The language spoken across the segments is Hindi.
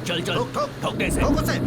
चल चल, ठोकने से। ठोक उसे।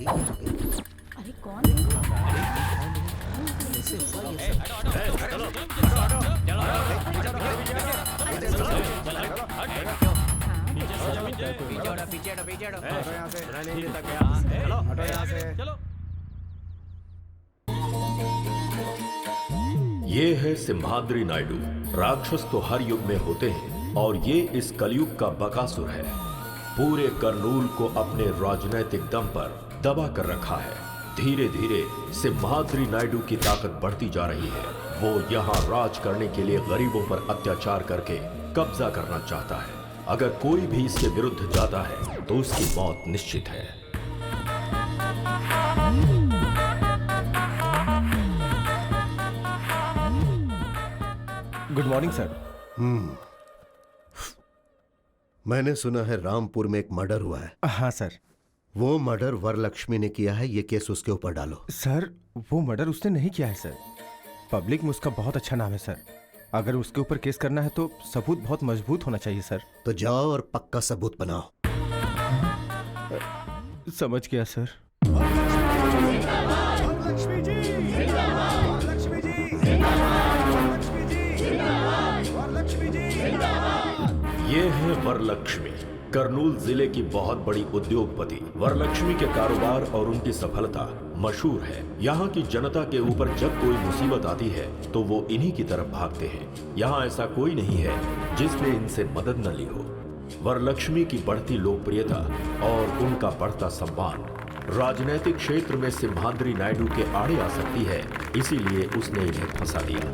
अरे कौन है? ये है सिम्हाद्री नायडू। राक्षस तो हर युग में होते हैं और ये इस कलयुग का बकासुर है। पूरे करनूल को अपने राजनैतिक दम पर दबा कर रखा है। धीरे धीरे सिम्हाद्री नायडू की ताकत बढ़ती जा रही है। वो यहाँ राज करने के लिए गरीबों पर अत्याचार करके कब्जा करना चाहता है। अगर कोई भी इसके विरुद्ध जाता है तो उसकी मौत निश्चित है। Good morning sir. मैंने सुना है रामपुर में एक मर्डर हुआ है। हाँ सर। वो मर्डर वरलक्ष्मी ने किया है, ये केस उसके ऊपर डालो। सर वो मर्डर उसने नहीं किया है सर। पब्लिक में उसका बहुत अच्छा नाम है सर। अगर उसके ऊपर केस करना है तो सबूत बहुत मजबूत होना चाहिए सर। तो जाओ और पक्का सबूत बनाओ। समझ गया सर। ये है वरलक्ष्मी, करनूल जिले की बहुत बड़ी उद्योगपति। वरलक्ष्मी के कारोबार और उनकी सफलता मशहूर है। यहाँ की जनता के ऊपर जब कोई मुसीबत आती है तो वो इन्हीं की तरफ भागते हैं। यहाँ ऐसा कोई नहीं है जिसने इनसे मदद न ली हो। वरलक्ष्मी की बढ़ती लोकप्रियता और उनका बढ़ता सम्मान राजनीतिक क्षेत्र में सिम्हाद्री नायडू के आड़े आ सकती है, इसीलिए उसने इन्हें फंसा दिया।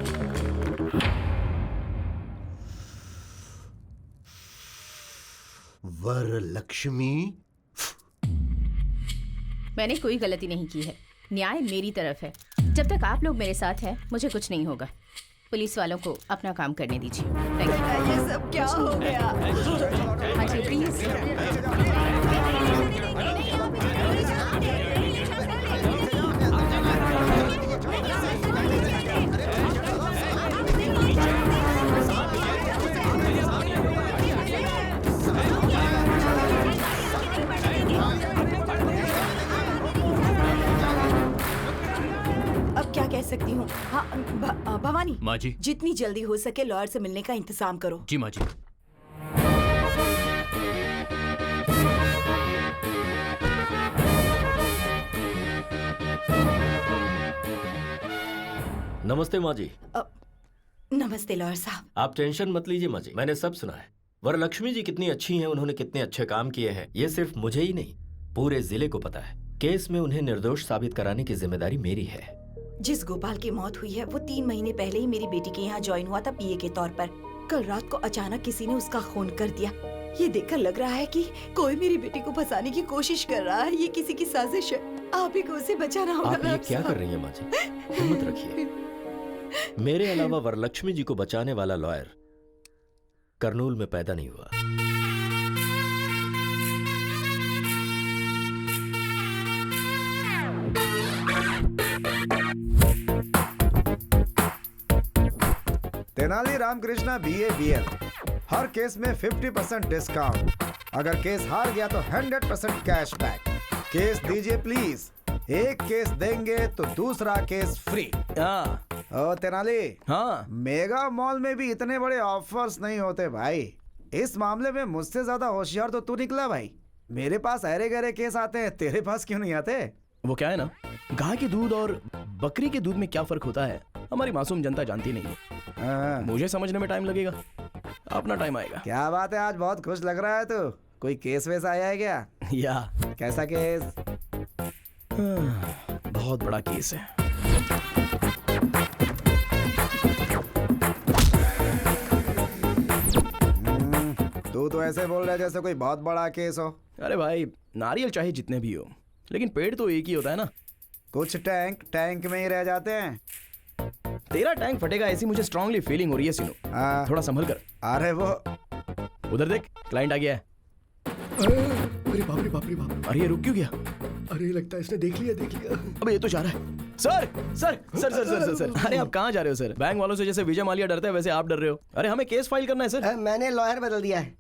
वरलक्ष्मी, मैंने कोई गलती नहीं की है। न्याय मेरी तरफ है। जब तक आप लोग मेरे साथ हैं मुझे कुछ नहीं होगा। पुलिस वालों को अपना काम करने दीजिए। Thank you. ये सब क्या हो गया? हाँ जी प्लीज। हूँ। हाँ, भवानी माँ जी। जितनी जल्दी हो सके लॉयर से मिलने का इंतजाम करो। जी माँ जी। नमस्ते माँ जी। नमस्ते लॉयर साहब। आप टेंशन मत लीजिए माँ जी, मैंने सब सुना है। वरलक्ष्मी जी कितनी अच्छी हैं, उन्होंने कितने अच्छे काम किए हैं, ये सिर्फ मुझे ही नहीं पूरे जिले को पता है। केस में उन्हें निर्दोष साबित कराने की जिम्मेदारी मेरी है। जिस गोपाल की मौत हुई है वो 3 महीने पहले ही मेरी बेटी के यहाँ ज्वाइन हुआ था पीए के तौर पर। कल रात को अचानक किसी ने उसका खून कर दिया। ये देखकर लग रहा है कि कोई मेरी बेटी को फंसाने की कोशिश कर रहा है। ये किसी की साजिश है। आप ही को उसे बचाना होगा। आप ये क्या कर रही हैं माँ जी? हिम्मत रखिए। मेरे अलावा वरलक्ष्मी जी को बचाने वाला लॉयर करनूल में पैदा नहीं हुआ। तेनाली रामकृष्णा BA BL, हर केस में 50% डिस्काउंट। अगर केस हार गया तो 100% कैशबैक। केस दीजिए प्लीज। एक केस देंगे तो दूसरा केस फ्री। हाँ ओ तेनाली, हाँ मेगा मॉल में भी इतने बड़े ऑफर्स नहीं होते भाई। इस मामले में मुझसे ज्यादा होशियार तो तू निकला भाई। मेरे पास अरे गहरे केस आते हैं, तेरे पास क्यों नहीं आते? वो क्या है ना, गाय के दूध और बकरी के दूध में क्या फर्क होता है हमारी मासूम जनता जानती नहीं है। हाँ। मुझे समझने में टाइम लगेगा, अपना टाइम आएगा। क्या बात है, आज बहुत खुश लग रहा है तू। कोई केस वैसा आया है क्या? या कैसा केस? बहुत बड़ा केस है। तू तो ऐसे बोल रहा है जैसे कोई बहुत बड़ा केस हो। अरे भाई, नारियल चाहे जितने भी हो, लेकिन पेड़ तो एक ही होता है ना। कुछ टैंक टैंक में ही रह जाते हैं। तेरा टैंक फटेगा ऐसी मुझे स्ट्रांगली फीलिंग हो रही है सीनू। हाँ। थोड़ा संभल कर। अरे वो उधर देख, क्लाइंट आ गया है। अरे बाप रे बाप रे बाप। अरे ये रुक क्यों गया? अरे लगता है इसने देख लिया। अबे ये तो जा रहा है। Sir sir sir sir sir sir sir अरे आप कहाँ जा रहे हो सर? बैंक वालों से जैसे विजय माल्या डरते हैं वैसे आप डर रहे हो। अरे हमें केस फाइल करना है सर। मैंने लॉयर बदल दिया है।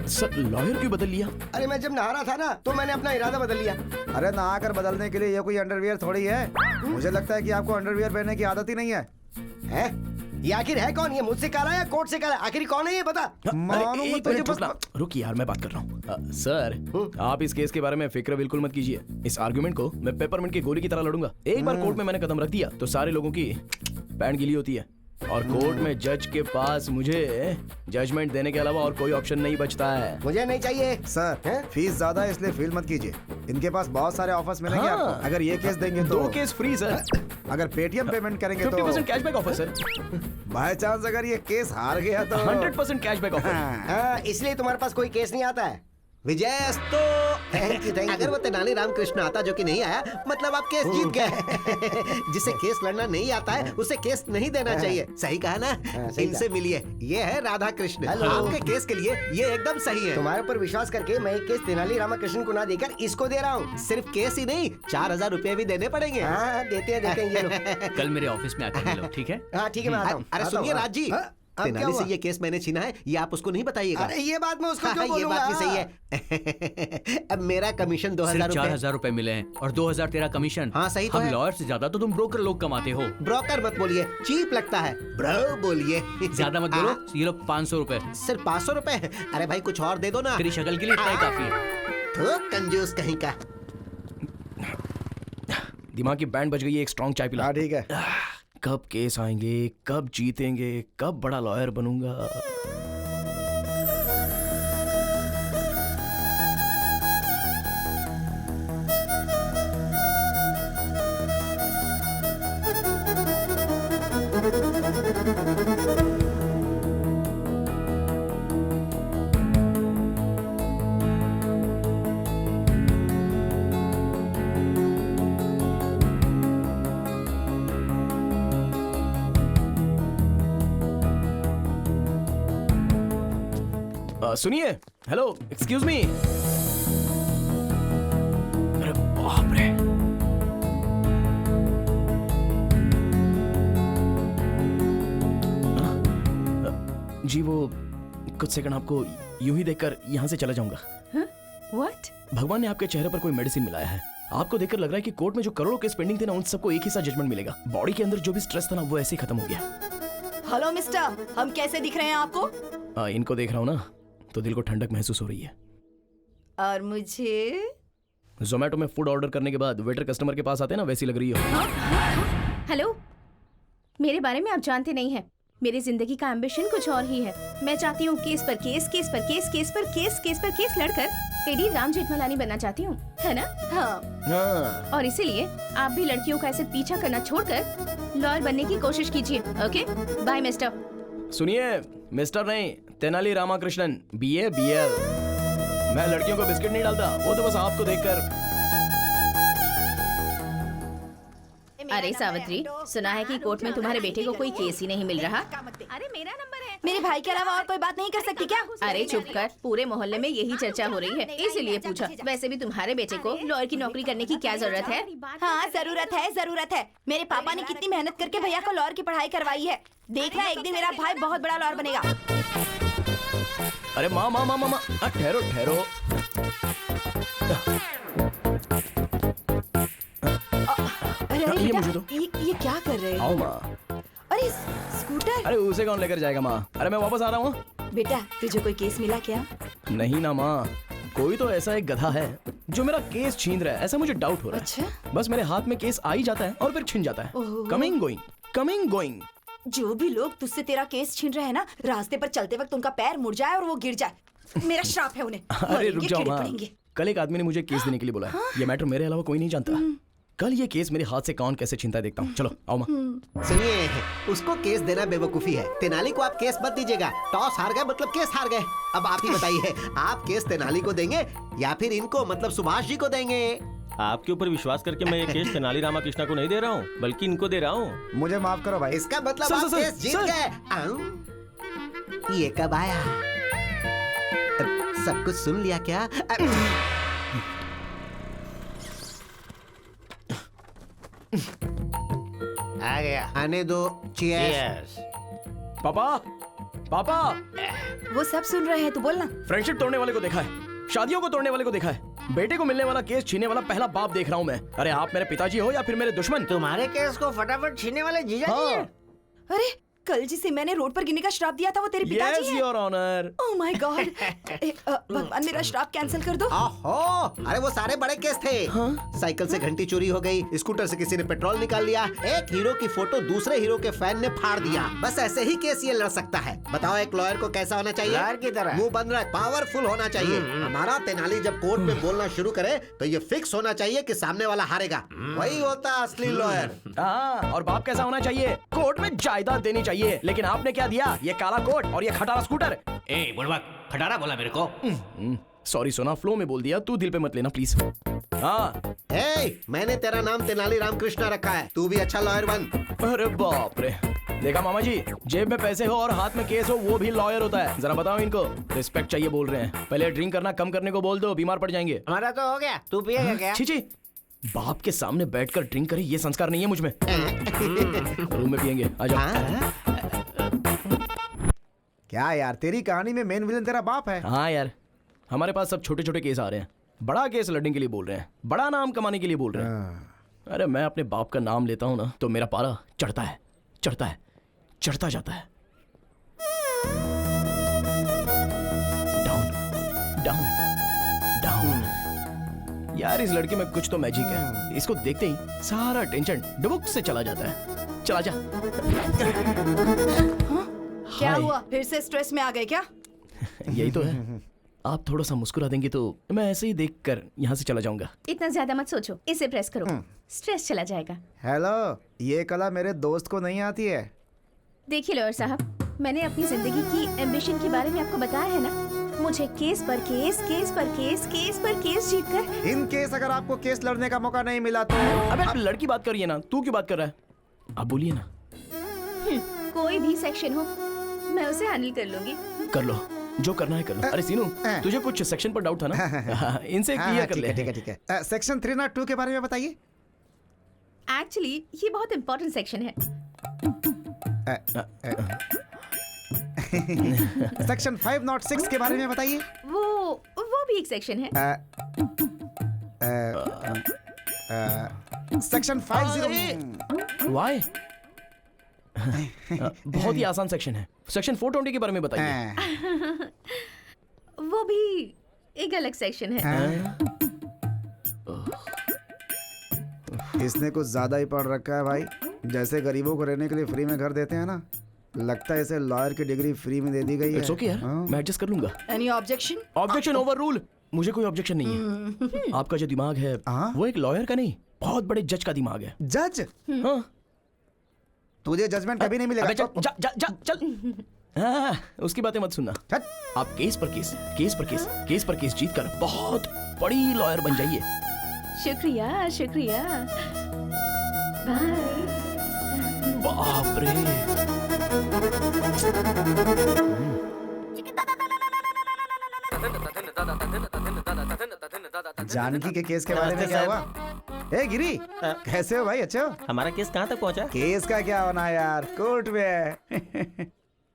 सर लॉयर क्यों बदल लिया? अरे मैं जब नहा रहा था ना तो मैंने अपना इरादा बदल लिया। अरे नहा कर बदलने के लिए ये कोई अंडरवियर थोड़ी है। मुझे लगता है कि आपको अंडरवियर पहनने की आदत ही नहीं है। हैं? ये आखिर है कौन? ये मुझसे करा है या कोर्ट से करा है? आखिर कौन है ये बता। मानो एक मत तुझे मिनट बस। रुक यार, मैं बात कर रहा हूँ। सर आप इस केस के बारे में फिक्र बिल्कुल मत कीजिए। इस आर्गुमेंट को मैं पेपरमिंट की गोली की तरह लड़ूंगा। एक बार कोर्ट में मैंने कदम रख दिया तो सारे लोगों की पैंट गीली होती है और कोर्ट में जज के पास मुझे जजमेंट देने के अलावा और कोई ऑप्शन नहीं बचता है। मुझे नहीं चाहिए सर हैं? फीस ज्यादा है इसलिए फील मत कीजिए। इनके पास बहुत सारे ऑफर्स मिलेंगे हाँ। आपको। अगर ये केस देंगे तो 2 केस फ्री सर। अगर पेटीएम पेमेंट करेंगे तो 50% cashback offer sir. By chance अगर ये केस हार गया तो 100% कैशबैक ऑफर। हाँ, इसलिए तुम्हारे पास कोई केस नहीं आता है। विजय तो थैंक यू। अगर वो तेनाली रामकृष्ण आता जो कि नहीं आया, मतलब आप केस जीत गए। जिसे केस लड़ना नहीं आता है उसे केस नहीं देना चाहिए। सही कहा ना? इनसे मिलिए, ये है राधा कृष्ण। आपके केस के लिए ये एकदम सही है। तुम्हारे ऊपर विश्वास करके मैं एक केस तेनाली रामकृष्ण को ना देकर इसको दे रहा हूँ। सिर्फ केस ही नहीं, 4000 रुपए भी देने पड़ेंगे। हाँ देते हैं ये लो। कल मेरे ऑफिस में आकर मिलो, ठीक है? हाँ ठीक है, मैं आता हूँ। अरे सुनिए राज जी, तेनाली से ये केस मैंने छीना है, ये आप उसको नहीं बताइएगा। अरे ये बात मैं उसको क्यों बोलूंगा? ये बात भी सही है। अब मेरा कमीशन 2000 रुपए। 4000 रुपए मिले हैं और 2000 तेरा कमीशन। हाँ सही तो हम है। लॉयर से ज्यादा तो तुम ब्रोकर लोग कमाते हो। ब्रोकर मत बोलिए, चीप लगता है। ब्रो बोलिए। ज्यादा मत बोलो। ये लो 500 रुपए। सिर्फ 500 रुपए? अरे भाई कुछ और दे दो ना। तेरी शक्ल के लिए इतना ही काफी है। तो कंजूस कहीं का। दिमाग की बैंड बज गई है, एक स्ट्रॉन्ग चाय पिला। हाँ ठीक है। कब केस आएंगे, कब जीतेंगे, कब बड़ा लॉयर बनूंगा। सुनिए, हेलो, एक्सक्यूज मी। अरे बाप रे। जी वो कुछ सेकंड आपको यूं ही देखकर यहाँ से चला जाऊंगा। व्हाट? भगवान ने आपके चेहरे पर कोई मेडिसिन मिलाया है आपको देखकर लग रहा है कि कोर्ट में जो करोड़ों केस पेंडिंग थे ना, उन सबको एक ही साथ जजमेंट मिलेगा। बॉडी के अंदर जो भी स्ट्रेस था ना, वो ऐसे ही खत्म हो गया। हेलो मिस्टर, हम कैसे दिख रहे हैं आपको? इनको देख रहा हूँ ना, तो दिल को ठंडक महसूस हो रही है। और मुझे जोमेटो में फूड ऑर्डर करने के बाद वेटर कस्टमर के पास आते हैं ना, वैसी लग रही हो। हेलो, मेरे बारे में आप जानते नहीं हैं। मेरी जिंदगी का एम्बिशन कुछ और ही है। मैं चाहती हूँ केस पर केस, केस पर केस, केस पर केस, केस पर केस लड़कर टेडी राम जेठमलानी बनना चाहती हूँ, है ना? हाँ। और इसीलिए आप भी लड़कियों का ऐसे पीछा करना छोड़कर लॉयर बनने की कोशिश कीजिए। Okay, bye mister. सुनिए मिस्टर नहीं, तेनाली रामाकृष्णन, BA BL। मैं लड़कियों को बिस्किट नहीं डालता, वो तो बस आपको देखकर। अरे सावित्री, सुना है कि कोर्ट में तुम्हारे बेटे को कोई केस ही नहीं मिल रहा। अरे मेरा नंबर है। मेरे भाई के अलावा और कोई बात नहीं कर सकती क्या? अरे चुप कर, पूरे मोहल्ले में यही चर्चा हो रही है, इसीलिए पूछा। वैसे भी तुम्हारे बेटे को लॉयर की नौकरी करने की क्या जरूरत है? हाँ जरूरत है, जरूरत है। मेरे पापा ने कितनी मेहनत करके भैया को लॉयर की पढ़ाई करवाई है। देखना एक दिन मेरा भाई बहुत बड़ा लॉयर बनेगा। अरे माँ माँ माँ माँ, ठहरो ठहरो। अरे ये बेटा, मुझे दो। ये क्या कर रहे आओ हो? माँ। अरे स्कूटर। अरे उसे कौन लेकर जाएगा माँ? अरे मैं वापस आ रहा हूँ। बेटा तुझे कोई केस मिला क्या? नहीं ना माँ, कोई तो ऐसा एक गधा है जो मेरा केस छीन रहा है, ऐसा मुझे डाउट हो रहा है। अच्छा? बस मेरे हाथ में केस आ ही जाता है और फिर छिन जाता है। ओहो। Coming going, coming going. जो भी लोग तुझसे तेरा केस छीन रहे हैं ना, रास्ते पर चलते वक्त उनका पैर मुड़ जाए और वो गिर जाए। मेरा श्राप है उन्हें। अरे रुक मरेंगे, जाओ कीड़े माँ, पड़ेंगे। कल एक आदमी ने मुझे केस देने के लिए बोला है। ये मैटर मेरे अलावा कोई नहीं जानता। कल ये केस मेरे हाथ से कौन कैसे छीनता है देखता हूँ। चलो आओ माँ। सुनिए, उसको केस देना बेवकूफी है। तेनाली को आप केस मत दीजिएगा। टॉस हार गए मतलब केस हार गए। अब आप ही बताइए, आप केस तेनाली को देंगे या फिर इनको मतलब सुभाष जी को देंगे? आपके ऊपर विश्वास करके मैं ये केस तेनाली रामाकृष्णा को नहीं दे रहा हूँ, बल्कि इनको दे रहा हूँ। मुझे माफ करो भाई। इसका मतलब सर, आप सर, केस जीत सर। गए। ये कब आया? सब कुछ सुन लिया क्या? आ गया। आने दो। चीयर्स। पापा, पापा, वो सब सुन रहे हैं, तू बोलना। फ्रेंडशिप तोड़ने वाले को देखा है, शादियों को तोड़ने वाले को देखा है, बेटे को मिलने वाला केस छीनने वाला पहला बाप देख रहा हूँ मैं। अरे आप मेरे पिताजी हो या फिर मेरे दुश्मन? तुम्हारे केस को फटाफट छीनने वाले जीजा जी हैं। अरे कल जिसे मैंने रोड पर गिरने का श्राप दिया था वो तेरे पिताजी यस हैं। Your honour. Oh my God. भगवान मेरा श्राप कैंसिल कर दो। ओहो, अरे वो सारे बड़े केस थे। साइकिल से घंटी चोरी हो गई, स्कूटर से किसी ने पेट्रोल निकाल लिया, एक हीरो की फोटो दूसरे हीरो के फैन ने फाड़ दिया। बस ऐसे ही केस ये लड़ सकता है। बताओ एक लॉयर को कैसा होना चाहिए? लॉयर की तरह। मुंह बंद रख, पावरफुल होना चाहिए। हमारा तेनाली जब कोर्ट में बोलना शुरू करे तो ये फिक्स होना चाहिए कि सामने वाला हारेगा। वही होता असली लॉयर। हाँ, और बाप कैसा होना चाहिए? कोर्ट में जायदाद देनी चाहिए। लेकिन आपने क्या दिया? ये काला कोट और ये खटारा स्कूटर। ए बुढ़वा, खटारा बोला मेरे को। सॉरी सोना, फ्लो में बोल दिया, तू दिल पे मत लेना प्लीज। हाँ। मैंने तेरा नाम तेनाली रामकृष्णा रखा है, तू भी अच्छा लॉयर बन। अरे बाप रे, देखा मामा जी, जेब में पैसे हो और हाथ में केस हो, वो भी लॉयर होता है। जरा बताओ इनको, रिस्पेक्ट चाहिए बोल रहे हैं। पहले ड्रिंक करना कम करने को बोल दो, बीमार पड़ जाएंगे। हमारा तो हो गया, तू पिएगा क्या? छी, बाप के सामने बैठकर ड्रिंक करे, ये संस्कार नहीं है मुझ में। रूम में पियेंगे, आ जाओ। क्या यार, तेरी कहानी में मेन विलन तेरा बाप है? हाँ यार, हमारे पास सब छोटे छोटे केस आ रहे हैं। बड़ा केस लड़ने के लिए बोल रहे हैं, बड़ा नाम कमाने के लिए बोल रहे हैं। अरे मैं अपने बाप का नाम लेता हूँ ना, तो मेरा पारा चढ़ता है, चढ़ता है, चढ़ता जाता है। Down, down, down. यार इस लड़के में कुछ तो मैजिक है। इसको देखते ही सारा टेंशन डुबुक से चला जाता है। चला जा। क्या हाय। हुआ, फिर से स्ट्रेस में आ गए क्या? यही तो है। आप थोड़ा सा मुस्कुरा देंगे तो मैं ऐसे ही देखकर यहाँ से चला जाऊंगा। इतना ज्यादा मत सोचो, इसे प्रेस करो, स्ट्रेस चला जाएगा। हेलो, ये कला मेरे दोस्त को नहीं आती है। देखिए लॉयर साहब, मैंने अपनी जिंदगी की एम्बिशन के बारे में आपको बताया है ना। मुझे केस पर केस, केस पर केस, केस पर केस जीतकर। इन केस अगर आपको केस लड़ने का मौका नहीं मिला तो? अबे लड़की बात करिए ना, तू क्यों बात कर रहा है? आप बोलिए ना। कोई भी सेक्शन हो, मैं उसे हैंडल कर लूंगी। कर लो, जो करना है कर लो। अरे सीनू, तुझे कुछ सेक्शन पर डाउट था ना? इनसे क्लियर कर ले। ठीक है। सेक्शन 302 के बारे में बताइए। एक्चुअली ये बहुत इंपॉर्टेंट सेक्शन है। सेक्शन 506 के बारे में बताइए। वो भी एक सेक्शन है। सेक्शन 50। वाई बहुत ही आसान सेक्शन है। सेक्शन 420 के बारे में बताइए। वो भी एक अलग सेक्शन है। इसने कुछ ज्यादा ही पढ़ रखा है भाई। जैसे गरीबों को रहने के लिए फ्री में घर देते हैं ना, लगता है इसे लॉयर की डिग्री फ्री में दे दी गई है। इट्स ओके, मैं एडजस्ट कर लूंगा। Any objection? Objection over rule. मुझे कोई ऑब्जेक्शन नहीं है। आपका जो दिमाग है वो एक लॉयर का नहीं, बहुत बड़े जज का दिमाग है। जज? हाँ। तुझे जजमेंट कभी नहीं मिलेगा। अबे चल। हाँ, उसकी बातें मत सुनना। आप केस पर केस जीत कर बहुत बड़ी लॉयर बन जाइए। शुक्रिया शुक्रिया। बाय। बाप रे। जानकी के केस के बारे में क्या हुआ? ए गिरी, कैसे हो भाई? अच्छे हो? हमारा केस कहाँ तक पहुँचा? केस का क्या होना है यार, कोर्ट में है।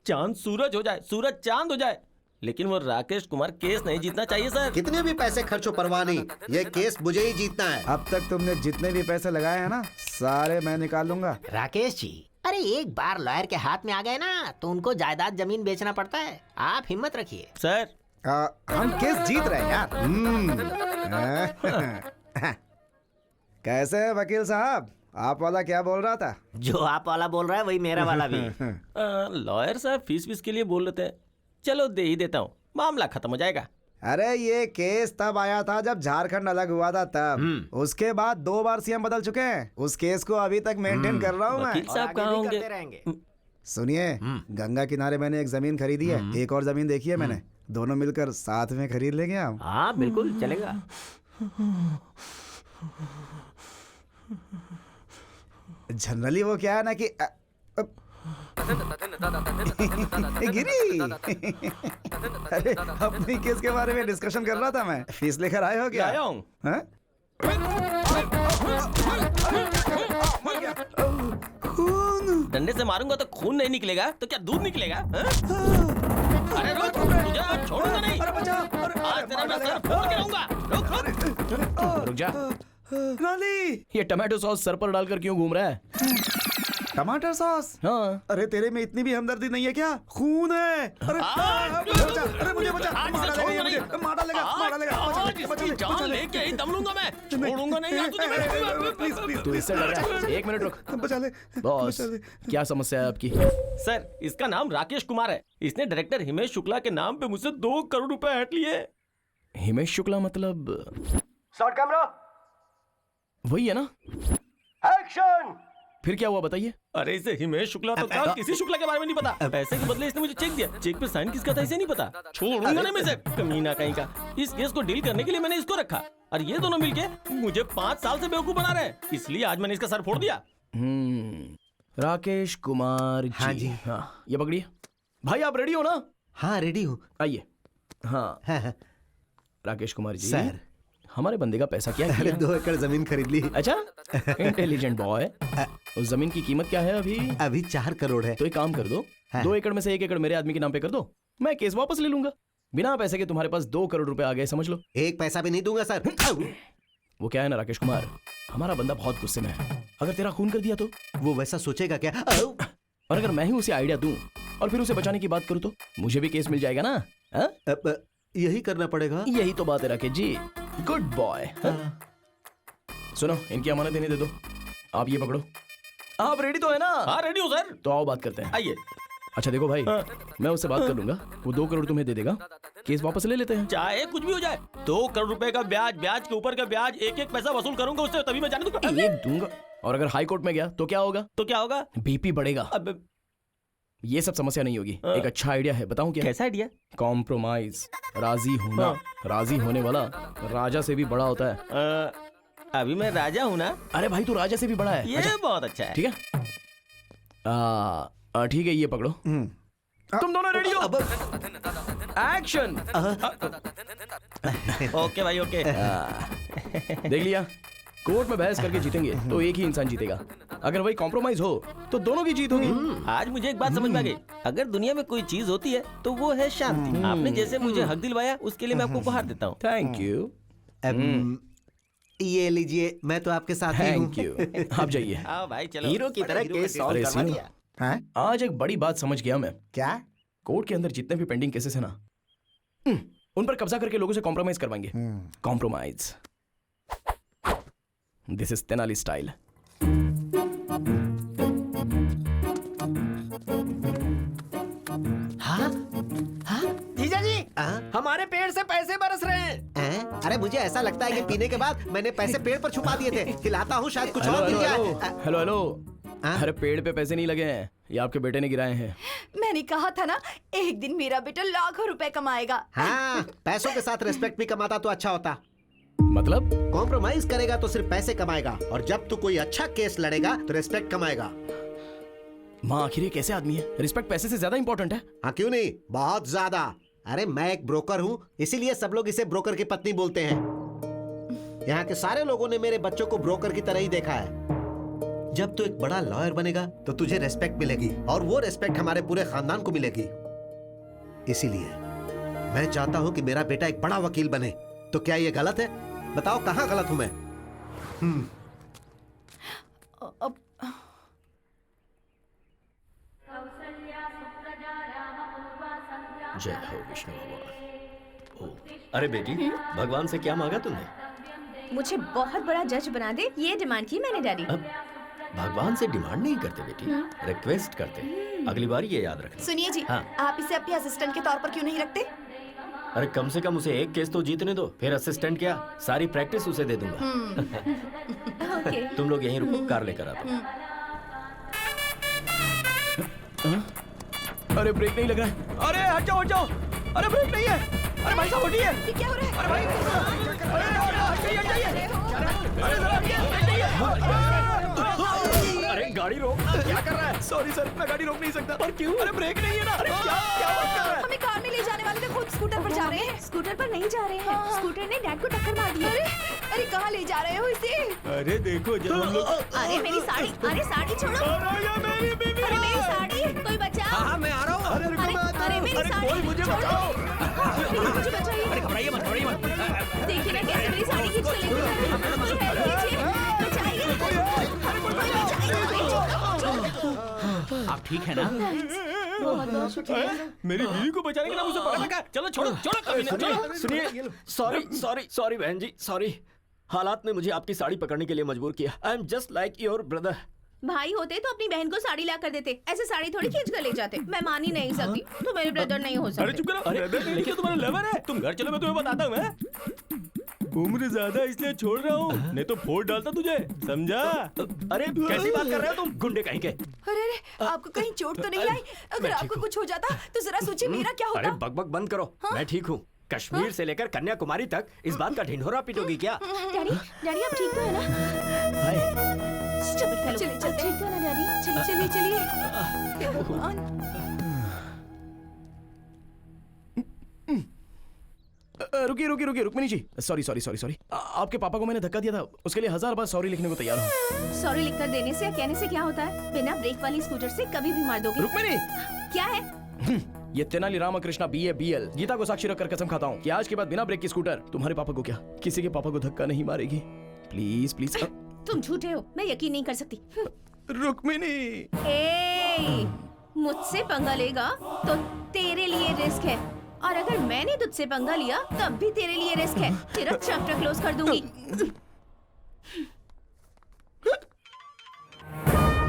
चांद सूरज हो जाए, सूरज चांद हो जाए, लेकिन वो राकेश कुमार केस नहीं जीतना चाहिए सर। कितने भी पैसे खर्च हो परवाह नहीं, ये केस मुझे ही जीतना है। अब तक तुमने जितने भी पैसे लगाए हैं ना, सारे मैं निकाल लूंगा। राकेश जी, अरे एक बार लॉयर के हाथ में आ गए ना तो उनको जायदाद जमीन बेचना पड़ता है। आप हिम्मत रखिए सर। हम केस जीत रहे हैं यार। कैसे है वकील साहब? आप वाला क्या बोल रहा था? जो आप वाला बोल रहा है वही मेरा वाला भी। लॉयर साहब फीस के लिए बोल लेते हैं, चलो दे ही देता हूँ, मामला खत्म हो जाएगा। अरे ये केस तब आया था जब झारखंड अलग हुआ था तब। उसके बाद 2 बार सीएम बदल चुके हैं। उस केस को अभी तक मेंटेन कर रहा हूँ मैं। वकील साहब कहाँ होंगे? सुनिए, गंगा किनारे मैंने एक जमीन खरीदी है, एक और जमीन देखी है मैंने। दोनों मिलकर साथ में खरीद लेंगे हम। हाँ बिल्कुल चलेगा। जनरली वो क्या है ना कि गिरी। अरे अपनी केस के बारे में डिस्कशन कर रहा था मैं। फीस लेकर आए हो क्या? आया हूँ। डंडे से मारूंगा तो खून नहीं निकलेगा तो क्या दूध निकलेगा? अरे रुक, तुझे आज छोड़ूंगा नहीं। आज तेरा मैं सर फोड़ के रहूंगा। रुक जा। रानी, ये टमाटो सॉस सर पर डालकर क्यों घूम रहा है? टमाटर सॉस? हाँ। अरे तेरे में इतनी भी हमदर्दी नहीं है क्या? खून है। अरे अरे मुझे बचा, मार डालेगा। जान लेके ही दम लूंगा मैं, छोड़ूंगा नहीं आज तुझे। प्लीज तू इससे डर रहा है? 1 मिनट रुक। बचा ले बॉस, क्या समस्या है आपकी? सर, इसका नाम राकेश कुमार है। इसने डायरेक्टर हिमेश शुक्ला के नाम पे मुझसे 2 करोड़ रुपए हट लिए। हिमेश शुक्ला मतलब? शॉट कैमरा, वही है ना? एक्शन। फिर क्या हुआ बताइए? अरे इसे हिमेश शुक्ला तो था, किसी शुक्ला के बारे में नहीं पता। पैसे के बदले इसने मुझे चेक दिया, चेक पे साइन किसका था इसे नहीं पता। छोड़ूंगा नहीं मैं इसे, कमीना कहीं का। इस केस को डील करने के लिए मैंने इसको रखा और ये दोनों मिलके मुझे 5 साल से बेवकूफ बना रहे हैं, इसलिए आज मैंने इसका सर फोड़ दिया। राकेश कुमार जी। हाँ जी। हाँ, ये पकड़िए। भाई आप रेडी हो ना? हाँ रेडी हूँ। आइए। हाँ। राकेश कुमार जी सर, हमारे बंदे का पैसा क्या अरे किया? 2 एकड़ जमीन खरीद ली। अच्छा, इंटेलिजेंट बॉय। उस जमीन की कीमत क्या है अभी? अभी 4 करोड़ है। तो एक काम कर दो, 2 एकड़ में से 1 एकड़ मेरे आदमी के नाम पे कर दो, मैं केस वापस ले लूंगा। बिना पैसे के तुम्हारे पास 2 करोड़ रुपए आ गए, समझ लो। 1 पैसा भी नहीं दूंगा सर। वो क्या है ना राकेश कुमार, हमारा बंदा बहुत गुस्से में है। अगर तेरा खून कर दिया तो? वो वैसा सोचेगा क्या? और अगर मैं ही उसे आइडिया दूं और फिर उसे बचाने की बात करूं तो मुझे भी केस मिल जाएगा ना? यही करना पड़ेगा। यही तो बात है राकेश जी। Good boy. सुनो, इनकी अमानत देने दे दो। आप ये पकड़ो। आप रेडी तो है ना? हाँ रेडी हूँ सर। तो आओ बात करते हैं। आइए। अच्छा देखो भाई, मैं उससे बात कर लूंगा, वो 2 करोड़ तुम्हें दे देगा, केस वापस ले लेते हैं। चाहे कुछ भी हो जाए, 2 करोड़ रुपए का ब्याज, ब्याज के ऊपर का ब्याज, एक पैसा वसूल करूंगा उससे, तभी मैं जाने दूंगा। एक दूंगा। और अगर हाई कोर्ट में गया तो क्या होगा? तो क्या होगा? बीपी बढ़ेगा। अब ये सब समस्या नहीं होगी। एक अच्छा आइडिया है, बताऊं क्या? कैसा आइडिया? कॉम्प्रोमाइज, राजी होना। राजी होने वाला राजा से भी बड़ा होता है। अभी मैं राजा हूँ ना? अरे भाई तू राजा से भी बड़ा है। ये अच्छा, बहुत अच्छा है। ठीक है, ठीक है, ये पकड़ो। तुम दोनों रेडी हो? एक्शन। ओके भाई ओके। देख लिया, कोर्ट में बहस करके जीतेंगे तो एक ही इंसान जीतेगा, अगर वही कॉम्प्रोमाइज हो तो दोनों की जीत होगी। आज मुझे एक बात समझ में आ गई, अगर दुनिया में कोई चीज होती है तो वो है शांति। आपने जैसे मुझे हक दिलवाया उसके लिए मैं आपको उपहार देता हूँ। Thank you. ये लीजिए, मैं तो आपके साथ ही हूँ। Thank you. आप जाइए। आओ भाई चलो। हीरो की तरह केस सॉल्व अरे करवा सीनू, दिया। हैं? आज एक बड़ी बात समझ गया मैं। क्या? कोर्ट के अंदर जितने भी पेंडिंग केसेस है ना, उन पर कब्जा करके लोगों से कॉम्प्रोमाइज करवाएंगे। Compromise. This is Tenali style. जीजा जी, हाँ? हमारे पेड़ से पैसे बरस रहे हैं। हैं? अरे मुझे ऐसा लगता है कि पीने के बाद मैंने पैसे पेड़ पर छुपा दिए थे। खिलाता हूँ, शायद कुछ और मिल जाए। Hello hello. अरे पेड़ पे पैसे नहीं लगे हैं, ये आपके बेटे ने गिराए हैं। मैंने कहा था ना, एक दिन मेरा बेटा लाखों रुपए कमाएगा। हाँ, पैसों के साथ रिस्पेक्ट भी कमाता तो अच्छा होता। मतलब? कॉम्प्रोमाइज करेगा तो सिर्फ पैसे कमाएगा, और जब तू कोई अच्छा केस लड़ेगा तो रिस्पेक्ट कमाएगा। माँ आखिर ये कैसे आदमी है? रिस्पेक्ट पैसे से ज्यादा इंपॉर्टेंट है। हाँ क्यों नहीं, बहुत ज्यादा। अरे मैं एक ब्रोकर हूँ, इसीलिए सब लोग इसे ब्रोकर की पत्नी बोलते हैं। यहाँ के सारे लोगों ने मेरे बच्चों को ब्रोकर की तरह ही देखा है। जब तू एक बड़ा लॉयर बनेगा तो तुझे रेस्पेक्ट मिलेगी, और वो रेस्पेक्ट हमारे पूरे खानदान को मिलेगी। इसीलिए मैं चाहता हूँ कि मेरा बेटा एक बड़ा वकील बने। तो क्या ये गलत है? बताओ कहाँ गलत हूँ मैं? जय हो विष्णु भगवान। अरे बेटी, भगवान से क्या मांगा तुमने? मुझे बहुत बड़ा जज बना दे, ये डिमांड की मैंने डैडी। भगवान से डिमांड नहीं करते बेटी, रिक्वेस्ट करते। अगली बार ये याद रखना। सुनिए जी, हाँ। आप इसे अपने असिस्टेंट के तौर पर क्यों नहीं रखते? अरे कम से कम उसे एक केस तो जीतने दो, फिर असिस्टेंट क्या, सारी प्रैक्टिस उसे दे दूंगा। ओके। तुम लोग यहीं रुको, कार लेकर आता हूं। अरे ब्रेक नहीं लग रहा है। अरे हट जाओ हट जाओ। अरे ब्रेक नहीं है। अरे भाई साहब हटिए। ये क्या हो रहा है? अरे भाई हट जाइए। अरे जरा हटिए, ब्रेक नहीं है। अरे गाड़ी रोक, क्या कर रहा है? सॉरी सर, मैं गाड़ी रोक नहीं सकता। पर क्यों? अरे ब्रेक नहीं है ना। अरे क्या बात कर रहा है? हमें कार में ले जाने वाले थे, खुद स्कूटर पर जा रहे हैं। स्कूटर पर नहीं जा रहे हैं, स्कूटर ने डैड को टक्कर मार दी। अरे कहाँ ले जा रहे हो इसे? अरे देखो जब हम लोग। अरे मेरी साड़ी, अरे साड़ी छोड़ो। मेरी बीवी। अरे मेरी साड़ी, कोई बचाओ। हाँ मैं आ रहा हूँ। अरे रुको, मैं आता अरे हूँ। मेरी अरे साड़ी कोई मुझे छोड़ो। बचाओ। मुझे बचाइए। अरे घबराइए मत, घबराइए मत। देखिए ना कैसे मेरी साड़ी खींच के लेके जा रहे हैं। कोई हेल्प कीजिए, बचाइए। आप ठीक है ना? बहुत बहुत शुक्रिया। मेरी बीवी को बचाने के नाम उसे पकड़ रखा है। चलो छोड़ो छोड़ो कभी ना, चलो। सुनिए, सॉरी बहन जी, सॉरी। हालात ने मुझे आपकी साड़ी पकड़ने के लिए मजबूर किया। I am just like your brother. भाई होते तो अपनी बहन को साड़ी ला कर देते, ऐसे साड़ी थोड़ी खींच कर ले जाते। मैं मान ही नहीं सकती, तो मेरे ब्रदर नहीं हो सकते। अरे चुप करो। अरे लेकिन तुम्हारा लवर है। तुम घर चलो, मैं तुम्हें बताता हूँ। मैं उम्र ज्यादा इसलिए छोड़ रहा हूँ, नहीं तो फोड़ डालता तुझे, समझा? अरे कैसी बात कर रहे हो तुम, गुंडे कहीं के? अरे आपको कहीं चोट तो नहीं आई? अगर आपको कुछ हो जाता तो जरा सोचिए मेरा क्या अरे होता। बकबक बंद करो। मैं ठीक हूँ। कश्मीर से लेकर कन्याकुमारी तक इस बात का ढिंढोरा पीटोगी क्या? डैडी, डैडी आप ठीक तो है ना? Stupid fellow. चलिए, चलते ठीक तो है ना डैडी? चलिए चलिए। हे भगवान। रुकिए रुक्मिणी जी। सॉरी। आपके पापा को मैंने धक्का दिया था, उसके लिए 1000 बार सॉरी लिखने को तैयार हूँ। सॉरी लिखकर देने से या कहने से क्या होता है? बिना ब्रेक वाली स्कूटर से कभी भी मार दोगे। रुक्मिणी, क्या है? ये तेनाली रामकृष्णा BA BL गीता को साक्षी रखकर कसम खाता हूँ कि आज के बाद बिना ब्रेक की स्कूटर तुम्हारे पापा को क्या, किसी के पापा को धक्का नहीं मारेगी। Please please. तुम झूठे हो, मैं यकीन नहीं कर सकती। रुक्मिणी, ए, मुझसे पंगा लेगा तो तेरे लिए रिस्क है, और अगर मैंने तुझसे पंगा लिया तब भी तेरे लिए रिस्क है। तेरा चैप्टर क्लोज कर दूंगी।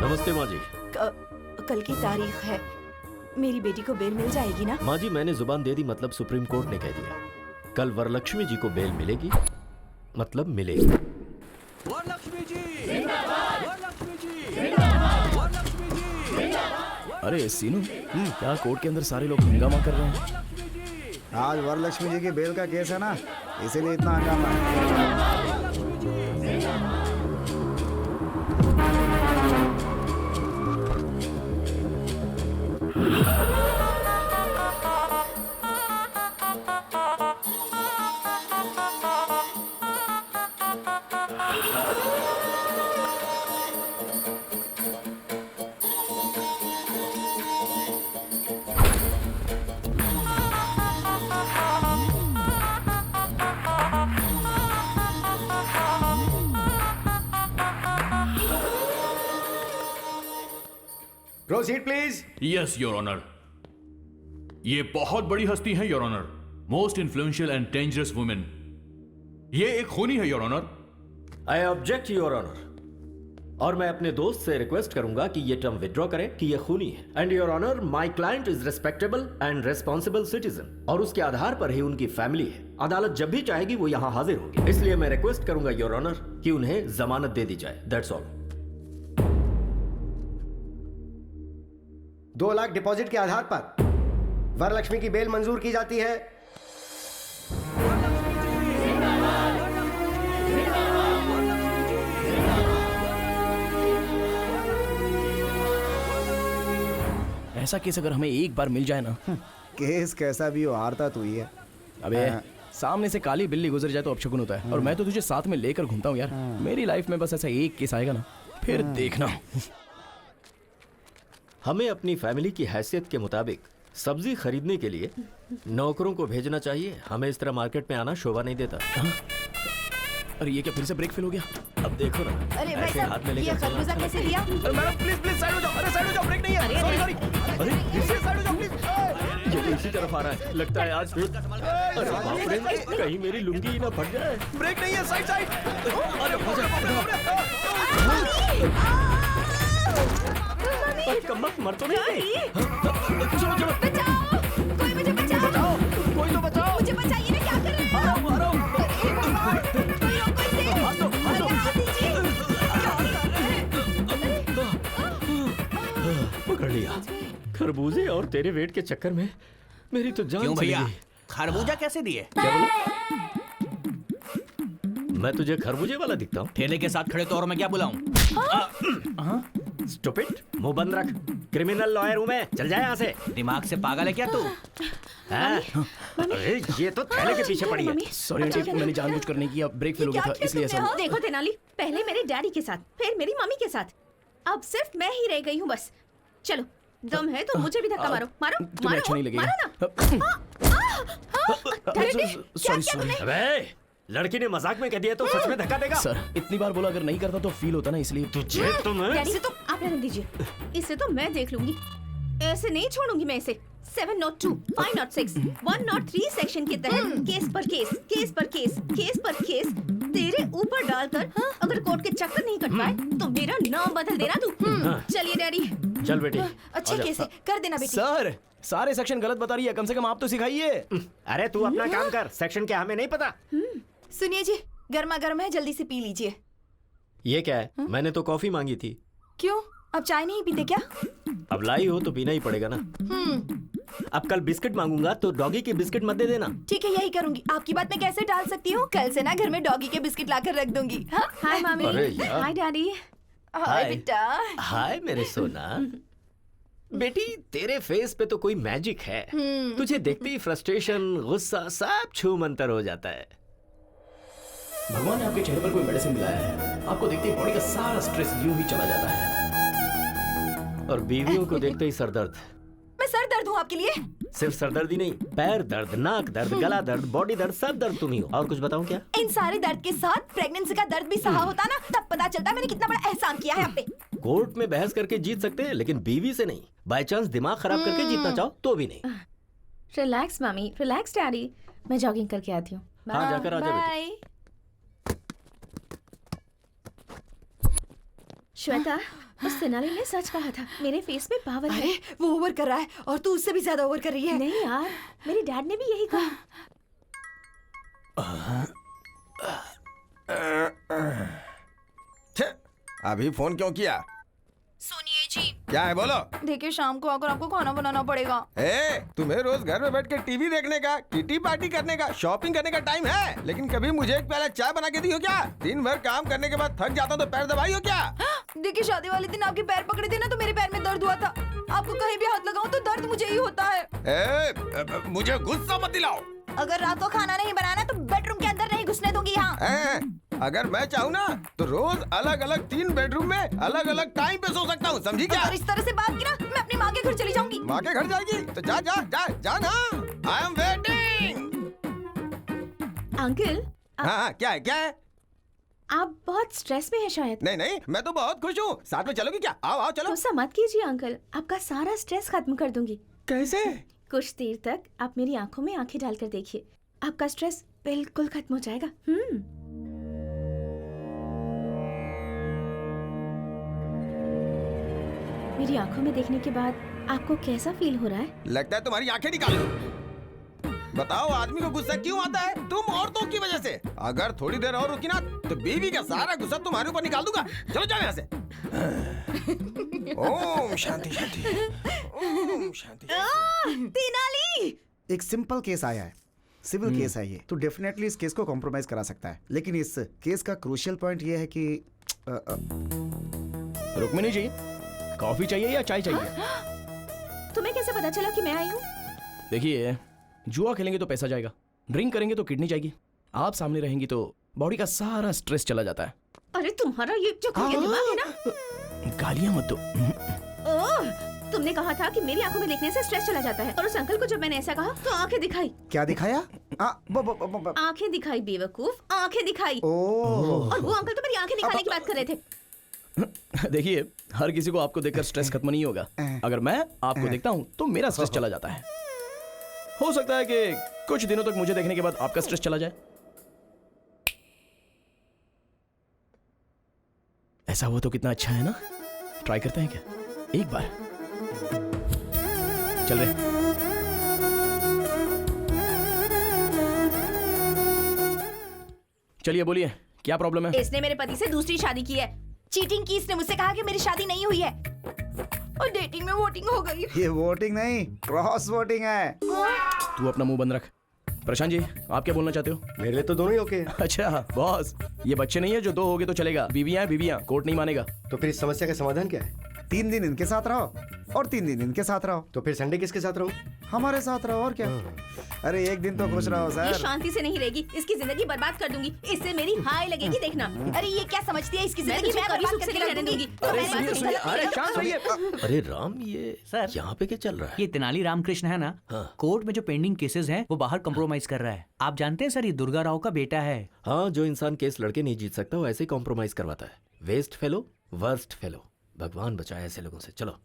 नमस्ते माँ जी। कल की तारीख है, मेरी बेटी को बेल मिल जाएगी ना? माँ जी मैंने जुबान दे दी, मतलब सुप्रीम कोर्ट ने कह दिया कल वरलक्ष्मी जी को बेल मिलेगी, मतलब मिलेगी। वरलक्ष्मी जी, वरलक्ष्मी जी, वरलक्ष्मी जी। अरे सीनू, क्या कोर्ट के अंदर सारे लोग हंगामा कर रहे हैं? आज वरलक्ष्मी जी की बेल का केस है ना, इसीलिए इतना हंगामा है। Proceed please. Yes your honour. ये बहुत बड़ी हस्ती है your honour, most influential and dangerous women. ये एक खूनी है your honour. I object your honour. और मैं अपने दोस्त से रिक्वेस्ट करूंगा कि ये टर्म विड्रॉ करें कि ये खूनी है। And your honour, my client is respectable and responsible citizen, और उसके आधार पर ही उनकी फैमिली है। अदालत जब भी चाहेगी वो यहाँ हाजिर होगी, इसलिए मैं रिक्वेस्ट करूंगा योर ऑनर कि उन्हें जमानत दे दी जाए। That's all. 2 लाख डिपॉजिट के आधार पर वरलक्ष्मी की बेल मंजूर की जाती है। ऐसा केस अगर हमें एक बार मिल जाए ना। केस कैसा भी हो, हारता तू ही है। अबे सामने से काली बिल्ली गुजर जाए तो अपशकुन होता है, और मैं तो तुझे साथ में लेकर घूमता हूँ यार। मेरी लाइफ में बस ऐसा एक केस आएगा ना, फिर देखना। हमें अपनी फैमिली की हैसियत के मुताबिक सब्जी खरीदने के लिए नौकरों को भेजना चाहिए। हमें इस तरह मार्केट में आना शोभा नहीं देता। अरे ये क्या फिर से ब्रेक फेल हो गया? अब देखो ना, अरे भाई ऐसे हाथ में साहब, ये लेकर चलना। खरबूजा कैसे दिया? मैडम प्लीज प्लीज साइड हो जाओ। अरे साइड हो जाओ, ब्रेक नहीं है। Sorry sorry. अरे फिर से साइड हो जाओ प्लीज। ये तो इसी तरफ आ रहा है, लगता है आज फिर। अरे बाप रे, कहीं मेरी लुंगी ही ना फट जाए। ब्रेक नहीं है, साइड साइड। कम्बख्त मर तो नहीं। चलो चलो, बचाओ, कोई मुझे बचाओ। कोई तो बचाओ। मुझे बचाइए ना, क्या कर रहे हैं? आ रहा हूँ। अरे भगवान, कोई रोको इसे। हाथ दो, हाथ दो। अरे हाथ दीजिए। क्या कर रहे हैं? पकड़ लिया। खरबूजे और तेरे वेट के चक्कर में मेरी तो जान क्यों चली भैया, गई। खरबूजा कैसे दिए? क्या बोला? मैं तुझे खरबूजे वाला दिखता हूँ? ठेले के साथ खड़े तो और मैं क्या बुलाऊं? स्टूपिड, मुंह बंद रख। क्रिमिनल लॉयर हूँ मैं, चल जाए यहाँ से। दिमाग से पागल है क्या तू? हाँ? अरे ये तो थैले के पीछे पड़ी है। सॉरी आंटी, मैंने जानबूझकर नहीं किया, ब्रेक फेल हो गया था इसलिए ऐसा हुआ। देखो तेनाली, पहले मेरे डैडी के साथ, फिर मेरी मम्मी के साथ, अब सिर्फ मैं ही रह गई हूँ बस। चलो, दम है तो मुझे भी धक्का मारो, मारो, तुम्हें मारो, अच्छा नहीं लगेगा। मारो ना। डैडी, क्या किया तुमने? अबे, लड़की ने मजाक में कह दिया तो सच में धक्का देगा? सर इतनी बार बोला, अगर नहीं करता तो फील होता ना, इसलिए। तुझे डैडी से तो आप रहने दीजिए, इसे तो मैं देख लूंगी। ऐसे नहीं छोड़ूंगी मैं इसे। 702, 506, 103 सेक्शन के तहत केस पर केस, केस पर केस, केस पर केस तेरे ऊपर डालकर अगर कोर्ट के चक्कर नहीं कट पाए तो मेरा नाम बदल देना तू। चलिए डैडी। चल बेटी। अच्छे केस है, कर देना बेटी। सर सारे सेक्शन गलत बता रही है, कम से कम आप तो सिखाइए। अरे तू अपना काम कर, सेक्शन क्या हमें नहीं पता। सुनिए जी, गर्मा गर्म है, जल्दी से पी लीजिए। ये क्या है? मैंने तो कॉफी मांगी थी। क्यों, अब चाय नहीं पीते क्या? अब लाई हो तो पीना ही पड़ेगा ना। अब कल बिस्किट मांगूंगा तो डॉगी के बिस्किट मत दे देना। ठीक है, यही करूंगी। आपकी बात मैं कैसे टाल सकती हूँ? कल से ना घर में डॉगी के बिस्किट लाकर रख दूंगी। हाँ? हाय मामी। अरे यार। हाय डैडी। हाय बेटा। हाय मेरे सोना। बेटी तेरे फेस पे तो कोई मैजिक है। तुझे देखते ही फ्रस्ट्रेशन, गुस्सा सब छू मंतर हो जाता है। भगवान ने आपके चेहरे पर कोई मेडिसिन मिलाया है, आपको देखते ही बॉडी का सारा स्ट्रेस यूं ही चला जाता है। और बीवियों को देखते ही सरदर्द। मैं सर दर्द हूँ आपके लिए? सिर्फ सरदर्द ही नहीं, पैर दर्द, नाक दर्द, गला दर्द, बॉडी दर्द, सब दर्द तुम ही हो। और कुछ बताऊं क्या? इन सारे दर्द के साथ प्रेगनेंसी का दर्द भी सहा होता ना, तब पता चलता मैंने कितना बड़ा एहसान किया है आप पे। कोर्ट में बहस करके जीत सकते हैं, लेकिन बीवी से नहीं। बाय चांस दिमाग खराब करके जीतना चाहो तो भी नहीं। रिलैक्स मामी, रिलैक्स डैडी। मैं जॉगिंग करके आती हूँ। हाँ जाकर आजा बेटी। श्वेता, उस तेनाली ने सच कहा था, मेरे फेस में पावर है। अरे वो ओवर कर रहा है और तू उससे भी ज्यादा ओवर कर रही है। नहीं यार, मेरे डैड ने भी यही कहा। अभी फोन क्यों किया? सुनिए जी। क्या है बोलो? देखिए शाम को आकर आपको खाना बनाना पड़ेगा। तुम्हें रोज घर में बैठ के टीवी देखने का, किटी पार्टी करने का, शॉपिंग करने का टाइम है, लेकिन कभी मुझे एक प्याला चाय बना के दी हो क्या? दिन भर काम करने के बाद थक जाता तो पैर दबाई हो क्या? देखिए शादी वाले दिन आपके पैर पकड़े थे ना तो मेरे पैर में दर्द हुआ था। आपको कहीं भी हाथ लगाऊं तो दर्द मुझे ही होता है। मुझे गुस्सा मत दिलाओ। अगर रात को खाना नहीं बनाना तो बेडरूम के अंदर नहीं घुसने दूंगी यहाँ। अगर मैं चाहूँ ना तो रोज अलग अलग 3 बेडरूम में अलग अलग टाइम पे सो सकता हूँ, समझी क्या? अगर इस तरह से बात की ना मैं अपनी माँ के घर चली जाऊंगी। माँ के घर जाएगी तो जा जा जा जा ना। I am waiting. अंकल। हाँ क्या है क्या है? आप बहुत स्ट्रेस में हैं शायद। नहीं नहीं, मैं तो बहुत खुश हूँ। साथ में चलोगी क्या? आओ आओ चलो। गुस्सा मत कीजिए अंकल, आपका सारा स्ट्रेस खत्म कर दूंगी। कैसे? कुछ देर तक आप मेरी आंखों में आंखें डालकर देखिए, आपका स्ट्रेस बिल्कुल खत्म हो जाएगा। मेरी आंखों में देखने के बाद आपको कैसा फील हो रहा है? लगता है तुम्हारी आंखें निकाल दो। बताओ आदमी को गुस्सा क्यों आता है? तुम औरतों की वजह से। अगर थोड़ी देर और रुकी ना तो बीवी का सारा गुस्सा तुम्हारे ऊपर निकाल दूंगा। चलो जाओ यहाँ से। ओम शांति शांति, ओम शांति। तेनाली! एक सिंपल केस आया है, सिविल केस है ये, तो डेफिनेटली इस केस को कॉम्प्रोमाइज करा सकता है। लेकिन इस केस का क्रूशियल पॉइंट ये है कि रुक्मिणी जी, कॉफी चाहिए या चाय चाहिए? तुम्हें कैसे पता चला कि मैं आई हूँ? देखिए, जुआ खेलेंगे तो पैसा जाएगा, ड्रिंक करेंगे तो किडनी जाएगी, आप सामने रहेंगी तो बॉडी का सारा स्ट्रेस चला जाता है। अरे तुम्हारा ये जो दिमाग है ना। गालियां मत दो। ओह, तुमने कहा था कि मेरी आंखों में देखने से स्ट्रेस चला जाता है, और उस अंकल को जब मैंने ऐसा कहा तो आंखें दिखाई। क्या दिखाया? आंखें दिखाई बेवकूफ, आंखें दिखाई। ओह। और वो अंकल तो मेरी आंखें दिखाने की बात कर रहे थे। देखिए, हर किसी को आपको देखकर स्ट्रेस खत्म नहीं होगा। अगर मैं आपको देखता हूँ तो मेरा स्ट्रेस चला जाता है। हो सकता है कि कुछ दिनों तक मुझे देखने के बाद आपका स्ट्रेस चला जाए। ऐसा हुआ तो कितना अच्छा है ना? ट्राई करते हैं क्या एक बार? चल रहे। चलिए बोलिए, क्या प्रॉब्लम है? इसने मेरे पति से दूसरी शादी की है, चीटिंग की। इसने मुझसे कहा कि मेरी शादी नहीं हुई है और डेटिंग में वोटिंग हो गई। ये वोटिंग नहीं, क्रॉस वोटिंग है। तू अपना मुंह बंद रख। प्रशांत जी, आप क्या बोलना चाहते हो? मेरे लिए तो दोनों ही ओके। अच्छा बॉस, ये बच्चे नहीं है जो दो हो गए तो चलेगा। बीवियां बीवियां, कोर्ट नहीं मानेगा। तो फिर इस समस्या का समाधान क्या है? 3 दिन इनके साथ रहो और 3 दिन इनके साथ रहो। तो फिर संडे किसके साथ रहो? हमारे साथ रहो और क्या। अरे एक दिन तो खुश रहो ये सर। शांति से नहीं रहेगी, इसकी जिंदगी बर्बाद कर दूंगी। इससे मेरी हाय लगेगी, देखना। अरे ये क्या समझती है? इसकी जिंदगी तुझे मैं कभी बर्बाद सुख से करके नहीं रहने रहने दूंगी। दूंगी। तो अरे मैंने बात सुनिए, नहीं अरे की। शांत रहिए। अरे राम, ये सर, यहाँ पे क्या चल रहा है? ये तेनाली रामकृष्ण है ना, कोर्ट में जो पेंडिंग केसेस हैं वो बाहर कंप्रोमाइज कर रहा है। आप जानते हैं सर, ये दुर्गा राव का बेटा है। हाँ, जो इंसान केस लड़के नहीं जीत सकता वो ऐसे कॉम्प्रोमाइज करवाता है। Waste fellow, worst fellow. भगवान बचाए ऐसे लोगों से। चलो।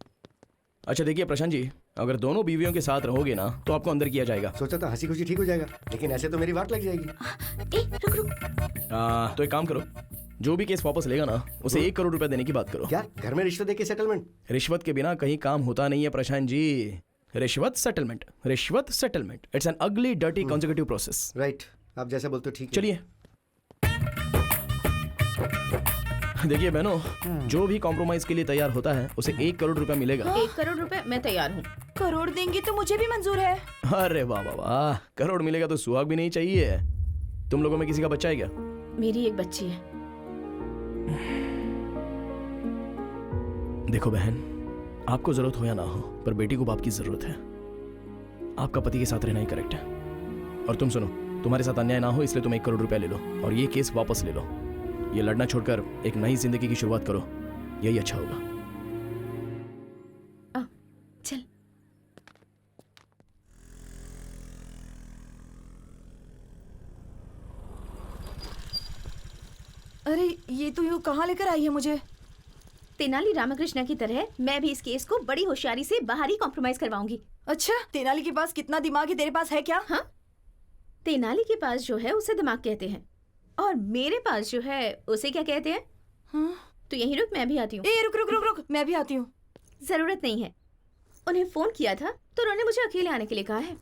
अच्छा देखिए प्रशांत जी, अगर दोनों बीवियों के साथ रहोगे ना तो आपको अंदर किया जाएगा। सोचा था हंसी खुशी ठीक हो जाएगा, लेकिन ऐसे तो मेरी वाट लग जाएगी। रुक रुक। तो एक काम करो, जो भी केस वापस लेगा ना उसे 1 करोड़ रुपया देने की बात करो। क्या घर में रिश्वत देके सेटलमेंट? रिश्वत के बिना कहीं काम होता नहीं है प्रशांत जी। रिश्वत सेटलमेंट, रिश्वत सेटलमेंट, इट्स एन अगली डर्टी कॉन्जिक्यूटिव प्रोसेस। राइट, आप जैसा बोलते हो ठीक है। चलिए। देखिए बहनों, जो भी कॉम्प्रोमाइज के लिए तैयार होता है उसे 1 करोड़ रुपया मिलेगा। 1 करोड़ रुपए मैं तैयार हूँ। करोड़ देंगी तो मुझे भी मंजूर है। अरे वाह वाह वाह, करोड़ मिलेगा तो सुहाग भी नहीं चाहिए। तुम लोगों में किसी का बच्चा है क्या? मेरी एक बच्ची है। देखो बहन, आपको जरूरत हो या ना हो, पर बेटी को बाप की जरूरत है। आपका पति के साथ रहना ही करेक्ट है। और तुम सुनो, तुम्हारे साथ अन्याय ना हो इसलिए तुम 1 करोड़ रुपया ले लो और ये केस वापस ले लो। ये लड़ना छोड़कर एक नई जिंदगी की शुरुआत करो, यही अच्छा होगा। चल। अरे ये तो यूँ कहाँ लेकर आई है मुझे? तेनाली रामकृष्ण की तरह मैं भी इस केस को बड़ी होशियारी से बाहर ही कॉम्प्रोमाइज करवाऊंगी। अच्छा, तेनाली के पास कितना दिमाग है, तेरे पास है क्या? हाँ, तेनाली के पास जो है उसे दिमाग कहते हैं, और मेरे पास जो है उसे क्या कहते हैं? हाँ? तो यहीं रुक, मैं भी आती हूँ। ए रुक रुक रुक रुक, मैं भी आती हूँ। जरूरत नहीं है, उन्हें फोन किया था तो उन्होंने मुझे अकेले आने के लिए कहा है।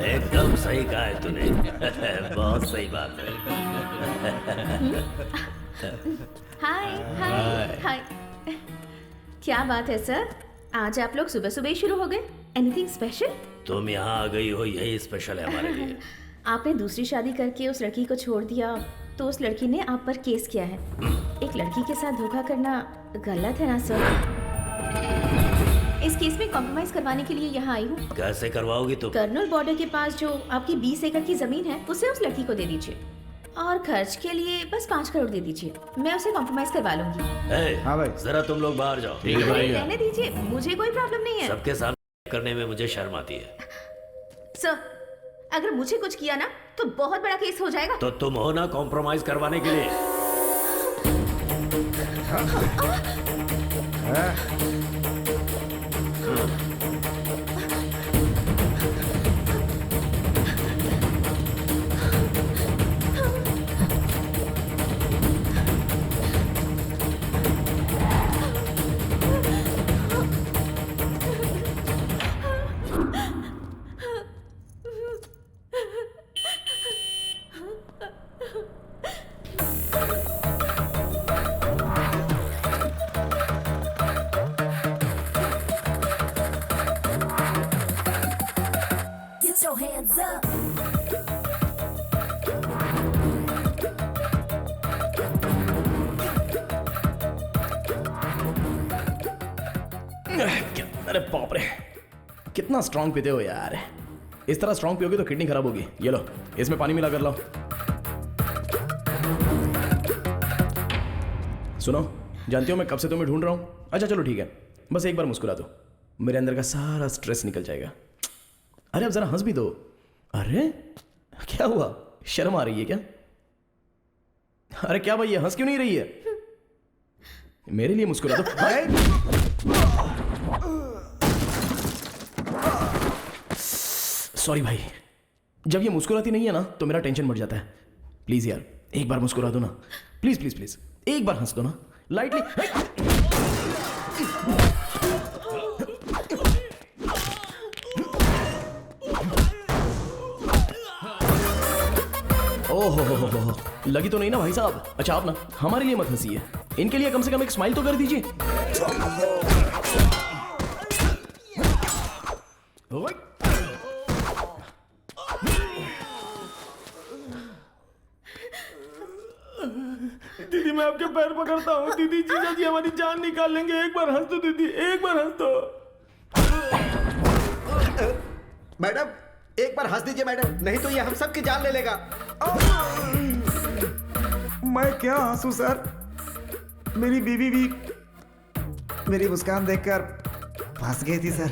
एकदम सही कहा है तूने। बहुत सही बात है। हाय हाय हाय। क्या बात है सर, आज आप लोग सुबह सुबह ही शुरू हो गए? Anything special? तुम यहाँ आ गई हो यही स्पेशल है हमारे लिए। आपने दूसरी शादी करके उस लड़की को छोड़ दिया तो उस लड़की ने आप पर केस किया है। एक लड़की के साथ धोखा करना गलत है ना सर? इस केस में कॉम्प्रोमाइज करवाने के लिए यहाँ आई हूँ। कैसे करवाओगी तुम? कर्नल बॉर्डर के पास जो आपकी 20 एकड़ की जमीन है उसे उस लड़की को दे दीजिए, और खर्च के लिए बस 5 करोड़ दे दीजिए। मैं उसे कॉम्प्रोमाइज करवा लूंगी। हाँ भाई, जरा तुम लोग बाहर जाओ। रहने दीजिए, मुझे कोई प्रॉब्लम नहीं है। सबके सामने करने में मुझे शर्म आती है। सर, अगर मुझे कुछ किया ना तो बहुत बड़ा केस हो जाएगा। तो तुम हो ना कॉम्प्रोमाइज करवाने के लिए। Get your hands up. अरे बाप रे, कितना स्ट्रांग पीते हो यार। इस तरह स्ट्रांग पियोगे तो किडनी खराब होगी। ये लो, इसमें पानी मिला कर लाओ। सुनो, जानती हो मैं कब से तुम्हें ढूंढ रहा हूँ। अच्छा चलो ठीक है, बस एक बार मुस्कुरा दो, मेरे अंदर का सारा स्ट्रेस निकल जाएगा। अरे अब जरा हंस भी दो। अरे क्या हुआ, शर्म आ रही है क्या? अरे क्या भाई, ये हंस क्यों नहीं रही है? मेरे लिए मुस्कुरा दो। सॉरी भाई, जब ये मुस्कुराती नहीं है ना तो मेरा टेंशन बढ़ जाता है। प्लीज यार एक बार मुस्कुरा दो ना, प्लीज प्लीज प्लीज, एक बार हंस दो ना लाइटली। ओहो, लगी तो नहीं ना भाई साहब? अच्छा आप ना हमारे लिए मत हंसिए, इनके लिए कम से कम एक स्माइल तो कर दीजिए। दीदी मैं आपके पैर पकड़ता हूँ। दीदी जीजा जी हमारी जान निकाल लेंगे। एक बार हंस दो दीदी, एक बार हंस दो। मैडम एक बार हंस दीजिए मैडम, नहीं तो ये हम सबकी जान ले लेगा। मैं क्या हंसू सर, मेरी बीवी भी मेरी मुस्कान देखकर फंस गई थी सर।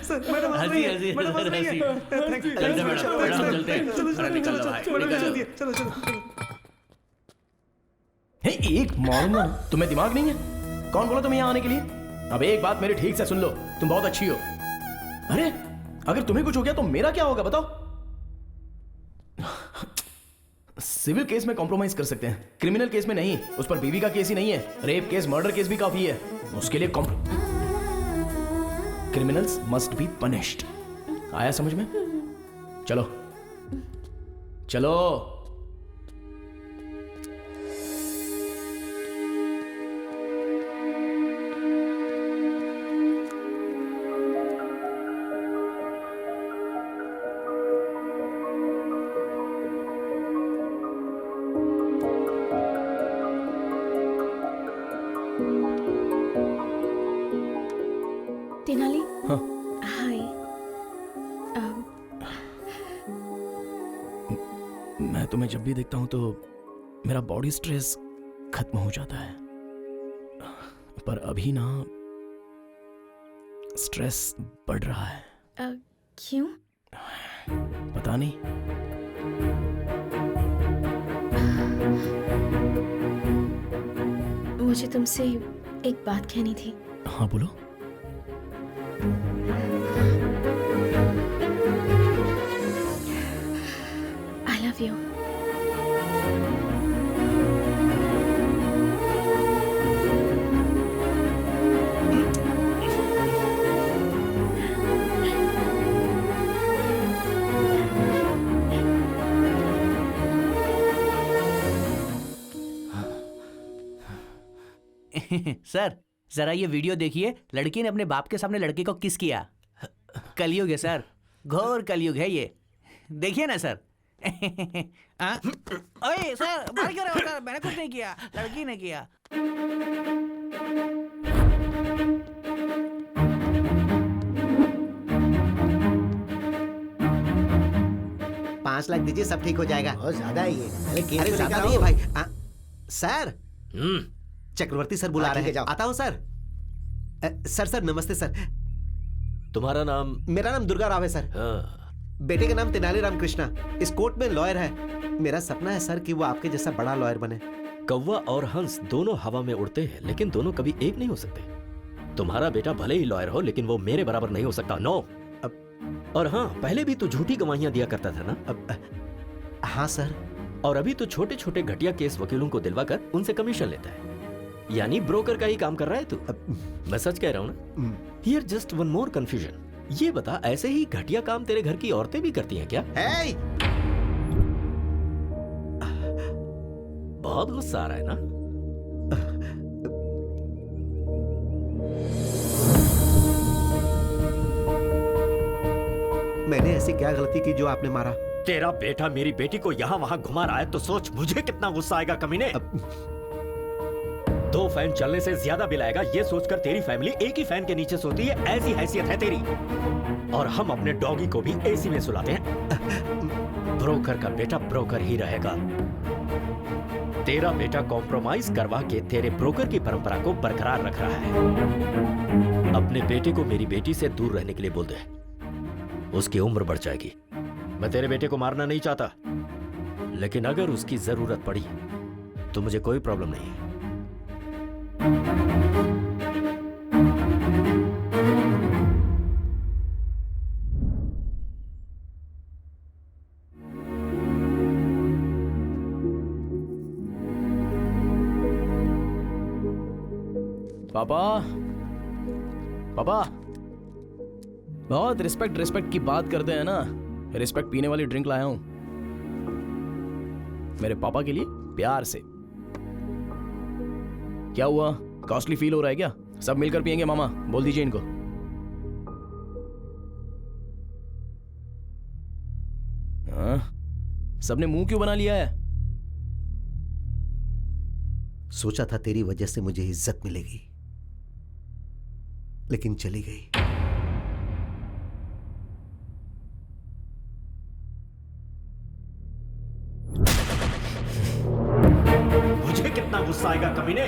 सर मैडम हंसी हंसी हंसी। चलते मैडम चलते हैं। निकल लो भाई, चलो चलो। एक मारूंगा ना, तुम्हें दिमाग नहीं है? कौन बोला तुम्हें यहाँ आने के लिए? अब एक बात मेरी ठीक से सुन लो, तुम बहुत अच्छी हो। अरे अगर तुम्हें कुछ हो गया तो मेरा क्या होगा बताओ? सिविल केस में कॉम्प्रोमाइज कर सकते हैं, क्रिमिनल केस में नहीं। उस पर बीवी का केस ही नहीं है, रेप केस मर्डर केस भी काफी है। उसके लिए क्रिमिनल्स मस्ट बी पनिश्ड। आया समझ में? चलो चलो। तेनाली। हाँ। हाय। मैं तुम्हें जब भी देखता हूं तो मेरा बॉडी स्ट्रेस खत्म हो जाता है, पर अभी ना स्ट्रेस बढ़ रहा है। क्यों? पता नहीं। मुझे तुमसे एक बात कहनी थी। हाँ बोलो। I love you. सर जरा ये वीडियो देखिए, लड़की ने अपने बाप के सामने लड़के को किस किया। कलयुग है सर, घोर कलयुग है ये, देखिए ना सर। ओए सर बात कर रहे हो सर, मैंने कुछ नहीं किया, लड़की ने किया। 5 लाख दीजिए, सब ठीक हो जाएगा। बहुत ज्यादा है ये। अरे ज्यादा नहीं है भाई। सर चक्रवर्ती सर बुला हाँ, रहे ठीक है, हैं। जाओ। आता हूँ सर। सर नमस्ते सर। तुम्हारा नाम? मेरा नाम दुर्गा राव है सर। बेटे का नाम तेनालीराम कृष्णा, इस कोर्ट में लॉयर है। मेरा सपना है सर कि वो आपके जैसा बड़ा लॉयर बने। कौवा और हंस दोनों हवा में उड़ते हैं, लेकिन दोनों कभी एक नहीं हो सकते। तुम्हारा बेटा भले ही लॉयर हो, लेकिन वो मेरे बराबर नहीं हो सकता। नो। और हाँ, पहले भी तू झूठी गवाहियां दिया करता था ना? हाँ सर। और अभी तो छोटे छोटे घटिया केस वकीलों को दिलवाकर उनसे कमीशन लेता है, यानी ब्रोकर का ही काम कर रहा है तू। मैं सच कह रहा हूँ ना? Here just one more confusion. ये बता, ऐसे ही घटिया काम तेरे घर की औरतें भी करती हैं क्या? Hey! बहुत गुस्सा आ रहा है ना? मैंने ऐसी क्या गलती की जो आपने मारा? तेरा बेटा मेरी बेटी को यहाँ वहाँ घुमा रहा है तो सोच मुझे कितना गुस्सा आएगा कमीने। 2 फैन चलने से ज्यादा बिल आएगा, ये सोचकर तेरी फैमिली एक ही फैन के नीचे सोती है, ऐसी हैसियत है तेरी। और हम अपने डॉगी को भी एसी में सुलाते हैं। ब्रोकर का बेटा ब्रोकर ही रहेगा। तेरा बेटा कॉम्प्रोमाइज करवा के तेरे ब्रोकर की परंपरा को बरकरार रख रहा है। अपने बेटे को मेरी बेटी से दूर रहने के लिए बोल दे, उसकी उम्र बढ़ जाएगी। मैं तेरे बेटे को मारना नहीं चाहता, लेकिन अगर उसकी जरूरत पड़ी तो मुझे कोई प्रॉब्लम नहीं है। पापा, पापा, बहुत रिस्पेक्ट की बात करते हैं ना। रिस्पेक्ट पीने वाली ड्रिंक लाया हूं मेरे पापा के लिए, प्यार से। क्या हुआ, कॉस्टली फील हो रहा है क्या? सब मिलकर पियेंगे मामा, बोल दीजिए इनको। हाँ? सबने मुंह क्यों बना लिया है? सोचा था तेरी वजह से मुझे इज्जत मिलेगी, लेकिन चली गई। मुझे कितना गुस्सा आएगा कमीने।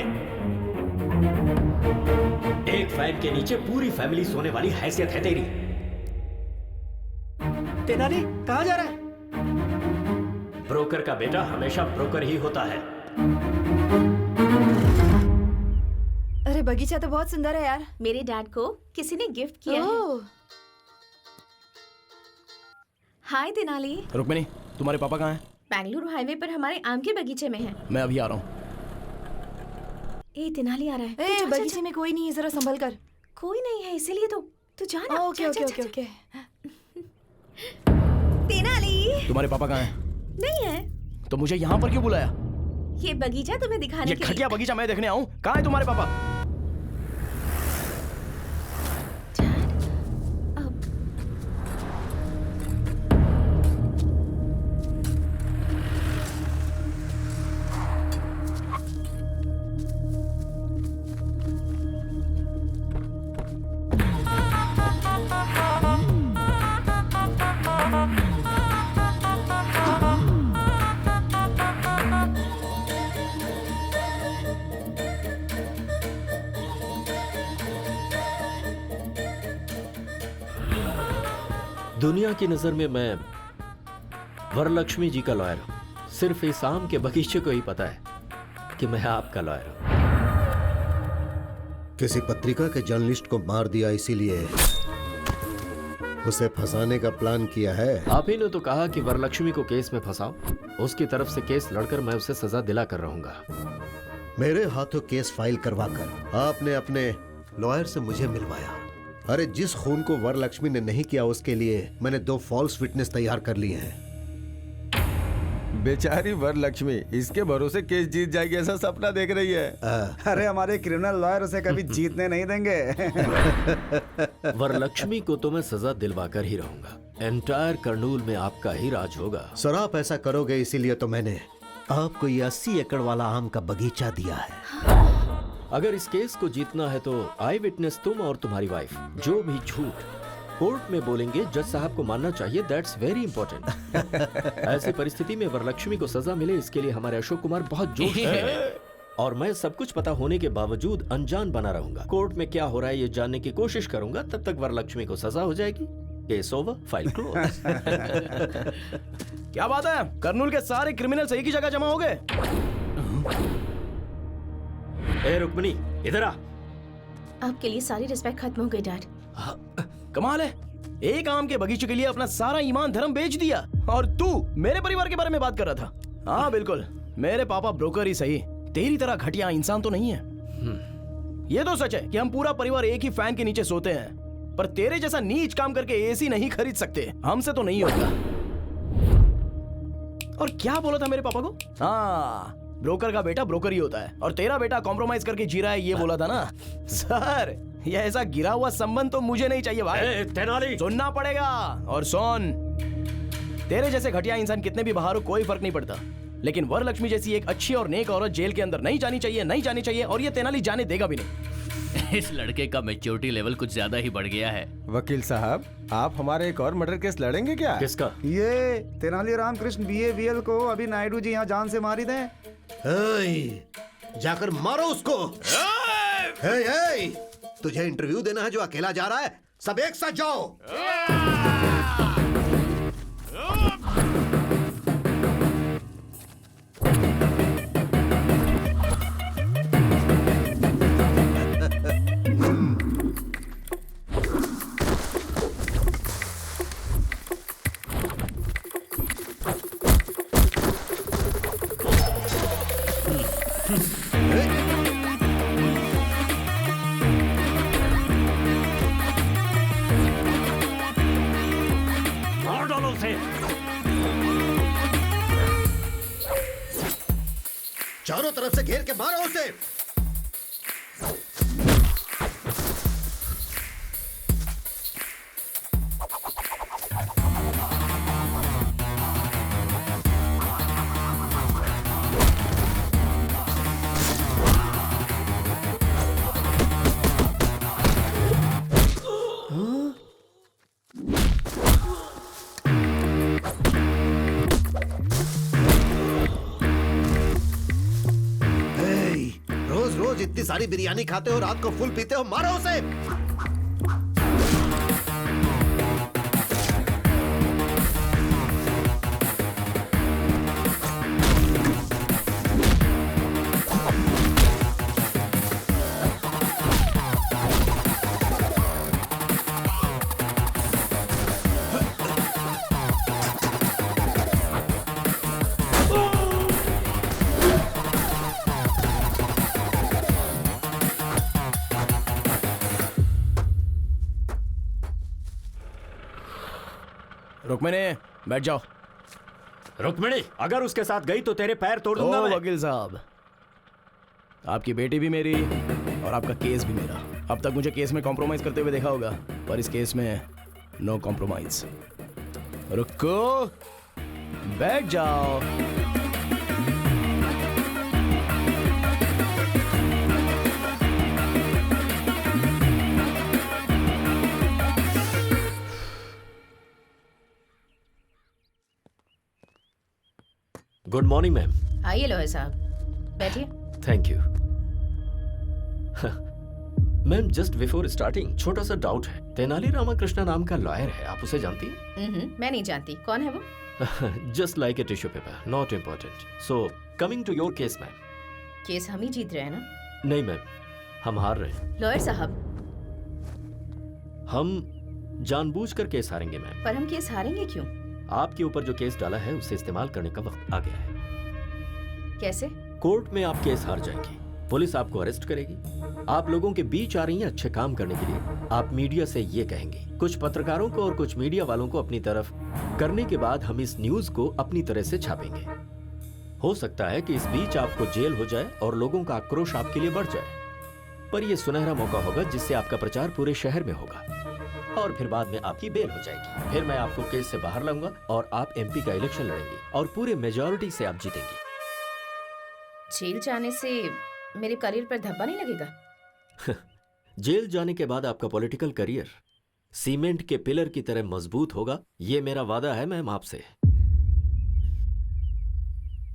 एक फैन के नीचे पूरी फैमिली सोने वाली हैसियत है तेरी। तेनाली कहां जा रहा है? ब्रोकर का बेटा हमेशा ब्रोकर ही होता है। अरे बगीचा तो बहुत सुंदर है यार। मेरे डैड को किसी ने गिफ्ट किया है। हाय तेनाली। रुक्मिनी, तुम्हारे पापा कहाँ हैं? बेंगलुरु हाईवे पर हमारे आम के बगीचे में हैं। मैं अभी आ रहा हूँ। ए तेनाली आ रहा है। ए, बगीचे में कोई नहीं है, जरा संभल कर। कोई नहीं है, इसीलिए तो तू जा ना। Okay okay okay okay. Tenali. तुम्हारे पापा कहाँ हैं? नहीं है। तो मुझे यहाँ पर क्यों बुलाया? ये बगीचा तुम्हें दिखाने ये के लिए। घटिया बगीचा मैं देखने आऊँ? कहाँ है तुम्हारे पापा? दुनिया की नजर में मैं वरलक्ष्मी जी का लॉयर हूं। सिर्फ इस आम के बगीचे को ही पता है कि मैं आपका लॉयर हूं। किसी पत्रिका के जर्नलिस्ट को मार दिया, इसीलिए उसे फंसाने का प्लान किया है। आप ही ने तो कहा कि वरलक्ष्मी को केस में फंसाओ। उसकी तरफ से केस लड़कर मैं उसे सजा दिला कर रहूंगा। मेरे हाथों केस फाइल करवाकर आपने अपने लॉयर से मुझे मिलवाया। अरे जिस खून को वरलक्ष्मी ने नहीं किया, उसके लिए मैंने 2 फॉल्स विटनेस तैयार कर लिए हैं। बेचारी वरलक्ष्मी इसके भरोसे केस जीत जाएगी ऐसा सपना देख रही है। अरे हमारे क्रिमिनल लॉयर उसे कभी जीतने नहीं देंगे। वरलक्ष्मी को तो मैं सजा दिलवा कर ही रहूंगा। एंटायर कर्नूल में आपका ही राज होगा। सर आप ऐसा करोगे, इसीलिए तो मैंने आपको ये 80 एकड़ वाला आम का बगीचा दिया है। अगर इस केस को जीतना है तो आई विटनेस तुम और तुम्हारी वाइफ जो भी झूठ कोर्ट में बोलेंगे, जज साहब को मानना चाहिए। That's very important. ऐसी परिस्थिति में वरलक्ष्मी को सजा मिले, इसके लिए हमारे अशोक कुमार बहुत जोश है। और मैं सब कुछ पता होने के बावजूद अनजान बना रहूंगा। कोर्ट में क्या हो रहा है ये जानने की कोशिश करूंगा, तब तक वरलक्ष्मी को सजा हो जाएगी। Case over, file close. क्या बात है, कर्नूल के सारे क्रिमिनल्स एक ही जगह जमा हो गए। ए रुक्मिणी, इधर आ। आपके लिए सारी रिस्पेक्ट खत्म हो गई डैड। कमाल है, एक आम के बगीचे के लिए अपना सारा ईमान धर्म बेच दिया, और तू मेरे परिवार के बारे में बात कर रहा था। हाँ बिल्कुल, मेरे पापा ब्रोकर ही सही, तेरी तरह घटिया इंसान तो नहीं है। ये तो सच है कि हम पूरा परिवार एक ही फैन के नीचे सोते हैं, पर तेरे जैसा नीच काम करके एसी नहीं खरीद सकते, हमसे तो नहीं होगा। और क्या बोला था मेरे पापा को? हाँ, ब्रोकर का बेटा ब्रोकर ही होता है, और तेरा बेटा कॉम्प्रोमाइज करके जी रहा है, ये बोला था ना। सर, ये ऐसा गिरा हुआ संबंध तो मुझे नहीं चाहिए भाई। तेनाली, सुनना पड़ेगा। और सुन, तेरे जैसे घटिया इंसान कितने भी बाहर हो कोई फर्क नहीं पड़ता, लेकिन वरलक्ष्मी जैसी एक अच्छी और नेक औरत जेल के अंदर नहीं जानी चाहिए, नहीं जानी चाहिए, और ये तेनाली जाने देगा भी नहीं। इस लड़के का मैच्योरिटी लेवल कुछ ज्यादा ही बढ़ गया है। वकील साहब, आप हमारे एक और मर्डर केस लड़ेंगे क्या? किसका? ये तेनाली रामकृष्ण BABL को अभी नायडू जी यहाँ जान से मारी दें। जाकर मारो उसको। तुझे इंटरव्यू देना है जो अकेला जा रहा है? सब एक साथ जाओ। चारों तरफ से घेर के मारो उसे। इतनी सारी बिरयानी खाते हो, रात को फुल पीते हो, मारो उसे। रुक्मिणी, बैठ जाओ। रुक्मिणी, अगर उसके साथ गई तो तेरे पैर तोड़ दूंगा मैं। वकील साहब, आपकी बेटी भी मेरी और आपका केस भी मेरा। अब तक मुझे केस में कॉम्प्रोमाइज करते हुए देखा होगा, पर इस केस में नो कॉम्प्रोमाइज। रुको, बैठ जाओ। Good morning ma'am. आइए लॉयर साहब, बैठिए। Thank you. Ma'am, just before starting छोटा सा डाउट है। तेनाली रामकृष्ण नाम का लॉयर है, आप उसे जानती हैं? मैं नहीं जानती। कौन है वो? Just like a tissue paper, not important. So coming to your case ma'am. Case हम ही जीत रहे हैं ना? नहीं मैम, हम हार रहे हैं। लॉयर साहब, हम जानबूझकर केस हारेंगे मैम। पर हम केस हारेंगे क्यों? आपके ऊपर जो केस डाला है उसे इस्तेमाल करने का वक्त आ गया है। कैसे? कोर्ट में आप केस हार जाएंगे, पुलिस आपको अरेस्ट करेगी। आप लोगों के बीच आ रही हैं अच्छे काम करने के लिए। आप मीडिया से ये कहेंगे, कुछ पत्रकारों को और कुछ मीडिया वालों को अपनी तरफ करने के बाद हम इस न्यूज को अपनी तरह से छापेंगे। हो सकता है कि इस बीच आपको जेल हो जाए और लोगों का आक्रोश आपके लिए बढ़ जाए, पर यह सुनहरा मौका होगा जिससे आपका प्रचार पूरे शहर में होगा और फिर बाद में आपकी बेल हो जाएगी। फिर मैं आपको केस से बाहर लाऊंगा और आप MP का इलेक्शन लड़ेंगे और पूरे मेजॉरिटी से आप जीतेंगे। जेल जाने से मेरे करियर पर धब्बा नहीं लगेगा? जेल जाने के बाद आपका पॉलिटिकल करियर सीमेंट के पिलर की तरह मजबूत होगा, ये मेरा वादा है मैम आपसे।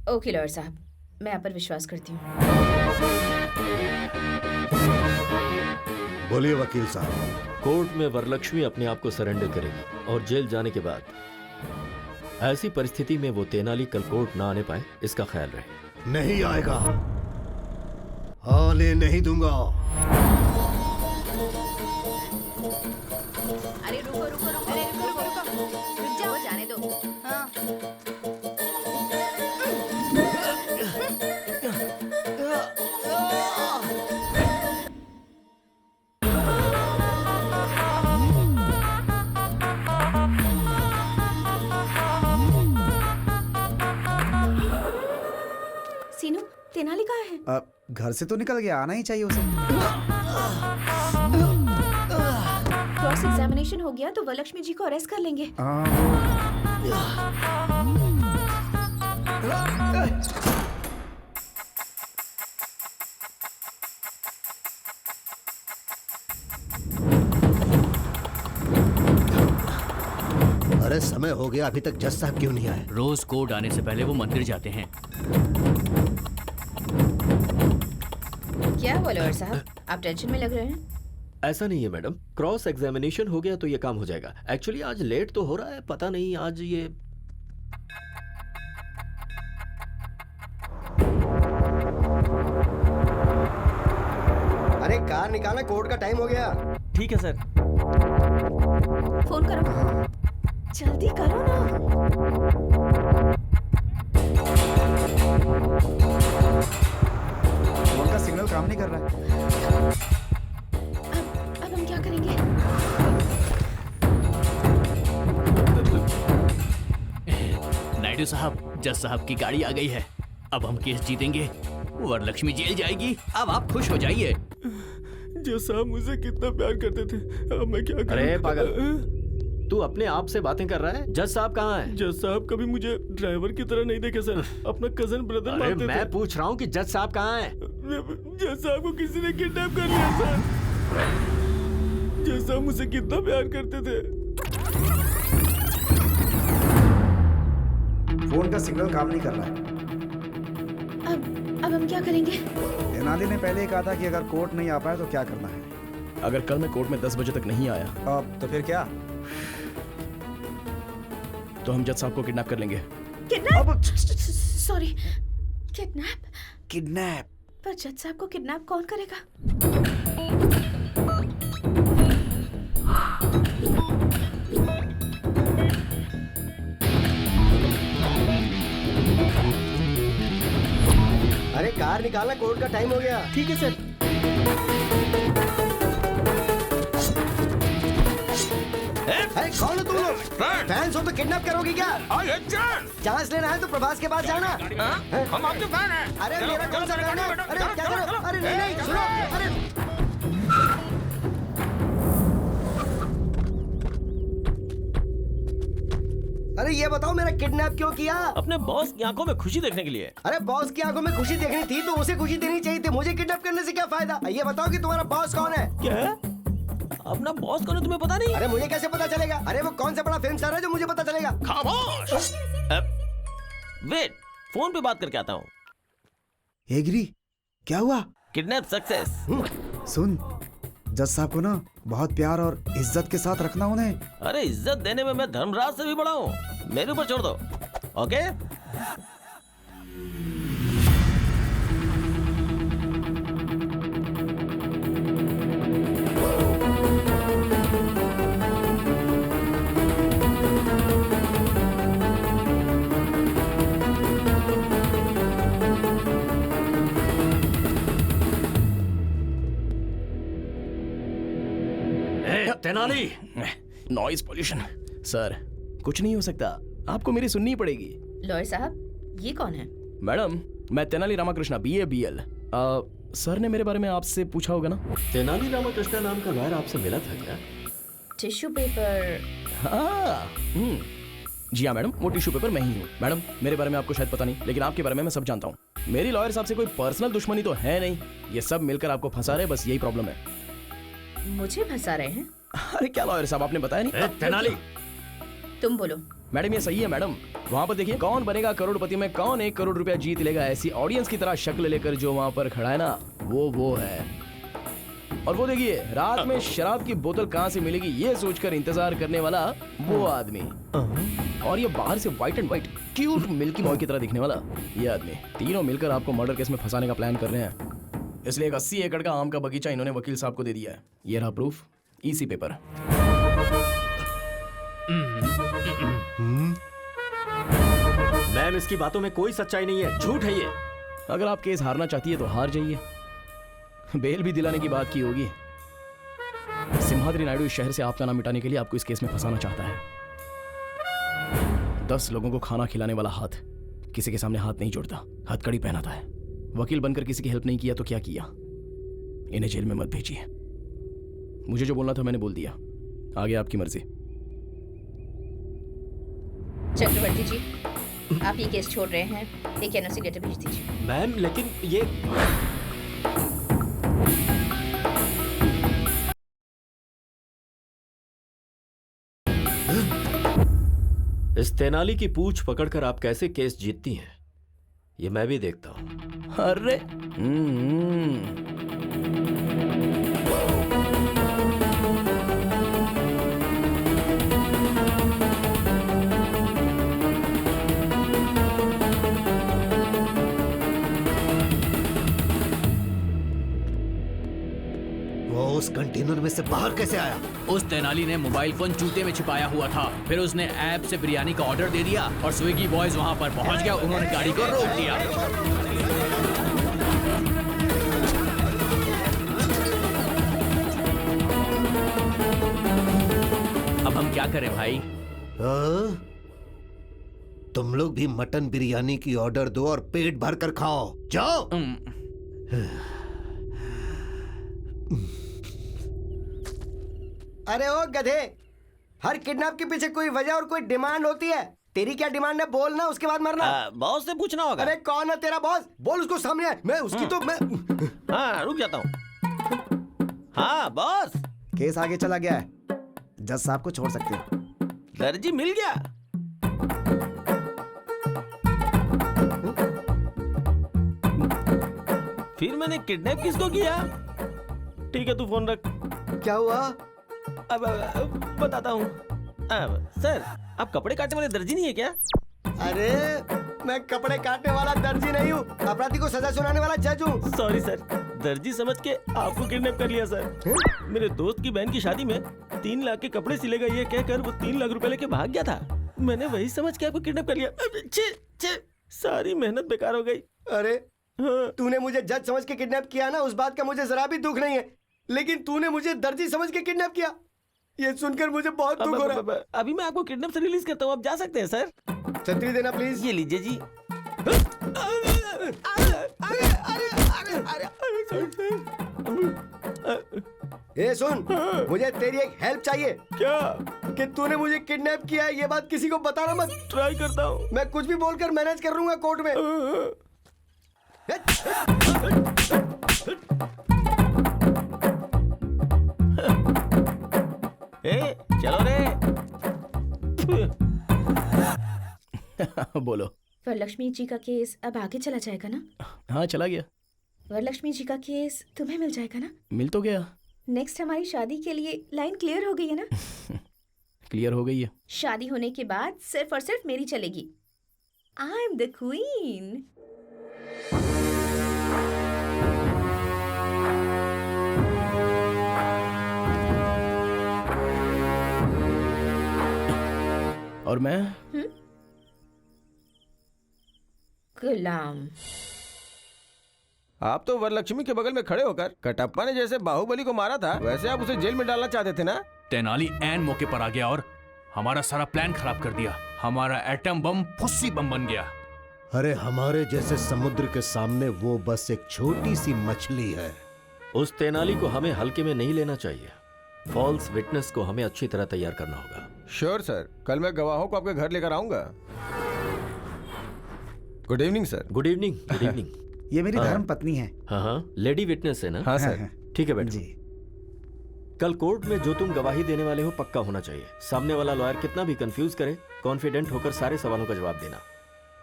ओके लॉयर साहब, मैं आप पर विश्वास करती हूँ। बोलिए वकील साहब। कोर्ट में वरलक्ष्मी अपने आप को सरेंडर करेगी और जेल जाने के बाद ऐसी परिस्थिति में वो तेनाली कल कोर्ट ना आने पाए, इसका ख्याल रहे। नहीं आएगा, आने नहीं दूंगा। अरे रुको रुको रुको, अरे रुको रुको रुको, रुक जाओ, जाने दो। हाँ। सीनू, तेनाली कहाँ है? घर से तो निकल गया, आना ही चाहिए उसे। क्रॉस एग्जामिनेशन हो गया तो वरलक्ष्मी जी को अरेस्ट कर लेंगे। अरे समय हो गया, अभी तक जज साहब क्यों नहीं आए? रोज कोर्ट आने से पहले वो मंदिर जाते हैं। क्या हुआ लॉयर साहब, आप टेंशन में लग रहे हैं? ऐसा नहीं है मैडम, क्रॉस एग्जामिनेशन हो गया तो ये काम हो जाएगा। एक्चुअली आज लेट तो हो रहा है, पता नहीं आज ये अरे कार निकाला, कोर्ट का टाइम हो गया। ठीक है सर। फोन करो, जल्दी करो ना। फोन का सिग्नल काम नहीं कर रहा है। अब हम क्या करेंगे? नायडू साहब, जज साहब की गाड़ी आ गई है। अब हम केस जीतेंगे, वरलक्ष्मी जेल जाएगी। अब आप खुश हो जाइए। जज साहब मुझे कितना प्यार करते थे, अब मैं क्या करूं? अरे पागल, तू अपने आप से बातें कर रहा है? जज साहब कहाँ हैं? जज साहब कभी मुझे ड्राइवर की तरह नहीं देखे सर, अपना कजन ब्रदर अरे मानते मैं थे। पूछ रहा हूँ कि जज साहब कहाँ हैं? जज साहब को किसी ने किडनैप कर लिया सर। जज साहब मुझसे कितना प्यार करते थे। फोन का सिग्नल काम नहीं कर रहा है। अब हम क्या करेंगे? तेनाली ने पहले ही कहा था कि अगर कोर्ट नहीं आ पाए तो क्या करना है। अगर कल मैं कोर्ट में 10 बजे तक नहीं आया तो फिर क्या? तो हम जज साहब को किडनैप कर लेंगे। किडनैप? Sorry, kidnap? किडनैप? पर जज साहब को किडनैप कौन करेगा? अरे कार निकाला, कोर्ट का टाइम हो गया। ठीक है सर। अरे कौन हो तुम लोग? फैंस हो तो किडनैप करोगे क्या? चांस लेना है तो प्रभास के पास जाना। हम आपके फैन हैं। अरे मेरा कौन सा फैन है? अरे क्या करो? अरे नहीं सुनो, अरे अरे ये बताओ मेरा किडनैप क्यों किया? अपने बॉस की आंखों में खुशी देखने के लिए। अरे बॉस की आंखों में खुशी देखनी थी तो उसे खुशी देनी चाहिए थी, मुझे किडनैप करने से क्या फायदा? ये बताओ कि तुम्हारा बॉस कौन है? क्या है? अपना बॉस कौन है तुम्हें पता नहीं? अरे मुझे कैसे पता चलेगा? अरे वो कौन सा बड़ा फिल्म स्टार है जो मुझे पता चलेगा? खामोश। वेट, फोन पे बात करके आता हूँ। एग्री, क्या हुआ? Kidnap success. सुन, जज साहब को ना बहुत प्यार और इज्जत के साथ रखना उन्हें। अरे इज्जत देने में मैं धर्मराज से भी बड़ा हूँ, मेरे ऊपर छोड़ दो। Okay? Tenali, noise pollution. Sir कुछ नहीं हो सकता, आपको मेरी सुननी पड़ेगी। लॉयर साहब, ये कौन है? मैडम, मैं Tenali Ramakrishna, BA BL। Sir ने मेरे बारे में आपसे पूछा होगा ना? तेनाली रामाकृष्णा नाम का लॉयर आपसे मिला था क्या? Tissue paper? हाँ, जी हाँ मैडम, वो टिश्यू पेपर मैं ही हूँ। मैडम, मेरे बारे में आपको शायद पता नहीं, लेकिन आपके बारे में मैं सब जानता हूँ। मेरी लॉयर साहब से कोई पर्सनल दुश्मनी तो है नहीं, ये सब मिलकर आपको फंसा रहे, बस यही प्रॉब्लम है। मुझे फंसा रहे हैं? अरे क्या लॉयर साहब, आपने बताया नहीं? तेनाली, तुम बोलो। मैडम ये सही है मैडम, वहाँ पर देखिए कौन बनेगा करोड़पति में, कौन 1 करोड़ रुपया जीत लेगा। ऐसी ऑडियंस की तरह शक्ल लेकर जो वहाँ पर खड़ा है ना, वो है। और वो देखिए रात में शराब की बोतल कहाँ से मिलेगी ये सोचकर इंतजार करने वाला वो आदमी। और ये बाहर से white and white cute milky boy की तरह दिखने वाला ये आदमी। तीनों मिलकर आपको मर्डर केस में फंसाने का प्लान कर रहे हैं। इसलिए एक 80 एकड़ का आम का बगीचा इन्होंने वकील साहब को दे दिया है। ये रहा प्रूफ, इसी पेपर। मैम इसकी बातों में कोई सच्चाई नहीं है, झूठ है ये। अगर आप केस हारना चाहती है तो हार जाइए। बेल भी दिलाने की बात की होगी। सिम्हाद्री नायडू इस शहर से आपका नाम मिटाने के लिए आपको इस केस में फंसाना चाहता है। 10 लोगों को खाना खिलाने वाला हाथ किसी के सामने हाथ नहीं जोड़ता, हथकड़ी पहनाता है। वकील बनकर किसी की हेल्प नहीं किया तो क्या किया? इन्हें जेल में मत भेजिए। मुझे जो बोलना था मैंने बोल दिया, आगे आपकी मर्जी। चक्रवर्ती जी, आप ये केस छोड़ रहे हैं, एक एनओसी लेटर भेज दीजिए। मैम लेकिन ये इस तेनाली की पूंछ पकड़कर आप कैसे केस जीतती हैं, ये मैं भी देखता हूं। अरे वो उस कंटेनर में से बाहर कैसे आया? उस तेनाली ने मोबाइल फोन जूते में छिपाया हुआ था, फिर उसने ऐप से बिरयानी का ऑर्डर दे दिया और स्विगी बॉयज वहां पर पहुंच गया। उन्होंने गाड़ी को रोक दिया। अब हम क्या करें भाई? तुम लोग भी मटन बिरयानी की ऑर्डर दो और पेट भर कर खाओ, जाओ। अरे ओ गधे, हर किडनैप के पीछे कोई वजह और कोई डिमांड होती है। तेरी क्या डिमांड है बोल ना, उसके बाद मरना। बॉस से पूछना होगा। अरे कौन है तेरा बॉस? बोल उसको सामने है। मैं उसकी तो मैं हाँ रुक जाता हूँ। हाँ बॉस, केस आगे चला गया है, जज साहब को छोड़ सकते हो। दर्जी मिल गया। फिर मैंने किडनैप किसको किया? ठीक है तू फोन रख। क्या हुआ? अब बताता हूँ। सर आप कपड़े काटने वाले दर्जी नहीं है क्या? अरे मैं कपड़े काटने वाला दर्जी नहीं हूँ, अपराधी को सजा सुनाने वाला जज हूँ। सॉरी सर, दर्जी समझ के आपको किडनैप कर लिया सर। मेरे दोस्त की बहन की शादी में 3 लाख के कपड़े सिलेगा ये कहकर वो 3 लाख रुपए लेके भाग गया था। मैंने वही समझ के आपको किडनैप कर लिया। सारी मेहनत बेकार हो गई। अरे तूने मुझे जज समझ के किडनैप किया ना, उस बात का मुझे जरा भी दुख नहीं है, लेकिन तूने मुझे दर्जी समझ के किडनैप किया, ये सुनकर मुझे बहुत दुख हो रहा है। अभी मैं आपको किडनैप से रिलीज करता हूँ, आप जा सकते हैं सर। छतरी देना प्लीज। ये लीजिए जी। ए सुन, मुझे तेरी एक हेल्प चाहिए। क्या? कि तूने मुझे किडनैप किया है, ये बात किसी को बताना मत। ट्राई करता हूँ। मैं कुछ भी बोलकर मैनेज कर लूंगा कोर्ट में। चलो रे। बोलो। वरलक्ष्मी जी का केस अब आगे चला जाएगा ना? हाँ चला गया। वरलक्ष्मी जी का केस तुम्हें मिल जाएगा ना? मिल तो गया। नेक्स्ट हमारी शादी के लिए लाइन क्लियर हो गई है ना? क्लियर हो गई है। शादी होने के बाद सिर्फ और सिर्फ मेरी चलेगी। I am the queen. और मैं गुलाम। आप तो वरलक्ष्मी के बगल में खड़े होकर कटप्पा ने जैसे बाहुबली को मारा था, वैसे आप उसे जेल में डालना चाहते थे ना? तेनाली ऐन मौके पर आ गया और हमारा सारा प्लान खराब कर दिया। हमारा एटम बम फुस्सी बम बन गया। अरे हमारे जैसे समुद्र के सामने वो बस एक छोटी सी मछली है। उस तेनाली को हमें हल्के में नहीं लेना चाहिए। फॉल्स विटनेस को हमें अच्छी तरह तैयार करना होगा। श्योर सर, कल मैं गवाहों को आपके घर लेकर आऊंगा। Good evening sir. Good evening. Good evening. ये मेरी धर्म पत्नी है। हाँ हाँ, लेडी विटनेस है ना? हाँ सर। ठीक है बैठो। जी। कल कोर्ट में जो तुम गवाही देने वाले हो पक्का होना चाहिए। सामने वाला लॉयर कितना भी कंफ्यूज करे, कॉन्फिडेंट होकर सारे सवालों का जवाब देना।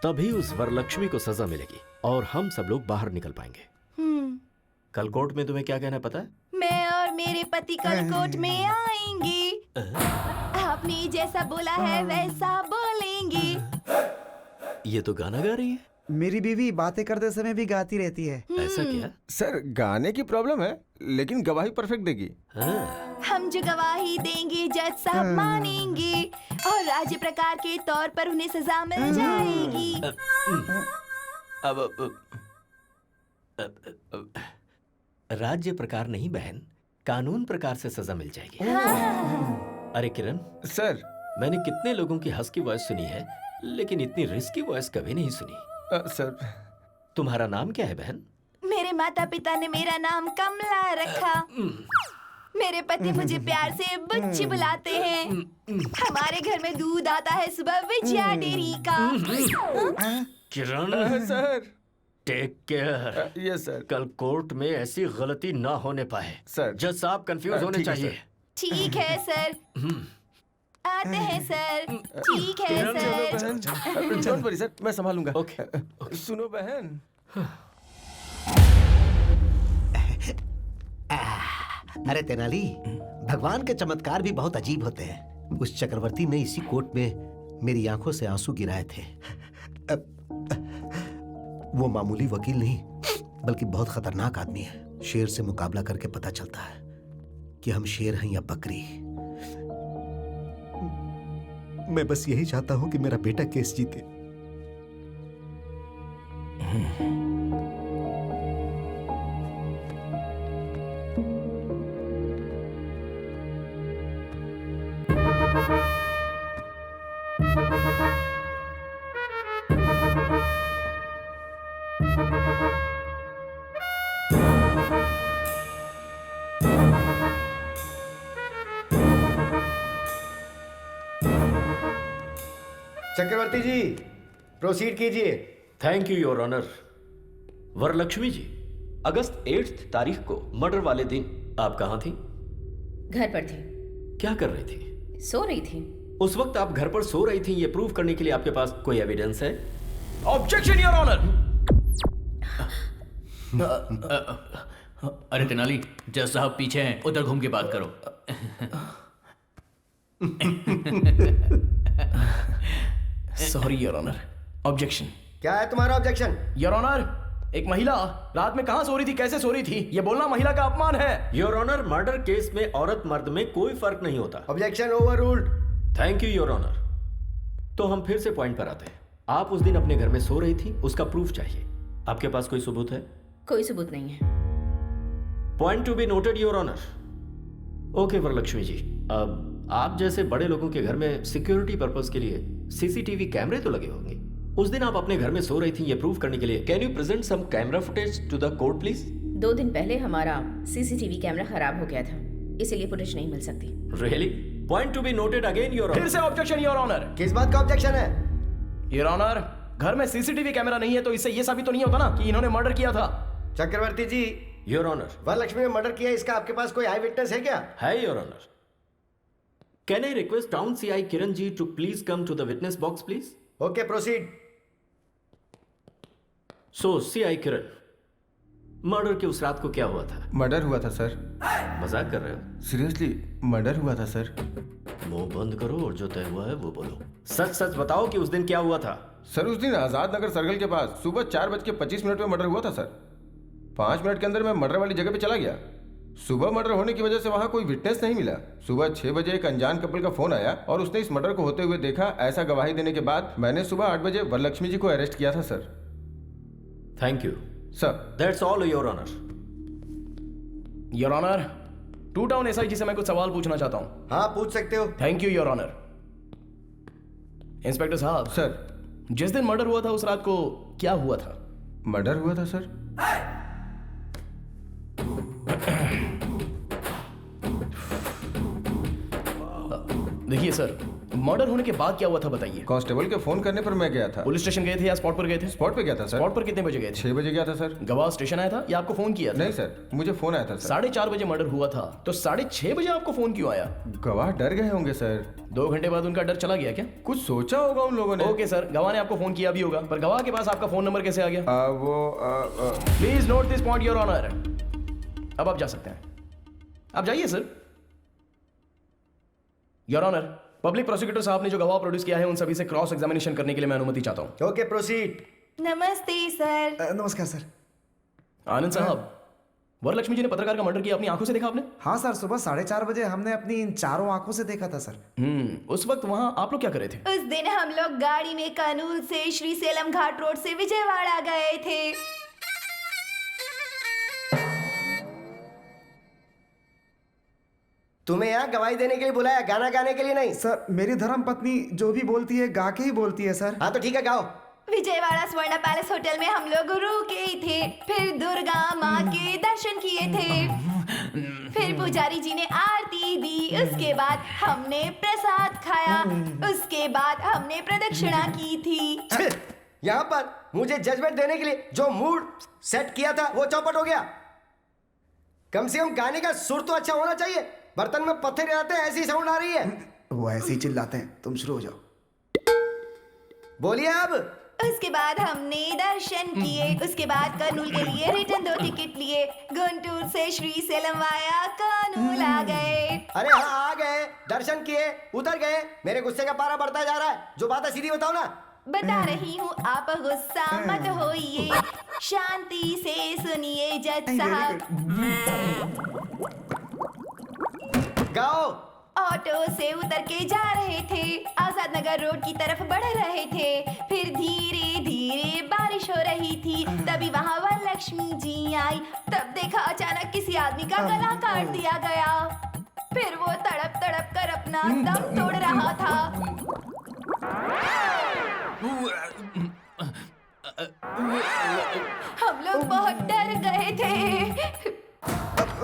तभी उस वरलक्ष्मी को सजा मिलेगी और हम सब लोग बाहर निकल पाएंगे। कल कोर्ट में तुम्हें क्या कहना है पता है? मैं और मेरे पति कल कोर्ट में आएंगे। आपने जैसा बोला है वैसा बोलेंगे। ये तो गाना गा रही है। मेरी बीवी बातें करते समय भी गाती रहती है। ऐसा क्या? सर गाने की प्रॉब्लम है, लेकिन गवाही परफेक्ट देगी। हम जो गवाही देंगे जज साहब मानेंगे और राज्य प्रकार के तौर पर उन्हें सजा मिल जाएगी। अब राज्य प्रकार नहीं बहन, कानून प्रकार से सजा मिल जाएगी। अरे किरण सर, मैंने कितने लोगों की हंस की वॉइस सुनी है, लेकिन इतनी रिस्की वॉइस कभी नहीं सुनी। सर, तुम्हारा नाम क्या है बहन? मेरे माता पिता ने मेरा नाम कमला रखा। मेरे पति मुझे प्यार से बुच्ची बुलाते हैं। हमारे घर में दूध आता है सुबह विजया डेयरी का। Kiran sir, take care. Yes sir. कल कोर्ट में ऐसी गलती ना होने पाए। सर, जज साहब कंफ्यूज होने चाहिए। ठीक है सर, आते हैं सर। ठीक है सर। डोंट वरी सर, मैं संभालूंगा। ओके। सुनो बहन, अरे तेनाली, भगवान के चमत्कार भी बहुत अजीब होते हैं। उस चक्रवर्ती ने इसी कोर्ट में मेरी आंखों से आंसू गिराए थे। वो मामूली वकील नहीं, बल्कि बहुत खतरनाक आदमी है। शेर से मुकाबला करके पता चलता है कि हम शेर हैं या बकरी। मैं बस यही चाहता हूं कि मेरा बेटा केस जीते। चक्रवर्ती जी, प्रोसीड कीजिए। Thank you your honour. Varalakshmi ji, अगस्त 8 तारीख को मर्डर वाले दिन आप कहाँ थी? घर पर थी। क्या कर रही थी? सो रही थी। उस वक्त आप घर पर सो रही थी, ये प्रूव करने के लिए आपके पास कोई एविडेंस है? Objection your honour. अरे तेनाली, जज साहब पीछे हैं, उधर घूम के बात करो। Sorry your honour. ऑब्जेक्शन। क्या है तुम्हारा ऑब्जेक्शन? योर ऑनर, एक महिला रात में कहां सो रही थी, कैसे सो रही थी, ये बोलना महिला का अपमान है। योर ऑनर, मर्डर केस में औरत मर्द में कोई फर्क नहीं होता। Objection overruled. Thank you your honour. तो हम फिर से पॉइंट पर आते हैं। आप उस दिन अपने घर में सो रही थी, उसका प्रूफ चाहिए। आपके पास कोई सबूत है? कोई सबूत नहीं है। Point to be noted your honour. Okay Varalakshmi ji, अब आप जैसे बड़े लोगों के घर में सिक्योरिटी पर्पस के लिए सीसीटीवी कैमरे तो लगे होंगे। उस दिन आप अपने घर में सो रही थी, ये प्रूव करने के लिए can you present some camera footage to the court please? 2 दिन पहले हमारा सीसीटीवी कैमरा खराब हो गया था, इसीलिए फुटेज नहीं मिल सकती। Really? Point to be noted again your honour. फिर से ऑब्जेक्शन योर ऑनर। किस बात का ऑब्जेक्शन है? योर ऑनर, घर में सीसीटीवी कैमरा नहीं है तो इससे ये साबित तो नहीं होता ना कि इन्होंने मर्डर किया था। चक्रवर्ती जी, योर ऑनर, वरलक्ष्मी ने मर्डर किया, इसका आपके पास कोई आई विटनेस है क्या? है your honour. Can I request town CI Kiran ji to please come to the witness box please? Okay, proceed. So CI Kiran, murder की उस रात को क्या हुआ था? मर्डर हुआ था सर। मजाक कर रहे हो? सीरियसली मर्डर हुआ था सर। मुंह बंद करो और जो तय हुआ है वो बोलो। सच सच बताओ कि उस दिन क्या हुआ था? सर, उस दिन आजाद नगर सर्कल के पास सुबह 4:25 में मर्डर हुआ था सर। 5 मिनट के अंदर मैं मर्डर वाली जगह पे चला गया। सुबह मर्डर होने की वजह से वहां कोई विटनेस नहीं मिला। सुबह 6 बजे एक अनजान कपल का फोन आया और उसने इस मर्डर को होते हुए देखा। ऐसा गवाही देने के बाद मैंने सुबह 8 बजे वरलक्ष्मी जी को अरेस्ट किया था sir. Thank you sir. That's all your honour. Your honour, 2 town एसआईजी से मैं कुछ सवाल पूछना चाहता हूँ। हाँ, पूछ सकते हो। Thank you your honour. Inspector साहब। सर। जिस दिन मर्डर हुआ था उस रात को क्या हुआ था? मर्डर हुआ था सर। देखिए सर, मर्डर होने के बाद क्या हुआ था बताइए। कांस्टेबल के फोन करने पर मैं गया था। पुलिस स्टेशन गए थे या स्पॉट पर गए थे? स्पॉट पे गया था सर। स्पॉट पर कितने बजे गए थे? 6 बजे गया था सर। गवाह स्टेशन आया था या आपको फोन किया था? नहीं सर, मुझे फोन आया था सर। 4:30 बजे मर्डर हुआ था, तो 6:30 बजे आपको फोन क्यों आया? गवाह डर गए होंगे सर। 2 घंटे बाद उनका डर चला गया क्या? कुछ सोचा होगा उन लोगों ने। ओके सर, गवाह ने आपको फोन किया भी होगा, पर गवाह के पास आपका फोन नंबर कैसे आ गया? Please note this point your honour. अब आप जा सकते हैं, आप जाइए sir. Your honour, public prosecutor साहब ने जो गवाह प्रोड्यूस किया है उन सभी से क्रॉस एग्जामिनेशन करने के लिए मैं अनुमति चाहता हूं। Okay proceed. नमस्ते सर। नमस्कार सर। आनंद साहब, वरलक्ष्मी जी ने पत्रकार का मर्डर किया अपनी आंखों से देखा आपने? हाँ सर, सुबह 4:30 बजे हमने अपनी इन चारों आंखों से देखा था सर। उस वक्त वहां आप लोग क्या कर रहे थे? उस दिन हम लोग गाड़ी में कर्नूल से श्रीसेलम घाट रोड से विजयवाड़ा गए थे। तुम्हें यहाँ गवाही देने के लिए बुलाया, गाना गाने के लिए नहीं। सर, मेरी धर्म पत्नी जो भी बोलती है गा के ही बोलती है सर। हाँ तो ठीक है, गाओ। विजयवाड़ा स्वर्ण पैलेस होटल में हम लोग रुके थे, फिर दुर्गा माँ के दर्शन किए थे, फिर पुजारी जी ने आरती दी, उसके बाद हमने प्रसाद खाया, उसके बाद हमने प्रदक्षिणा की थी। यहाँ पर मुझे जजमेंट देने के लिए जो मूड सेट किया था वो चौपट हो गया। कम से कम गाने का सुर तो अच्छा होना चाहिए। बर्तन में पत्थर रहते हैं, ऐसी साउंड आ रही है। वो ऐसे ही चिल्लाते हैं, तुम शुरू हो जाओ। बोलिए अब। उसके बाद हमने दर्शन किए, उसके बाद कर्नूल के लिए रिटर्न 2 टिकट लिए, गुंटूर से श्रीसेलम वाया कर्नूल आ गए। अरे हाँ, आ गए, दर्शन किए, उतर गए। मेरे गुस्से का पारा बढ़ता जा रहा है। जो बात है सीधी बताओ ना। बता रही हूँ, आप गुस्सा मत होइए, शांति से सुनिए जज साहब। गाओ। ऑटो से उतर के जा रहे थे, आजाद नगर रोड की तरफ बढ़ रहे थे, फिर धीरे धीरे बारिश हो रही थी, तभी वहाँ वरलक्ष्मी जी आई। तब देखा अचानक किसी आदमी का गला काट दिया गया, फिर वो तड़प तड़प कर अपना दम तोड़ रहा था। हम लोग बहुत डर गए थे।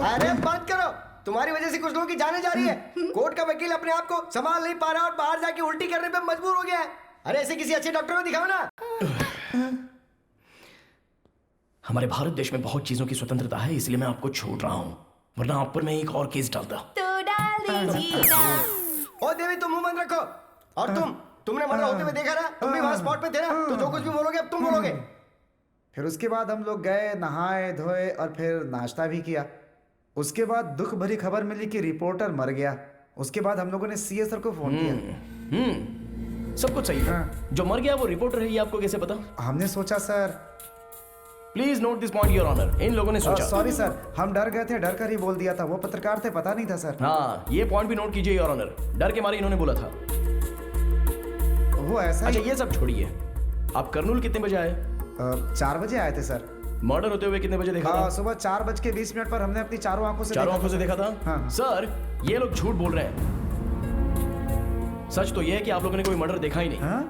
अरे बंद करो, तुम्हारी वजह से कुछ लोगों की जाने जा रही है। कोर्ट का वकील अपने आप को संभाल नहीं पा रहा और बाहर जाके उल्टी करने पे मजबूर हो गया है। अरे ऐसे किसी अच्छे डॉक्टर को दिखाओ ना। हमारे भारत देश में बहुत चीजों की स्वतंत्रता है, इसलिए मैं आपको छोड़ रहा हूँ, वरना आप पर मैं एक और केस डालता। तो डाल दीजिए ना। ओ देवी, तुम मुंह बंद रखो। और तुमने मर्डर होते हुए देखा ना, तुम भी वहां स्पॉट पे थे ना, तो जो कुछ भी बोलोगे अब तुम बोलोगे। फिर उसके बाद हम लोग गए, नहाए धोए और फिर नाश्ता भी किया। उसके बाद दुख भरी खबर मिली कि रिपोर्टर मर गया। उसके बाद हम लोगों ने सीए सर को फोन किया। सब कुछ सही है। जो मर गया वो रिपोर्टर है, ये आपको कैसे पता? हमने सोचा sir. Please note this point your honour. इन लोगों ने सोचा। सॉरी सर, हम डर गए थे, डर कर ही बोल दिया था। वो पत्रकार थे, पता नहीं था सर। हाँ, ये पॉइंट भी नोट कीजिए योर ऑनर। डर के मारे इन्होंने बोला था। वो ऐसा अच्छा, ये सब छोड़िए, आप कर्नूल कितने बजे आए? 4 बजे आए थे सर। मर्डर होते हुए कितने बजे देखा था? सुबह 4:20 पर हमने अपनी चारों आंखों से देखा था। हाँ। सर, ये लोग झूठ बोल रहे हैं। सच तो यह है कि आप लोगों ने कोई मर्डर देखा ही नहीं। हाँ?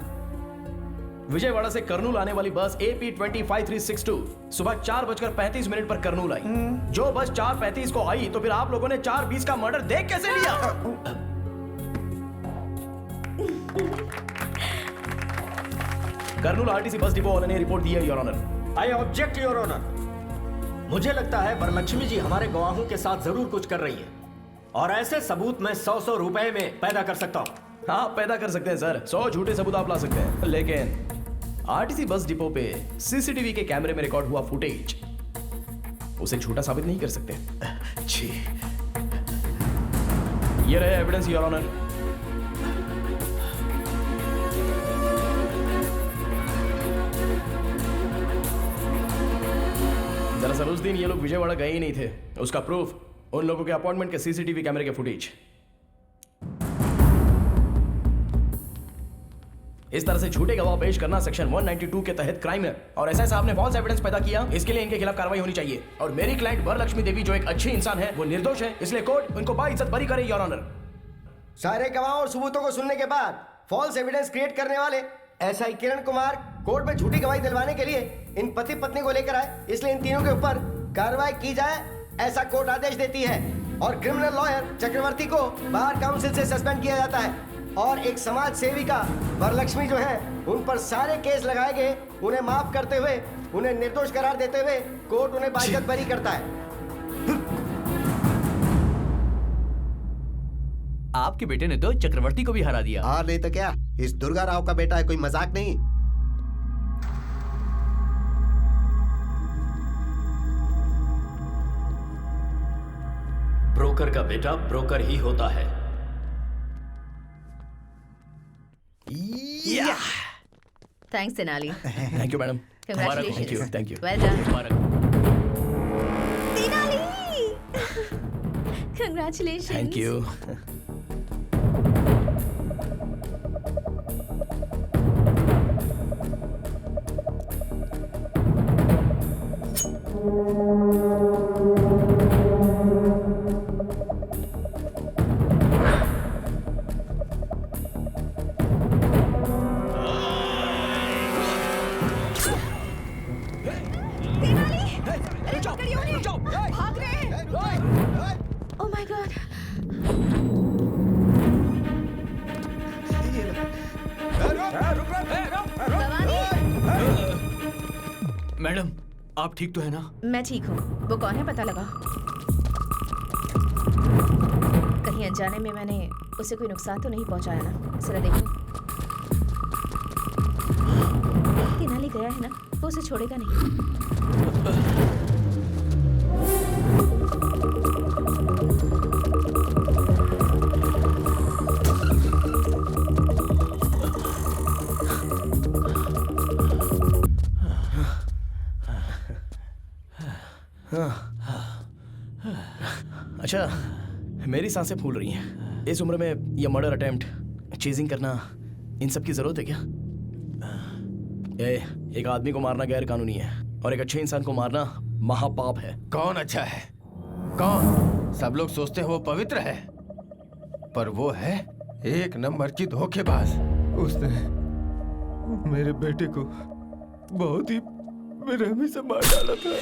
विजयवाड़ा से कर्नूल आने वाली बस AP-25362 सुबह 4:35 पर कर्नूल आई। जो बस 4:35 को आई, तो फिर आप लोगों ने 4:20 का मर्डर देख कैसे लिया? कर्नूल RTC बस डिपो वाले ने रिपोर्ट दी है your honour. I object your honour. मुझे लगता है वरलक्ष्मी जी हमारे गवाहों के साथ जरूर कुछ कर रही है, और ऐसे सबूत मैं 100 रुपए में पैदा कर सकता हूँ। हाँ, पैदा कर सकते हैं सर। 100 झूठे सबूत आप ला सकते हैं, लेकिन RTC बस डिपो पे CCTV के कैमरे में रिकॉर्ड हुआ फुटेज उसे झूठा साबित नहीं कर सकते। जी, ये रहे एविडेंस योर ऑनर। दरअसल उस दिन ये लोग विजयवाड़ा गए ही नहीं थे। उसका प्रूफ उन लोगों के अपॉइंटमेंट के CCTV कैमरे के फुटेज। इस तरह से झूठे गवाह पेश करना सेक्शन 192 के तहत क्राइम है, और ऐसा आपने फॉल्स एविडेंस पैदा किया, इसके लिए इनके खिलाफ कार्रवाई होनी चाहिए। और मेरी क्लाइंट वरलक्ष्मी देवी जो एक अच्छी इंसान है, वो निर्दोष है, इसलिए कोर्ट उनको बाइज्जत बरी करे योर ऑनर। सारे गवाह और सबूतों को सुनने के बाद फॉल्स एविडेंस क्रिएट करने वाले SI किरण कुमार कोर्ट में झूठी गवाही दिलवाने के लिए इन पति पत्नी को लेकर आए, इसलिए इन तीनों के ऊपर कार्रवाई की जाए, ऐसा कोर्ट आदेश देती है। और क्रिमिनल लॉयर चक्रवर्ती को बार काउंसिल से सस्पेंड किया जाता है। और एक समाज सेविका वरलक्ष्मी जो है, उन पर सारे केस लगाए गए। उन्हें माफ करते हुए, उन्हें निर्दोष करार देते हुए कोर्ट उन्हें बाइज्जत बरी करता है। आपके बेटे ने तो चक्रवर्ती को भी हरा दिया। हाँ नहीं तो क्या, इस दुर्गा राव का बेटा है, कोई मजाक नहीं। ब्रोकर का बेटा ब्रोकर ही होता है। Thanks Tenali. Thank you madam. Congratulations. Thank you. Well done. Tenali. Congratulations. Thank you. Oh my God. Madam आप ठीक तो है ना? मैं ठीक हूँ। वो कौन है पता लगा? कहीं अनजाने में मैंने उसे कोई नुकसान तो नहीं पहुँचाया ना? जरा देखो। तेनाली गया है ना, वो उसे छोड़ेगा नहीं। अच्छा, मेरी सांसें फूल रही हैं। इस उम्र में ये मर्डर अटेम्प्ट, चेजिंग करना, इन सब की जरूरत है क्या? एक आदमी को मारना गैर कानूनी है और एक अच्छे इंसान को मारना महापाप है। कौन अच्छा है? कौन? सब लोग सोचते हैं वो पवित्र है, पर वो है एक नंबर की धोखेबाज। उसने मेरे बेटे को बहुत ही बेरहमी से मार डाला था।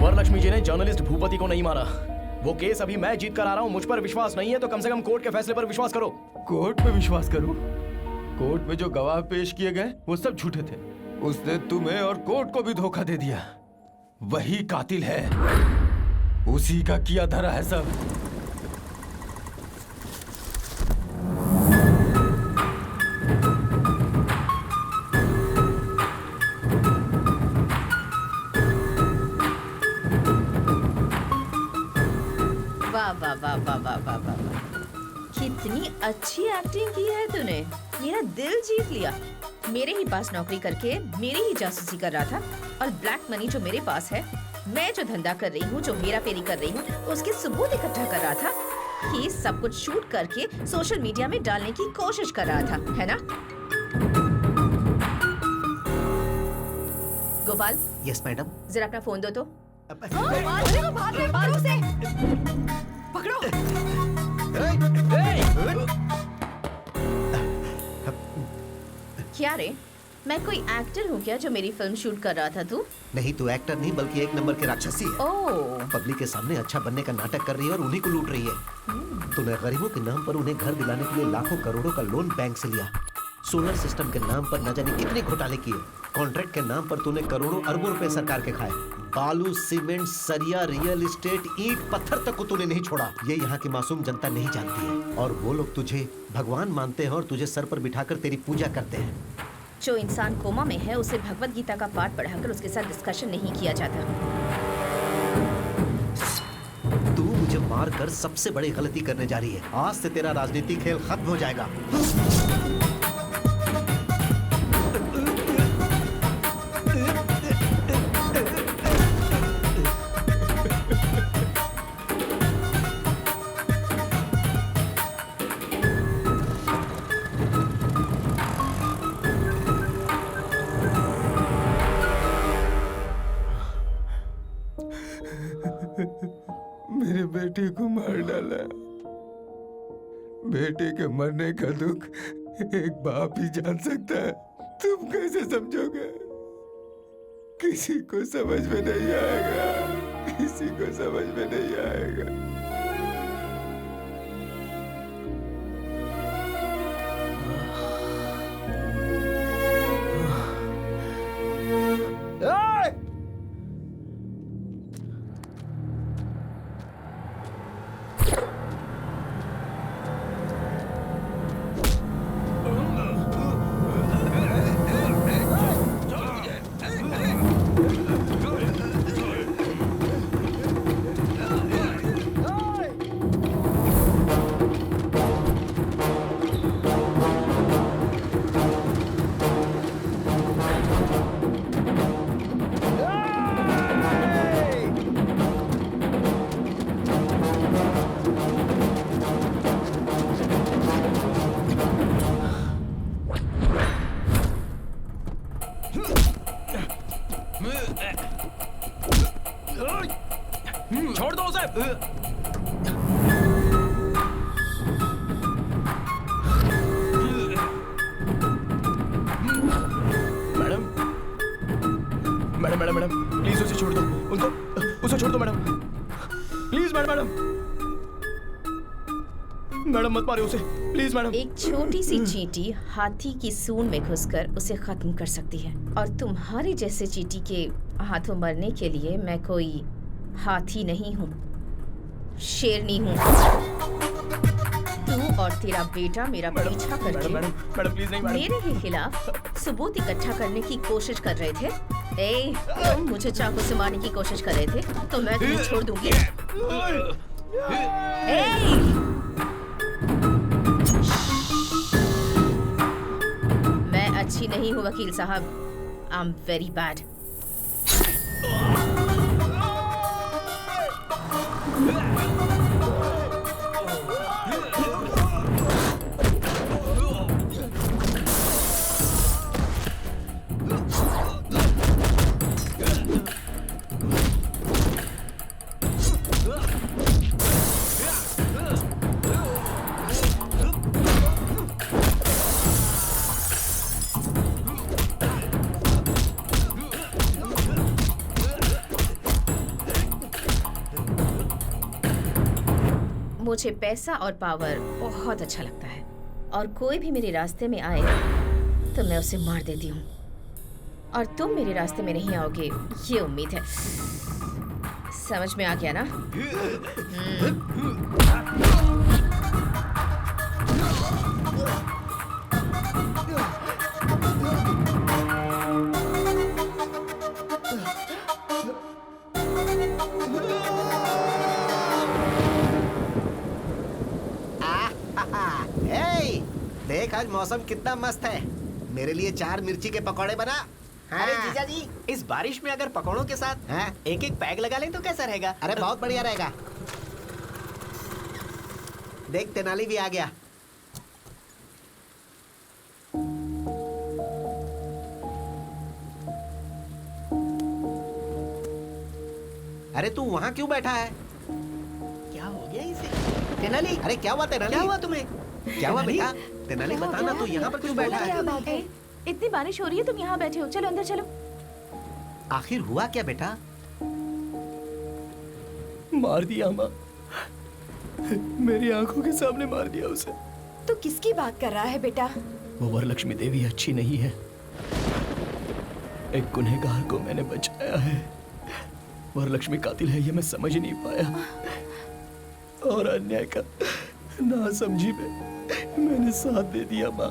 वरलक्ष्मी जी ने जर्नलिस्ट भूपति को नहीं मारा। वो केस अभी मैं जीत कर आ रहा हूँ। मुझ पर विश्वास नहीं है तो कम से कम कोर्ट के फैसले पर विश्वास करो। कोर्ट पे विश्वास करूं? कोर्ट में जो गवाह पेश किए गए वो सब झूठे थे। उसने तुम्हें और कोर्ट को भी धोखा दे दिया। वही कातिल है, उसी का किया धरा है सब। वाह वाह वाह वाह वाह वाह वाह, कितनी अच्छी एक्टिंग की है तूने। मेरा दिल जीत लिया। मेरे ही पास नौकरी करके मेरी ही जासूसी कर रहा था और ब्लैक मनी जो मेरे पास है, मैं जो धंधा कर रही हूँ, जो हेरा फेरी कर रही हूँ, उसके सबूत इकट्ठा कर रहा था। ये सब कुछ शूट करके सोशल मीडिया में डालने की कोशिश कर रहा था, है ना? गोपाल। Yes madam. जरा अपना फोन दो तो। पकड़ो। क्या रे, मैं कोई एक्टर हूँ क्या जो मेरी फिल्म शूट कर रहा था तू? नहीं, तू एक्टर नहीं बल्कि एक नंबर की राक्षसी है। ओह। पब्लिक के सामने अच्छा बनने का नाटक कर रही है और उन्हीं को लूट रही है। तूने गरीबों के नाम पर उन्हें घर दिलाने के लिए लाखों करोड़ों का लोन बैंक से लिया। सोलर सिस्टम के नाम पर न जाने कितने घोटाले किए। कॉन्ट्रैक्ट के नाम पर तूने करोड़ों अरबों रुपए सरकार के खाए। बालू, सीमेंट, सरिया, रियल एस्टेट, ईंट, पत्थर तक को तूने नहीं छोड़ा। ये यहाँ की मासूम जनता नहीं जानती है और वो लोग तुझे भगवान मानते हैं और तुझे सर पर बिठाकर तेरी पूजा करते हैं। जो इंसान कोमा में है उसे भगवत गीता का पाठ पढ़ाकर उसके साथ डिस्कशन नहीं किया जाता। तू मुझे मार कर सबसे बड़ी गलती करने जा रही है। आज से तेरा राजनीतिक खेल खत्म हो जाएगा। मेरे बेटे को मार डाला। बेटे के मरने का दुख एक बाप ही जान सकता है। तुम कैसे समझोगे? किसी को समझ में नहीं आएगा। किसी को समझ में नहीं आएगा। छोड़ दो उसे। Madam madam madam madam please उसे छोड़ दो, उनको उसे छोड़ दो मैडम, प्लीज मैडम मैडम मत मारिए उसे प्लीज मैडम। एक छोटी सी चींटी हाथी की सूंड में घुसकर उसे खत्म कर सकती है, और तुम्हारे जैसे चींटी के हाथों मरने के लिए मैं कोई हाथी नहीं हूँ, शेरनी हूँ। तू और तेरा बेटा मेरा पीछा करके मैडम प्लीज नहीं मैडम। मेरे ही खिलाफ सबूत इकट्ठा करने की कोशिश कर रहे थे। ए, तुम मुझे चाकू से मारने की कोशिश कर रहे थे तो मैं तुम्हें छोड़ दूंगी। ए! मैं अच्छी नहीं हूँ वकील साहब, आई एम वेरी बैड। मुझे पैसा और पावर बहुत अच्छा लगता है, और कोई भी मेरे रास्ते में आए तो मैं उसे मार देती हूँ, और तुम मेरे रास्ते में नहीं आओगे ये उम्मीद है। समझ में आ गया ना? देख आज मौसम कितना मस्त है, मेरे लिए 4 मिर्ची के पकौड़े बना। हाँ। अरे जीजा जी, इस बारिश में अगर पकौड़ों के साथ एक एक पैग लगा लें तो कैसा रहेगा? अरे बहुत बढ़िया रहेगा। देख तेनाली भी आ गया। अरे तू वहाँ क्यों बैठा है? क्या हो गया इसे? तेनाली, अरे क्या हुआ तेनाली? क्या हुआ तुम्हें? क्या हुआ बेटा? तेनाली बताना, तू यहाँ पर क्यों बैठा है? क्या बात है? इतनी बारिश हो रही है, तुम यहाँ बैठे हो, चलो अंदर चलो। आखिर हुआ क्या बेटा? मार दिया माँ, मेरी आंखों के सामने मार दिया उसे। तो किसकी बात कर रहा है बेटा? वो वरलक्ष्मी देवी अच्छी नहीं है, एक गुनहगार को मैंने बचाया है। वरलक्ष्मी कातिल है ये मैं समझ नहीं पाया, और अन्याय का ना समझी में मैंने साथ दे दिया माँ।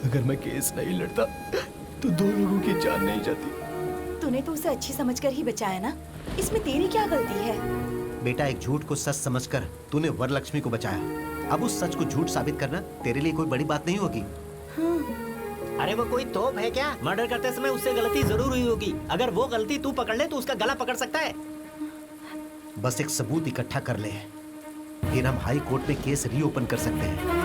अगर मैं केस नहीं लड़ता तो 2 लोगों की जान नहीं जाती। तूने तो उसे अच्छी समझकर ही बचाया ना, इसमें तेरी क्या गलती है? बेटा एक झूठ को सच समझकर तूने वरलक्ष्मी को बचाया, अब उस सच को झूठ साबित करना तेरे लिए कोई बड़ी बात नहीं होगी। अरे वो कोई तोप है क्या? मर्डर करते समय उससे गलती जरूर हुई होगी, अगर वो गलती तू पकड़ ले तो उसका गला पकड़ सकता है। बस एक सबूत इकट्ठा कर ले, फिर हम हाई कोर्ट में केस रीओपन कर सकते हैं।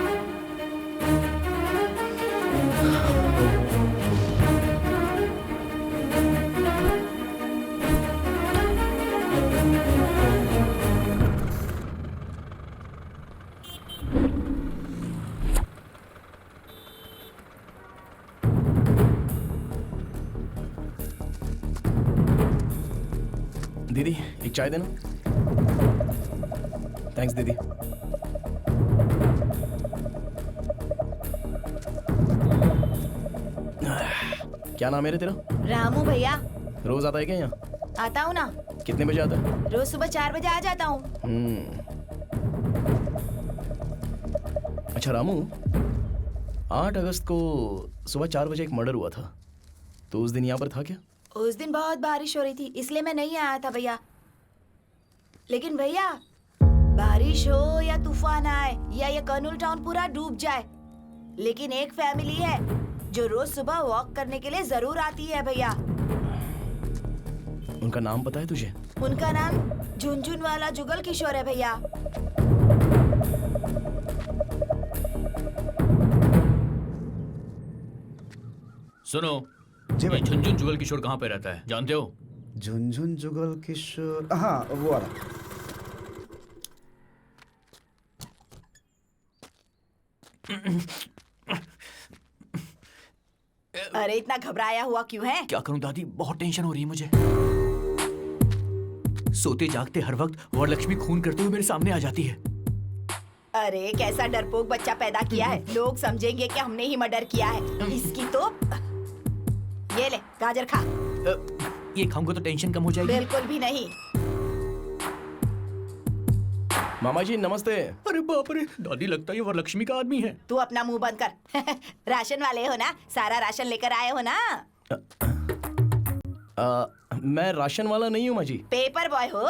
एक चाय देना। थैंक्स दीदी। क्या नाम है रे तेरा? रामू भैया। रोज आता है क्या यहाँ? आता हूँ ना, कितने बजे आता है? रोज सुबह 4 बजे आ जाता हूँ। अच्छा रामू, 8 अगस्त को सुबह 4 बजे एक मर्डर हुआ था, तो उस दिन यहाँ पर था क्या? उस दिन बहुत बारिश हो रही थी, इसलिए मैं नहीं आया था भैया। लेकिन भैया, बारिश हो या तूफान आए या ये कर्नूल टाउन पूरा डूब जाए, लेकिन एक फैमिली है जो रोज सुबह वॉक करने के लिए जरूर आती है भैया। उनका नाम पता है तुझे? उनका नाम झुनझुन वाला जुगल किशोर है भैया। सुनो, ये झुनझुन जुगल किशोर कहाँ पे रहता है, जानते हो? झुनझुन जुगल किशोर, हाँ वो वाला। अरे इतना घबराया हुआ क्यों है? क्या करूं दादी, बहुत टेंशन हो रही है मुझे। सोते जागते हर वक्त वरलक्ष्मी खून करते हुए मेरे सामने आ जाती है। अरे कैसा डरपोक बच्चा पैदा किया है, लोग समझेंगे कि हमने ही मर्डर किया है। इसकी तो ये ले गाजर खा। ये खाऊंगा तो टेंशन कम हो जाएगी? बिल्कुल भी नहीं। मामा जी नमस्ते। अरे बाप रे, दादी लगता है ये वरलक्ष्मी का आदमी है। तू अपना मुंह बंद कर। राशन वाले हो ना, सारा राशन लेकर आए हो ना? मैं राशन वाला नहीं हूँ माँ जी। पेपर बॉय हो।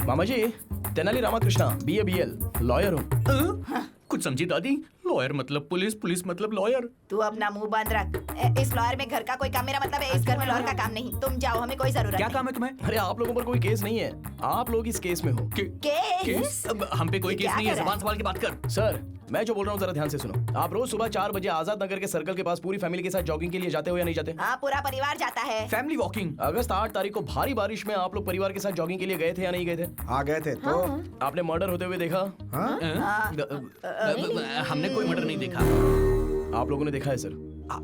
मामा जी, Tenali Ramakrishna, BA BL, lawyer हूँ। कुछ समझी दादी? लॉयर मतलब पुलिस, पुलिस मतलब लॉयर। तू अपना मुंह बंद रख। इस लॉयर में घर का कोई काम, मेरा मतलब है इस घर में लॉयर का काम नहीं। तुम जाओ, हमें कोई जरूरत नहीं। क्या काम है तुम्हें? अरे आप लोगों पर कोई केस नहीं है, आप लोग इस केस में हो। केस? हम पे कोई केस नहीं है, ज़बान संभाल के बात कर। सर, मैं जो बोल रहा हूँ जरा ध्यान से सुनो। आप रोज सुबह 4 बजे आजाद नगर के सर्कल के पास पूरी फैमिली के साथ जॉगिंग के लिए जाते हो या नहीं जाते? हाँ, पूरा परिवार जाता है। Family walking. अगस्त 8 तारीख को भारी बारिश में आप लोग परिवार के साथ जॉगिंग के लिए गए थे या नहीं गए थे? हाँ गए थे। तो आपने मर्डर होते हुए देखा? हमने कोई मर्डर नहीं देखा। आप लोगों ने देखा है सर?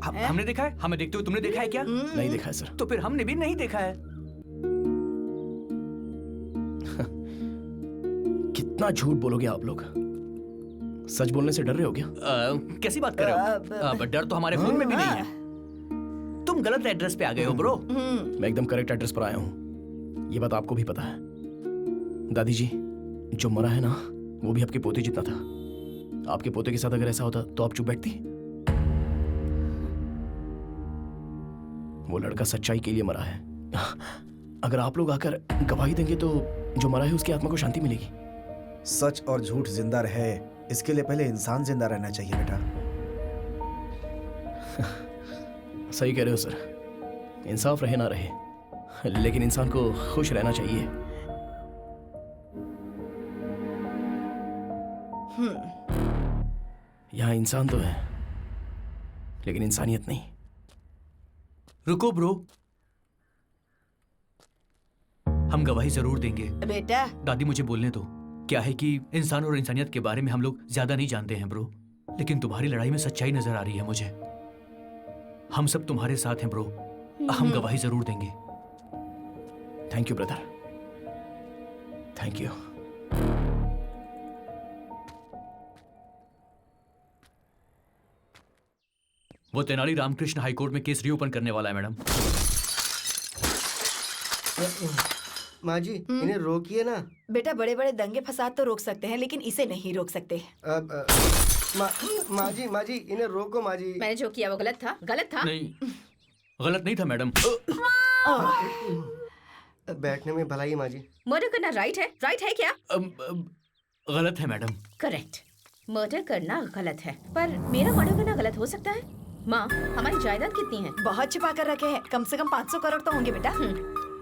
हमने देखा है? हमें देखते हुए तुमने देखा है क्या? नहीं देखा है सर। तो फिर हमने भी नहीं देखा है। कितना झूठ बोलोगे आप लोग? सच बोलने से डर रहे हो क्या? कैसी बात कर रहे हो? डर तो हमारे खून में भी नहीं है। तुम गलत एड्रेस पे आ गए हो ब्रो। मैं एकदम करेक्ट एड्रेस पर आया हूँ, ये बात आपको भी पता है। दादी जी, जो मरा है ना, वो भी आपके पोते जितना था। आपके पोते के साथ अगर ऐसा होता तो आप चुप बैठती? वो लड़का सच्चाई के लिए मरा है। अगर आप लोग आकर गवाही देंगे तो जो मरा है उसकी आत्मा को शांति मिलेगी। सच और झूठ जिंदा रहे, इसके लिए पहले इंसान जिंदा रहना चाहिए बेटा। सही कह रहे हो सर, इंसाफ रहे ना रहे, लेकिन इंसान को खुश रहना चाहिए। यहाँ इंसान तो है, लेकिन इंसानियत नहीं। रुको ब्रो, हम गवाही जरूर देंगे। बेटा दादी मुझे बोलने दो। क्या है कि इंसान और इंसानियत के बारे में हम लोग ज्यादा नहीं जानते हैं ब्रो, लेकिन तुम्हारी लड़ाई में सच्चाई नजर आ रही है मुझे। हम सब तुम्हारे साथ हैं ब्रो, हम गवाही जरूर देंगे। Thank you brother, thank you. वो तेनाली रामकृष्ण हाईकोर्ट में केस रीओपन करने वाला है मैडम। माँ जी, इन्हें रोकिए ना। बेटा, बड़े बड़े दंगे फसाद तो रोक सकते हैं, लेकिन इसे नहीं रोक सकते। माँ जी, इन्हें रोको माँ जी। मैंने जो किया वो गलत था, गलत था। नहीं, गलत नहीं था मैडम। बैठने में भलाई माँ जी। मर्डर करना राइट है क्या? गलत है मैडम। करेक्ट, मर्डर करना गलत है, पर मेरा मर्डर करना गलत हो सकता है? माँ, हमारी जायदाद कितनी है? बहुत छिपा कर रखे हैं, कम से कम 500 करोड़ तो होंगे बेटा।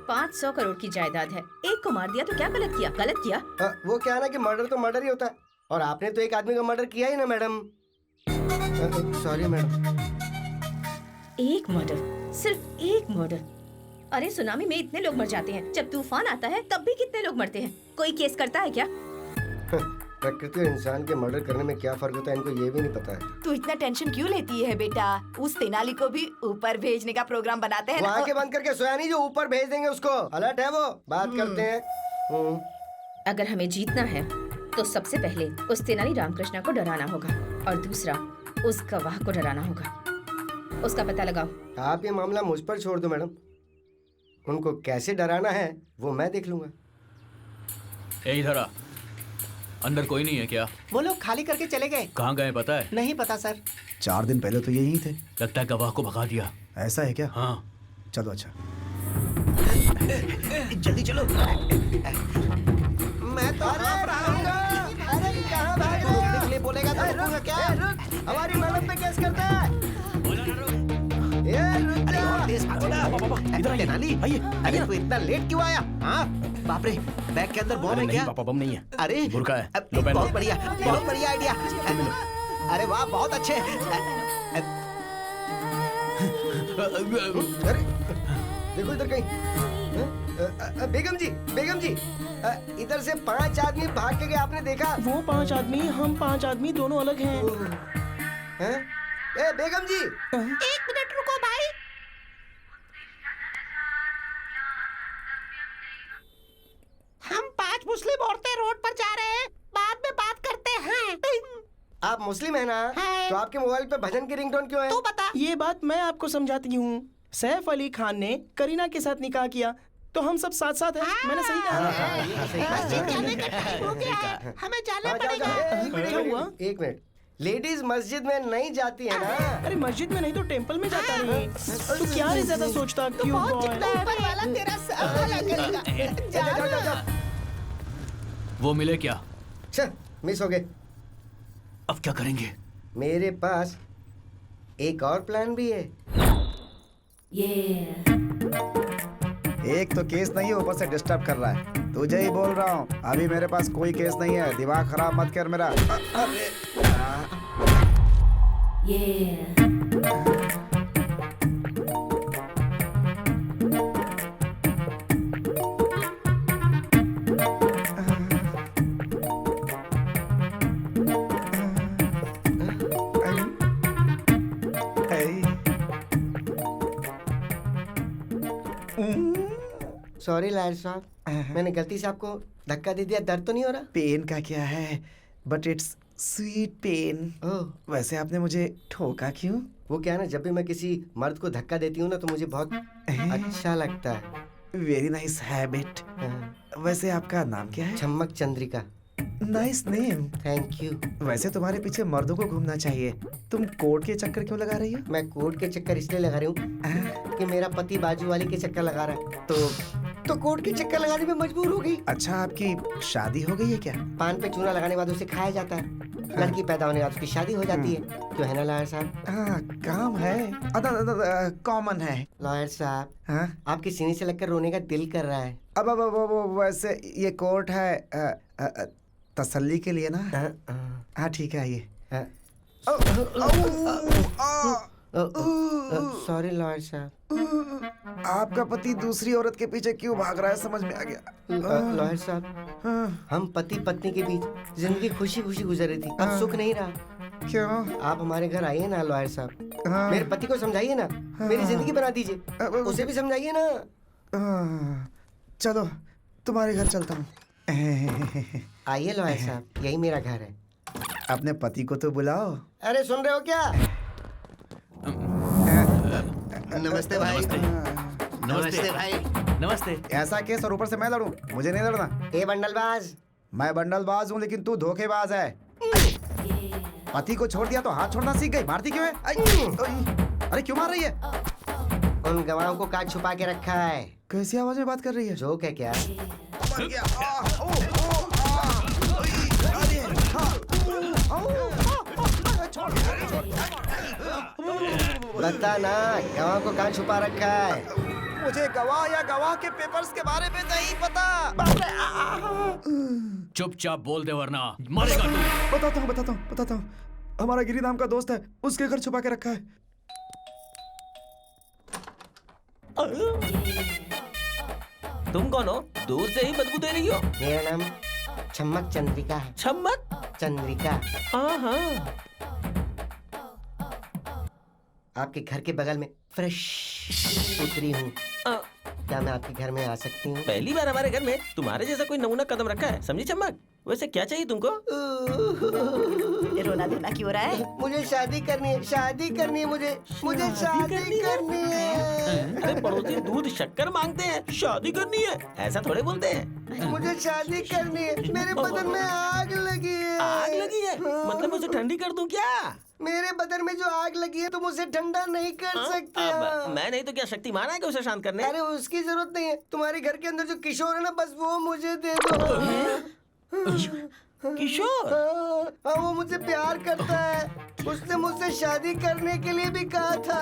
500 करोड़ की जायदाद है, एक को मार दिया तो क्या गलत किया? गलत किया? वो क्या है ना कि मर्डर तो मर्डर ही होता है, और आपने तो एक आदमी का मर्डर किया ही ना मैडम। Sorry madam. एक मर्डर, सिर्फ एक मर्डर। अरे सुनामी में इतने लोग मर जाते हैं, जब तूफान आता है तब भी कितने लोग मरते हैं। कोई केस करता है क्या? प्रकृति और इंसान के मर्डर करने में क्या फर्क होता है इनको ये भी नहीं पता है। तू इतना टेंशन क्यों लेती है बेटा? उस तेनाली को भी ऊपर भेजने का प्रोग्राम बनाते हैं वो ना। आंखें बंद करके सोया नहीं जो ऊपर भेज देंगे उसको। अलर्ट है वो, बात करते हैं। अगर हमें जीतना है तो सबसे पहले उस तेनाली रामकृष्ण को डराना होगा और दूसरा उस गवाह को डराना होगा। उसका पता लगाओ। आप ये मामला मुझ पर छोड़ दो मैडम, उनको कैसे डराना है वो मैं देख लूंगा। ए इधर आ। अंदर कोई नहीं है क्या? वो लोग खाली करके चले गए। कहाँ गए पता है? नहीं पता सर। 4 दिन पहले तो यही थे। लगता है गवाह को भगा दिया। ऐसा है क्या? हाँ। चलो अच्छा। जल्दी चलो। मैं तो अरे कहाँ भाग रहे हो? निकले बोलेगा तो रुकूंगा क्या? हमारी मैडम पे केस करता है। इधर तेनाली, अरे तू इतना लेट क्यों आया? हाँ बाप रे, बैग के अंदर बॉम्ब है क्या? पापा बम नहीं है। अरे बुरका है। बहुत बढ़िया, बहुत बढ़िया आइडिया। अरे वाह बहुत अच्छे। अरे देखो इधर कहीं। बेगम जी, बेगम जी, इधर से 5 आदमी भाग के गए, आपने देखा? वो 5 आदमी, हम 5 आदमी दोनों अलग हैं। ए बेगम जी, 1 मिनट रुको भाई। हम 5 मुस्लिम औरतें रोड पर जा रहे हैं, बाद में बात करते हैं। आप मुस्लिम है ना? तो आपके मोबाइल पे भजन की रिंगटोन क्यों है? तू बता। ये बात मैं आपको समझाती हूँ। सैफ अली खान ने करीना के साथ निकाह किया तो हम सब साथ साथ हैं। मैंने सही कहा। हमें जाना पड़ेगा। क्या हुआ? 1 मिनट। लेडीज मस्जिद में नहीं जाती है ना? अरे मस्जिद में नहीं तो टेंपल में जाता नहीं। तू क्या रे ज्यादा सोचता क्यों? ऊपर वाला तेरा सर भला करेगा। वो मिले क्या? मिस हो गए। अब क्या करेंगे? मेरे पास एक और प्लान भी है। एक तो केस नहीं है, ऊपर से डिस्टर्ब कर रहा है। तुझे ही बोल रहा हूँ, अभी मेरे पास कोई केस नहीं है। दिमाग खराब मत कर मेरा। सॉरी लायर साहब, मैंने गलती से आपको धक्का दे दिया। दर्द तो नहीं हो रहा? पेन का क्या है, बट इट्स स्वीट पेन। वैसे आपने मुझे ठोका क्यों? वो क्या है ना, जब भी मैं किसी मर्द को धक्का देती हूँ ना तो मुझे बहुत अच्छा लगता है। Very nice habit. वैसे आपका नाम क्या है? Chammak Chandrika. Nice name. Thank you. वैसे तुम्हारे पीछे मर्दों को घूमना चाहिए। तुम कोर्ट के चक्कर क्यों लगा रही हो? मैं कोर्ट के चक्कर इसलिए लगा रही हूँ कि मेरा पति बाजू वाली के चक्कर लगा रहा है, तो कोर्ट के चक्कर लगाने में मजबूर हो गई। अच्छा, आपकी शादी हो गई है क्या? पान पे चूना लगाने के बाद उसे खाया जाता है। लड़की पैदा होने के बाद उसकी शादी हो जाती है। क्यों है ना लॉयर साहब? हाँ, काम है, कॉमन है। लॉयर साहब, आपकी सीने से लगकर रोने का दिल कर रहा है। अब वैसे ये कोर्ट है तसल्ली के लिए ना? हाँ ठीक है, आइए। सॉरी लॉयर साहब। आपका पति दूसरी औरत के पीछे क्यों भाग रहा है, समझ में आ गया। लॉयर साहब, हम पति पत्नी के बीच जिंदगी खुशी खुशी गुजर रही थी, अब सुख नहीं रहा। क्यों? आप हमारे घर आइए ना लॉयर साहब। मेरे पति को समझाइए ना, मेरी जिंदगी बना दीजिए। उसे भी समझाइए ना। चलो तुम्हारे घर चलता हूँ। आइए लॉयर साहब, यही मेरा घर है। अपने पति को तो बुलाओ। अरे सुन रहे हो क्या? नमस्ते भाई। नमस्ते भाई। नमस्ते। ऐसा केस और ऊपर से मैं लड़ूं? मुझे नहीं लड़ना। ए बंडलबाज। मैं बंडलबाज हूँ, लेकिन तू धोखेबाज है। पति को छोड़ दिया तो हाथ छोड़ना सीख गई। मारती क्यों है? अरे क्यों मार रही है? उन गवाहों को काट छुपा के रखा है। कैसी आवाज में बात कर रही है? जोक है क्या? बता ना, गवाह को कहाँ छुपा रखा है? मुझे गवाह या गवाह के पेपर्स के बारे में नहीं पता। चुपचाप बोल दे वरना मारेगा तू। बताता हूँ। हमारा गिरी नाम का दोस्त है, उसके घर छुपा के रखा है। तुम कौन हो? दूर से ही बदबू दे रही हो। मेरा नाम छम्मक चंद्रिका है। छम्मक चंद्रिका। हाँ। आपके घर के बगल में फ्रेश उतरी हूँ। क्या मैं आपके घर में आ सकती हूँ? पहली बार हमारे घर में तुम्हारे जैसा कोई नमूना कदम रखा है, समझी चम्मक? वैसे क्या चाहिए तुमको? रोना धोना क्यों हो रहा है? मुझे शादी करनी है, शादी करनी है मुझे शादी करनी है। अरे पड़ोसी दूध शक्कर मांगते हैं, शादी करनी है ऐसा थोड़े बोलते हैं। मुझे शादी करनी है, मेरे बदन में आग लगी है। आग लगी है? मतलब उसे ठंडी कर दूं क्या? मेरे बदन में जो आग लगी है तुम उसे ठंडा नहीं कर सकते हो। मैं नहीं तो क्या शक्तिमान है कि उसे शांत करने? अरे उसकी जरूरत नहीं है, तुम्हारे घर के अंदर जो किशोर है ना, बस वो मुझे दे दो। किशोर? हाँ, वो मुझसे प्यार करता है। उसने मुझसे शादी करने के लिए भी कहा था,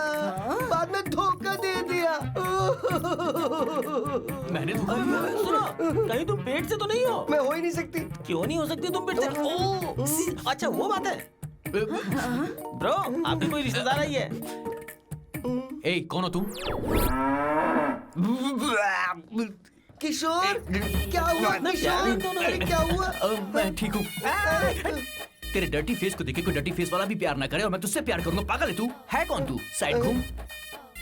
बाद में धोखा दे दिया। मैंने धोखा दिया? सुनो, कहीं तुम पेट से तो नहीं हो? मैं हो ही नहीं सकती। क्यों नहीं हो सकती तुम पेट से? ओह, अच्छा वो बात है। ब्रो, आपकी कोई रिश्तेदार आई है? ए, कौन हो तुम? किशोर, क्या हुआ किशोर? अरे क्या हुआ? मैं ठीक हूँ। तेरे डर्टी फेस को देखे कोई डर्टी फेस वाला भी प्यार ना करे और मैं तुझसे प्यार करूंगा। पागल है तू? है कौन तू? साइड घूम,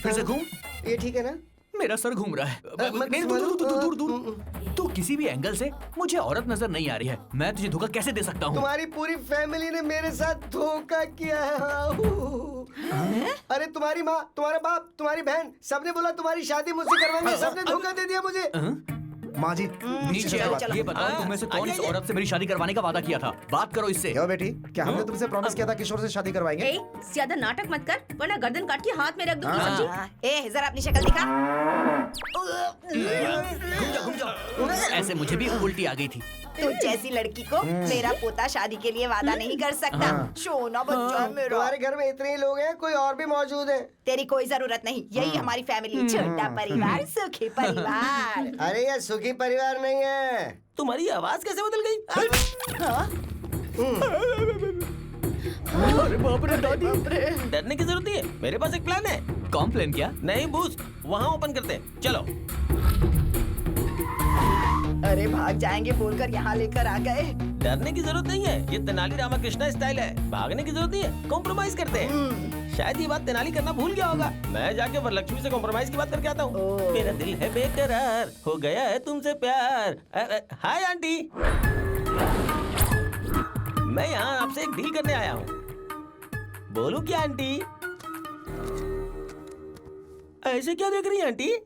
फिर से घूम। ये ठीक है ना? मेरा सर घूम रहा है। नहीं, दूर दूर। तू किसी भी एंगल से मुझे औरत नजर नहीं आ रही है। मैं तुझे धोखा कैसे दे सकता हूँ? तुम्हारी पूरी फैमिली ने मेरे साथ धोखा किया है। अरे तुम्हारी माँ, तुम्हारा बाप, तुम्हारी बहन, सबने बोला तुम्हारी शादी मुझसे करवाएंगे। सबने धोखा दे दिया मुझे। माँ जी नीचे आओ। ये बताओ तुम में से कौन इस औरत से मेरी शादी करवाने का वादा किया था? बात करो इससे। क्यों बेटी, क्या हमने तुमसे प्रॉमिस किया था किशोर से शादी करवाएंगे? ए, ज्यादा नाटक मत कर वरना गर्दन काट के हाथ में रख दूंगी। हाँ। समझी? ए, जरा अपनी शक्ल दिखा। घूम जाओ। ऐसे मुझे भी उल्टी आ गई थी। तू जैसी लड़की को मेरा पोता शादी के लिए वादा नहीं कर सकता। सोना बच्चा मेरा। तुम्हारे घर में इतने ही लोग हैं, कोई और भी मौजूद है? तेरी कोई जरूरत नहीं, यही हमारी फैमिली। छोटा परिवार, सुखी परिवार। अरे ये सुखी परिवार नहीं है। तुम्हारी आवाज कैसे बदल गई? अरे बाप रे दादी। डरने की जरूरत नहीं है, मेरे पास एक प्लान है। कौन प्लान? क्या? नहीं बूस्ट, वहाँ ओपन करते हैं, चलो। अरे भाग जाएंगे बोलकर यहाँ लेकर आ गए। डरने की जरूरत नहीं है, ये तेनाली रामाकृष्णा स्टाइल है। भागने की जरूरत नहीं है, कॉम्प्रोमाइज करते हैं। शायद ये बात तेनाली करना भूल गया होगा। मैं जाके वरलक्ष्मी से कॉम्प्रोमाइज की बात करके आता हूँ। मेरा दिल है बेकरार, हो गया है तुमसे प्यार। हाय आंटी, मैं यहाँ आपसे एक डील करने आया हूँ। बोलूं क्या आंटी? ऐसे क्या देख रही है आंटी?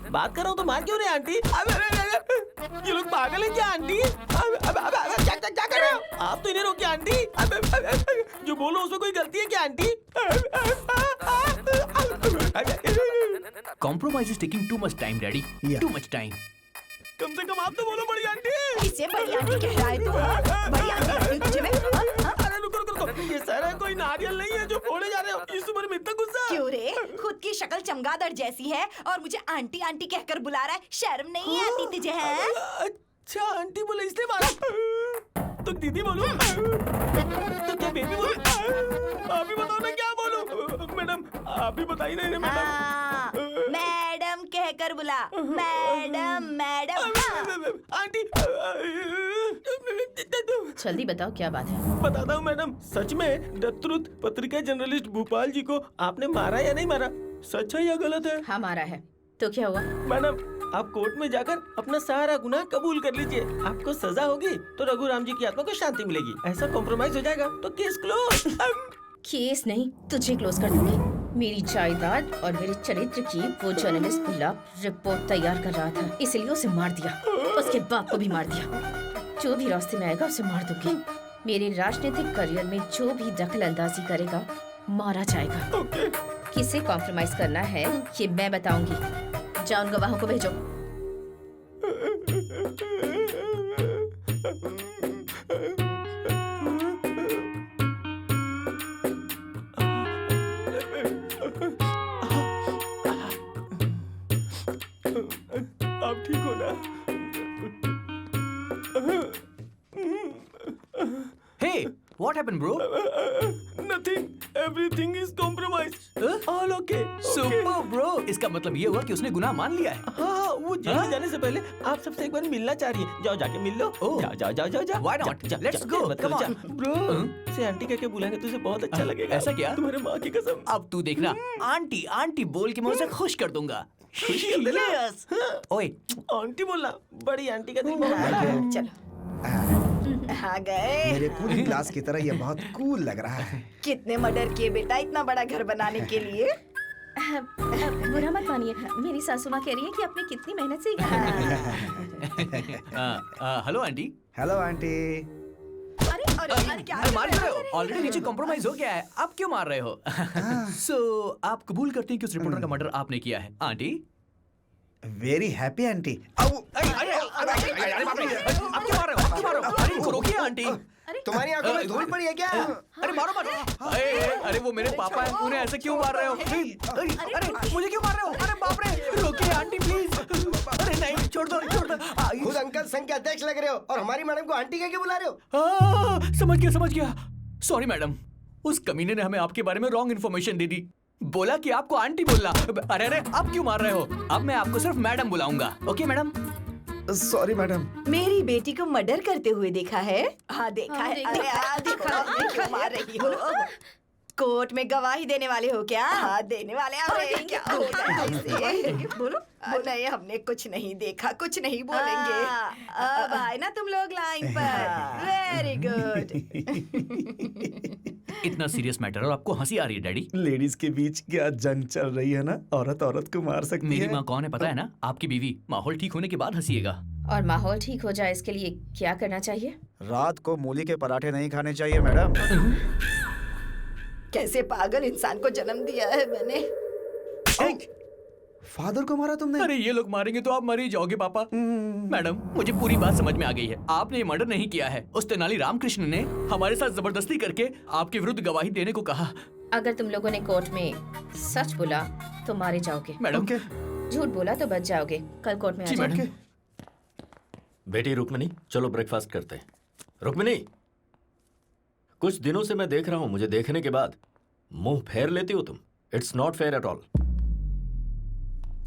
बात कर रहा हूँ तो मार क्यों रहे आंटी? ये लोग पागल हैं क्या आंटी? क्या कर रहे हो आप? तो इन्हें रोकिए आंटी। जो बोलो उसमें कोई गलती है क्या aunty? Compromise is taking too much time, Daddy. Too much time. कम से कम आप तो बोलो बड़ी आंटी। इसे बड़ी आंटी कह रहा है तू? बड़ी आंटी तुझे में? अरे रुको रुको रुको, ये सारा कोई नारियल नहीं है जो फोड़े जा रहे हो। इस उम्र में इतना गुस्सा क्यों रे? खुद की शक्ल चमगादड़ जैसी है और मुझे आंटी आंटी कहकर बुला रहा है। शर्म नहीं आती तुझे? है अच्छा आंटी बोले इसलिए मारा। तो दीदी बोलो, तो क्या बेबी बोलो? आप ही बताओ ना क्या बोलूं? मैडम आप ही बताइए ना मैडम। मैडम कहकर बुला। Madam madam. आंटी जल्दी बताओ क्या बात है? बताता हूँ मैडम। सच में द ट्रुथ पत्रिका जर्नलिस्ट भोपाल जी को आपने मारा या नहीं मारा? सच है या गलत है? हाँ मारा है। तो क्या हुआ? मैडम आप कोर्ट में जाकर अपना सारा गुनाह कबूल कर लीजिए। आपको सजा होगी तो रघुराम जी की आत्मा को शांति मिलेगी। ऐसा कॉम्प्रोमाइज हो जाएगा तो केस क्लोज। केस नहीं, तुझे क्लोज कर दूंगी। मेरी जायदाद और मेरे चरित्र की वो जर्नलिस्ट गुलाब रिपोर्ट तैयार कर रहा था, इसलिए उसे मार दिया। उसके बाप को भी मार दिया। जो भी रास्ते में आएगा उसे मार दूंगी। मेरे राजनीतिक करियर में जो भी दखल अंदाजी करेगा मारा जाएगा। किसे कॉम्प्रोमाइज करना है ये मैं बताऊंगी। जाओ उन गवाहों को भेजो। आप ठीक हो ना? Hey, what happened, bro? Nothing. Everything is compromised. All okay. Super, bro. इसका मतलब ये हुआ कि उसने गुनाह मान लिया है। हाँ, वो जेल में जाने से पहले आप सबसे एक बार मिलना चाह रही है। जाओ जाके मिल लो। जाओ जाओ जाओ जाओ जाओ। Why not? Let's go. Come on. Bro, से आंटी कह के बुलाएंगे तुझे बहुत अच्छा लगेगा। ऐसा क्या? तुम्हारे माँ की कसम। अब तू देखना, आंटी आंटी बोल के मैं उसे खुश कर दूंगा। खुशी कर देना। Yes. ओए, आंटी बोलना, बड़ी आंटी का दिल बहुत बड़ा है। चलो आ गए। मेरे पूरी क्लास की तरह ये बहुत कूल लग रहा है। कितने मर्डर किए बेटा इतना बड़ा घर बनाने के लिए? बुरा मत मानिए, मेरी सासू माँ कह रही है कि आपने कितनी मेहनत से हेलो आंटी। Hello aunty. अरे क्या मार रहे हो? ऑलरेडी नीचे कॉम्प्रोमाइज हो गया है, आप क्यों मार रहे हो? सो आप कबूल करते हैं कि उस रिपोर्टर का मर्डर आपने किया है, आंटी? Very happy aunty. आप क्यों मार रहे हो? आप क्यों मार रहे हो? अरे इनको रोकिए आंटी। तुम्हारी आंखों में धूल पड़ी है क्या? अरे मारो मारो। अरे वो मेरे पापा हैं, उन्हें ऐसे क्यों मार रहे हो? अरे मुझे क्यों मार रहे हो? अरे बाप रे, रोकिए आंटी प्लीज। अरे नहीं, छोड़ दो छोड़ दो। खुद अंकल संघ के अध्यक्ष लग रहे हो और हमारी मैडम को आंटी कह के बुला रहे हो? समझ गया। सॉरी मैडम, उस कमीने ने हमें आपके बारे में रॉन्ग इन्फॉर्मेशन दे दी। बोला कि आपको आंटी बोलना। अरे आप क्यों मार रहे हो? अब मैं आपको सिर्फ मैडम बुलाऊंगा। Okay madam? Sorry madam. मेरी बेटी को मर्डर करते हुए देखा है? हाँ देखा है। अरे देखा क्यों मार रही हो? कोर्ट में गवाही देने वाले हो क्या? हाँ देने वाले। अरे क्या होता है इसे? बोलो। नहीं हमने कुछ नहीं देखा, कुछ नहीं बोलेंगे। अब आए ना तुम लोग लाइन पर। Very good. इतना सीरियस मैटर और आपको हंसी आ रही है डैडी? लेडीज के बीच क्या जंग चल रही है ना, औरत औरत को मार सकती है। मेरी माँ कौन है पता है ना? आपकी बीवी। माहौल ठीक होने के बाद हंसीएगा। और माहौल ठीक हो जाए इसके लिए क्या करना चाहिए? रात को मूली के पराठे नहीं खाने चाहिए मैडम। कैसे पागल इंसान को जन्म दिया है मैंने। फादर को मारा तुमने? अरे ये लोग मारेंगे तो आप मर ही जाओगे पापा। मैडम मुझे पूरी बात समझ में आ गई है। आपने ये मर्डर नहीं किया है। उस तेनाली रामकृष्ण ने हमारे साथ जबरदस्ती करके आपके विरुद्ध गवाही देने को कहा। अगर तुम लोगों ने कोर्ट में सच बोला तो मारे जाओगे। मैडम झूठ बोला तो बच जाओगे। कल कोर्ट में आ जाओगे। बेटी रुक्मिनी, चलो ब्रेकफास्ट करते हैं। रुक्मिनी, कुछ दिनों से मैं देख रहा हूं, मुझे देखने के बाद मुंह फेर लेती हो तुम। It's not fair at all.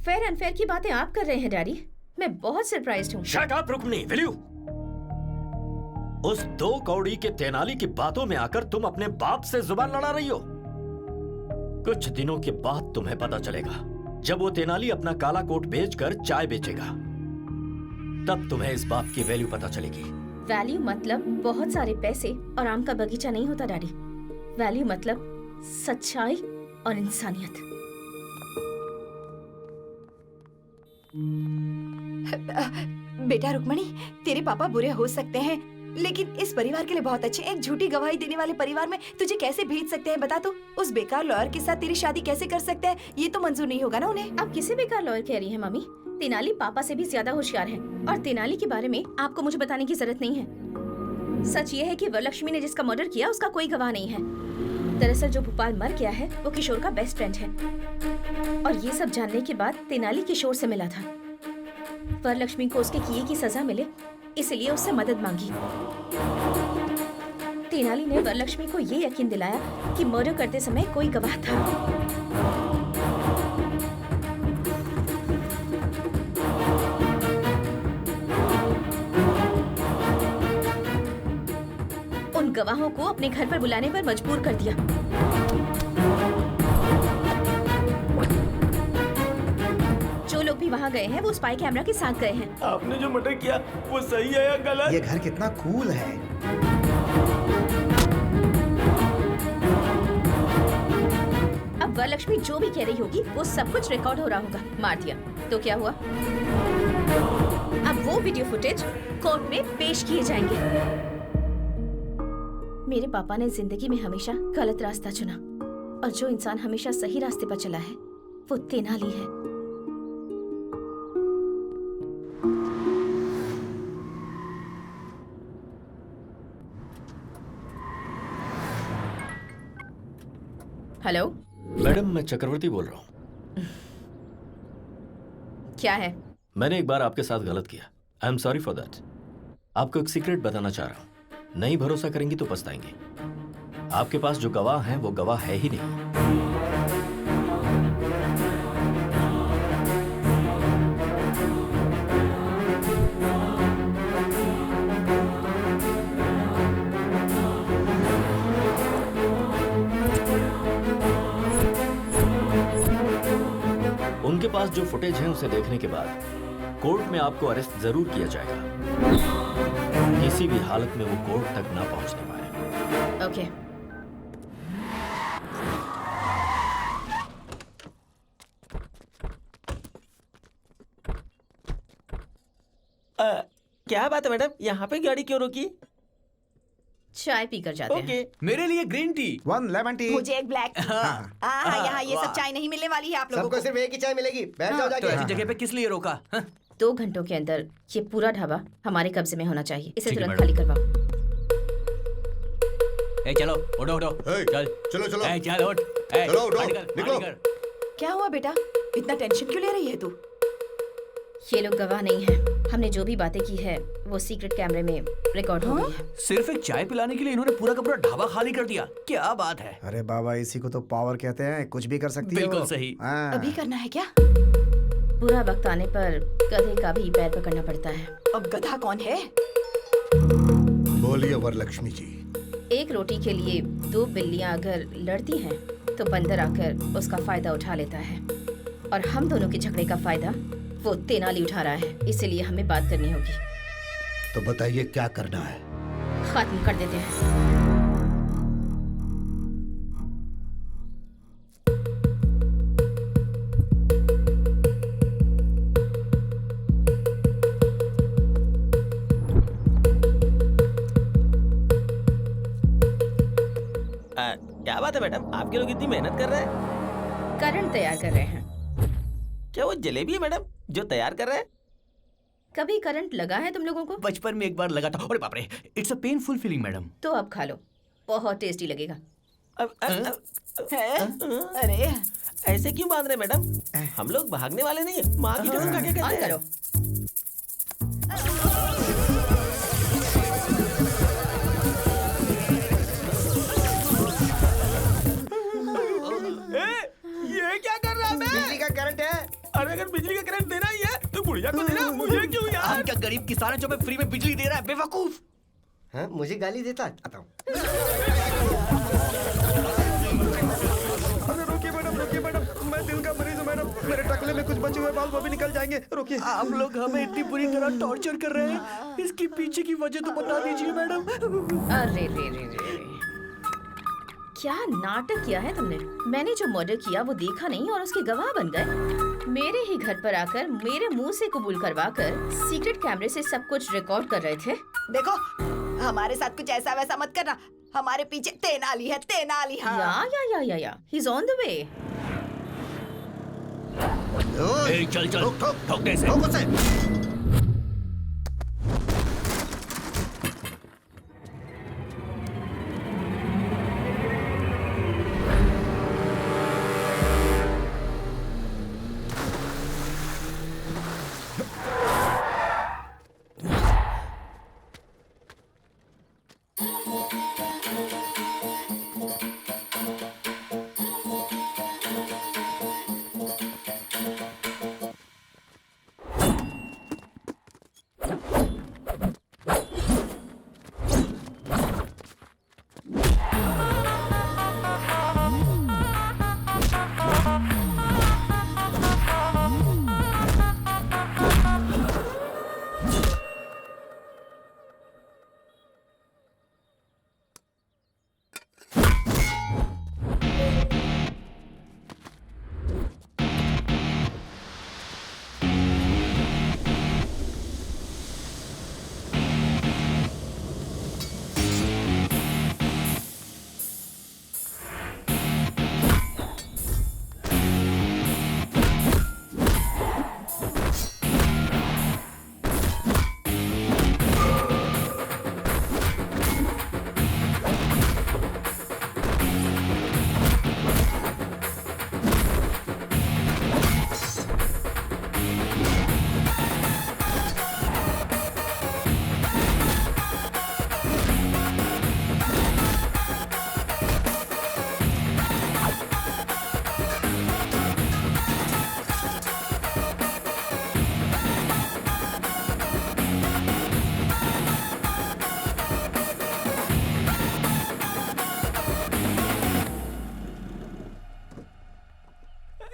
Fair unfair की बातें आप कर रहे हैं डैडी। मैं बहुत सरप्राइज्ड हूँ। Shut up Rukmini, will you? उस 2 कौड़ी के तेनाली की बातों में आकर तुम अपने बाप से जुबान लड़ा रही हो। कुछ दिनों के बाद तुम्हें पता चलेगा, जब वो तेनाली अपना काला कोट बेचकर चाय बेचेगा, तब तुम्हें इस बात की वैल्यू पता चलेगी। वैल्यू मतलब बहुत सारे पैसे और आम का बगीचा नहीं होता डैडी। वैल्यू मतलब सच्चाई और इंसानियत। बेटा रुक्मणी, तेरे पापा बुरे हो सकते हैं लेकिन इस परिवार के लिए बहुत अच्छे। एक झूठी गवाही देने वाले परिवार में तुझे कैसे भेज सकते हैं बता तो? उस बेकार लॉयर के साथ तेरी शादी कैसे कर सकते हैं? ये तो मंजूर नहीं होगा ना उन्हें। आप किसे बेकार लॉयर कह रही हैं मम्मी? तेनाली पापा से भी ज्यादा होशियार है और तेनाली के बारे में आपको मुझे बताने की जरूरत नहीं है। सच ये है कि वरलक्ष्मी ने जिसका मर्डर किया उसका कोई गवाह नहीं है। दरअसल जो भोपाल मर गया है वो किशोर का बेस्ट फ्रेंड है और ये सब जानने के बाद तेनाली किशोर से मिला था। वरलक्ष्मी को उसके किए की सजा मिले इसलिए उससे मदद मांगी। तेनाली ने वरलक्ष्मी को ये यकीन दिलाया कि मर्डर करते समय कोई गवाह था। उन गवाहों को अपने घर पर बुलाने पर मजबूर कर दिया। जो लोग भी वहाँ गए हैं वो स्पाई कैमरा के साथ गए हैं। आपने जो मर्डर किया वो सही है या गलत? ये घर कितना कूल है। अब वरलक्ष्मी जो भी कह रही होगी वो सब कुछ रिकॉर्ड हो रहा होगा। मार दिया तो क्या हुआ? अब वो वीडियो फुटेज कोर्ट में पेश किए जाएंगे। मेरे पापा ने जिंदगी में हमेशा गलत रास्ता चुना और जो इंसान हमेशा सही रास्ते पर चला है वो तेनाली है। हेलो मैडम, मैं चक्रवर्ती बोल रहा हूँ। क्या है? मैंने एक बार आपके साथ गलत किया। I am sorry for that. आपको एक सीक्रेट बताना चाह रहा हूँ। नहीं भरोसा करेंगी तो पछताएंगे। आपके पास जो गवाह हैं वो गवाह है ही नहीं। पास जो फुटेज है उसे देखने के बाद कोर्ट में आपको अरेस्ट जरूर किया जाएगा। किसी भी हालत में वो कोर्ट तक ना पहुंचने पाए। ओके। क्या बात है मैडम, यहाँ पे गाड़ी क्यों रोकी? चाय पीकर जाते हैं। मेरे लिए ग्रीन टी, 1 लेमन टी। मुझे एक ब्लैक टी। यहाँ ये सब चाय नहीं मिलने वाली है आप लोगों को। सिर्फ एक ही चाय मिलेगी। बैठ जाओ जाके। तो ऐसी जगह पे किस लिए रोका? 2 घंटों के अंदर ये पूरा ढाबा हमारे कब्जे में होना चाहिए। इसे ठीक है, तुरंत खाली करवाओ। ए चलो उठो उठो, चल चलो चलो, ए चल उठ, ए चलो उठो, गाड़ी कर, निकलो। गाड़ी कर। क्या हुआ बेटा, इतना टेंशन क्यों ले रही है तू? ये लोग गवाह नहीं है। हमने जो भी बातें की है वो सीक्रेट कैमरे में रिकॉर्ड हो गई है। सिर्फ एक चाय पिलाने के लिए इन्होंने पूरा का पूरा ढाबा खाली कर दिया। क्या बात है? अरे बाबा, इसी को तो पावर कहते हैं। कुछ भी कर सकती है। बिल्कुल सही। अभी करना है क्या? बुरा वक्त आने पर गधे का भी पैर पकड़ना पड़ता है। अब गधा कौन है? बोलिए वरलक्ष्मी जी। एक रोटी के लिए 2 बिल्लियां अगर लड़ती हैं तो बंदर आकर उसका फायदा उठा लेता है, और हम दोनों के झगड़े का फायदा वो तेनाली उठा रहा है। इसीलिए हमें बात करनी होगी। तो बताइए क्या करना है? खत्म कर देते हैं। क्या बात है मैडम, आपके लोग इतनी मेहनत कर रहे हैं? करंट तैयार कर रहे हैं। क्या वो जलेबी है मैडम जो तैयार कर रहे हैं? कभी करंट लगा है तुम लोगों को? बचपन में एक बार लगा था। अरे बाप रे, it's a painful feeling madam. तो अब खा लो, बहुत टेस्टी लगेगा। अरे ऐसे क्यों बांध रहे मैडम? हम लोग भागने वाले नहीं है। माँ की कसम खा के कहते ऑन हैं। करो। ये क्या कर रहा है मैं? बिजली का करंट है। अरे अगर बिजली का करंट देना ही है तो गुड़िया को देना, मुझे क्यों यार? हम क्या गरीब किसान है जो हमें फ्री में बिजली दे रहा है? बेवकूफ। हाँ, मुझे गाली देता। आता हूँ। अरे रोकिए मैडम, मैं दिल का मरीज हूँ मैडम। मेरे टकले में कुछ बचे हुए बाल वो भी निकल जाएंगे। रोकिए। आप लोग हमें इतनी बुरी तरह टॉर्चर कर रहे हैं, इसकी पीछे की वजह तो बता दीजिए मैडम। अरे रे रे रे, क्या नाटक किया है तुमने? मैंने जो मर्डर किया वो देखा नहीं और उसके गवाह बन गए। मेरे ही घर पर आकर मेरे मुंह से कबूल करवाकर सीक्रेट कैमरे से सब कुछ रिकॉर्ड कर रहे थे। देखो, हमारे साथ कुछ ऐसा वैसा मत करना। हमारे पीछे तेनाली है, तेनाली। हाँ। या he is on the way. चल ठोक दे इसे।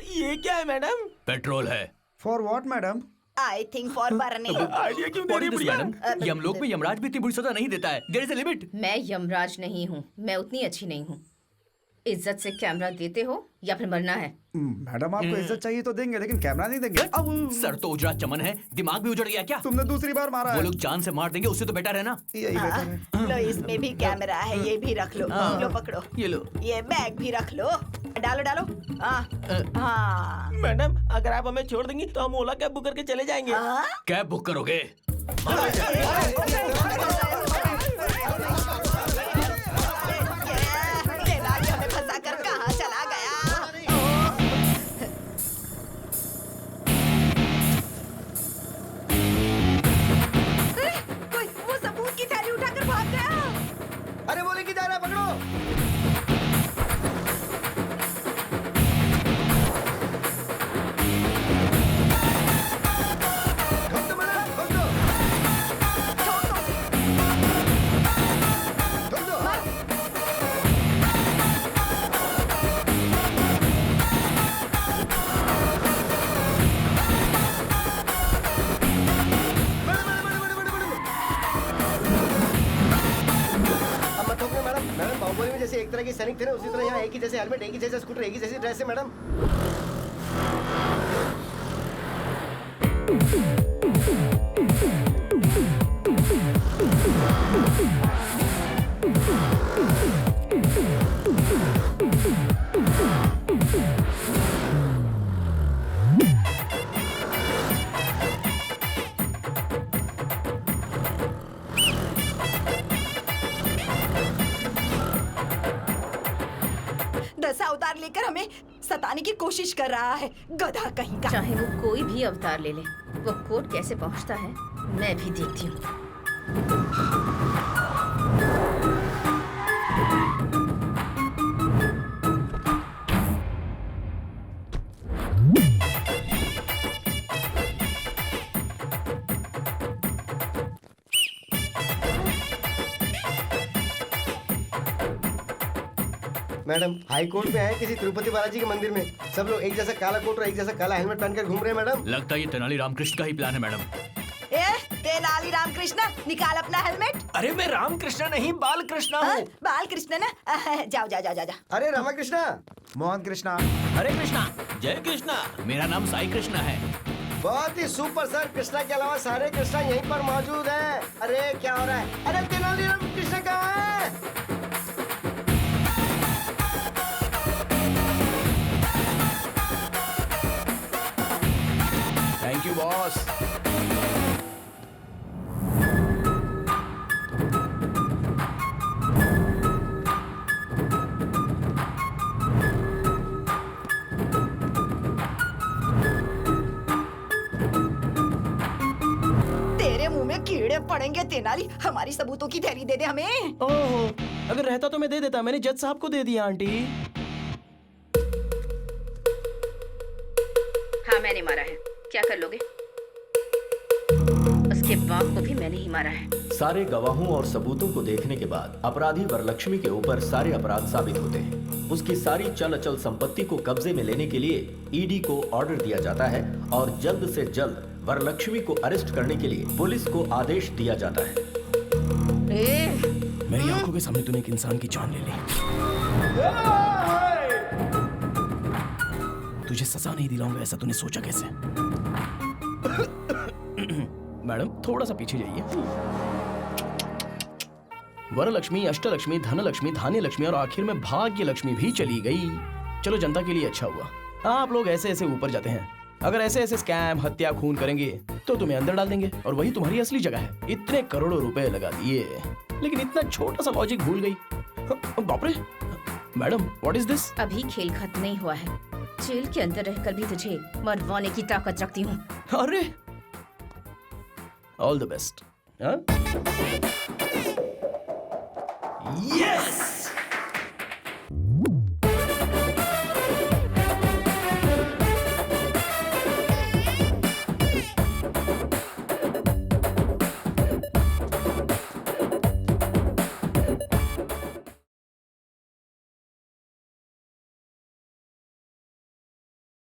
ये क्या है मैडम? पेट्रोल है। For what madam? I think for burning. Idea क्यों दे रही है बुढ़िया? मैडम, यमलोक में यमराज भी इतनी बुरी सजा नहीं देता है। There is a limit. मैं यमराज नहीं हूँ, मैं उतनी अच्छी नहीं हूँ। इज्जत से कैमरा देते हो या फिर मरना है? मैडम आपको इज्जत चाहिए तो देंगे, लेकिन कैमरा नहीं देंगे। सर तो उजड़ा चमन है, दिमाग भी उजड़ गया क्या? तुमने दूसरी बार मारा वो है। लोग जान से मार देंगे, उससे तो बेटर है ना। यही बेटर है। लो इसमें भी कैमरा है, ये भी रख लो। लो पकड़ो, ये लो। ये बैग भी रख लो। डालो डालो। हाँ मैडम, अगर आप हमें छोड़ देंगी तो हम ओला कैब बुक करके चले जाएंगे। कैब बुक करोगे? फंसा कर कहाँ चला गया? कोई वो सबूत की थैली उठाकर भाग गया। अरे वो लेके जा रहा है, पकड़ो। ठोक दो मैडम, ठोक दो। ठोक दो। अब मत ठोकना मैडम। मैडम बाहुबली में जैसे एक तरह के सैनिक थे ना, उसी तरह यहाँ एक ही जैसे हेलमेट, एक ही जैसा स्कूटर, एक ही जैसी ड्रेस है मैडम। दस अवतार लेकर हमें सताने की कोशिश कर रहा है, गधा कहीं का। चाहे वो कोई भी अवतार ले ले, वो कोर्ट कैसे पहुंचता है मैं भी देखती हूँ। मैडम हाई कोर्ट में है किसी तिरुपति बालाजी के मंदिर में, सब लोग एक जैसा काला कोट और एक जैसा काला हेलमेट पहनकर घूम रहे हैं मैडम। लगता है ये तेनाली रामकृष्ण का ही प्लान है मैडम। तेनाली रामकृष्ण, निकाल अपना हेलमेट। अरे मैं रामकृष्ण नहीं, बालकृष्ण हूँ। बाल कृष्ण ना? जाओ जाओ जाओ जाओ। अरे रामाकृष्णा, मोहन कृष्णा, हरे कृष्णा, जय कृष्णा। मेरा नाम साई कृष्णा है। बहुत ही सुपर सर। कृष्णा के अलावा सारे कृष्णा यहीं पर मौजूद हैं। अरे क्या हो रहा है? अरे तेनाली रामकृष्ण कहाँ है? Thank you boss. तेरे मुंह में कीड़े पड़ेंगे तेनाली। हमारी सबूतों की थैली दे दे हमें। ओहो, अगर रहता तो मैं दे देता, मैंने जज साहब को दे दिया आंटी। हाँ मैंने मारा है, क्या कर लोगे? उसके बाप को भी मैंने ही मारा है। सारे गवाहों और सबूतों को देखने के बाद अपराधी वरलक्ष्मी के ऊपर सारे अपराध साबित होते हैं। उसकी सारी चल अचल संपत्ति को कब्जे में लेने के लिए ईडी को ऑर्डर दिया जाता है और जल्द से जल्द वरलक्ष्मी को अरेस्ट करने के लिए पुलिस को आदेश दिया जाता है। मेरी आंखों के सामने तूने एक इंसान की जान ले ली। तुझे सजा नहीं दिलाऊंगा ऐसा तूने सोचा कैसे? मैडम थोड़ा सा पीछे जाइए। वरलक्ष्मी, अष्टलक्ष्मी, धनलक्ष्मी, धान्य लक्ष्मी और आखिर में भाग्य लक्ष्मी भी चली गई। चलो जनता के लिए अच्छा हुआ। आप लोग ऐसे ऐसे ऊपर जाते हैं। अगर ऐसे ऐसे स्कैम, हत्या, खून करेंगे तो तुम्हें अंदर डाल देंगे और वही तुम्हारी असली जगह है। इतने करोड़ों रुपए लगा दिए लेकिन इतना छोटा सा लॉजिक भूल गई। बाप रे मैडम, व्हाट इज दिस? अभी खेल खत्म नहीं हुआ है। जेल के अंदर रहकर भी तुझे मरवाने की ताकत रखती हूँ। अरे ऑल द बेस्ट। यस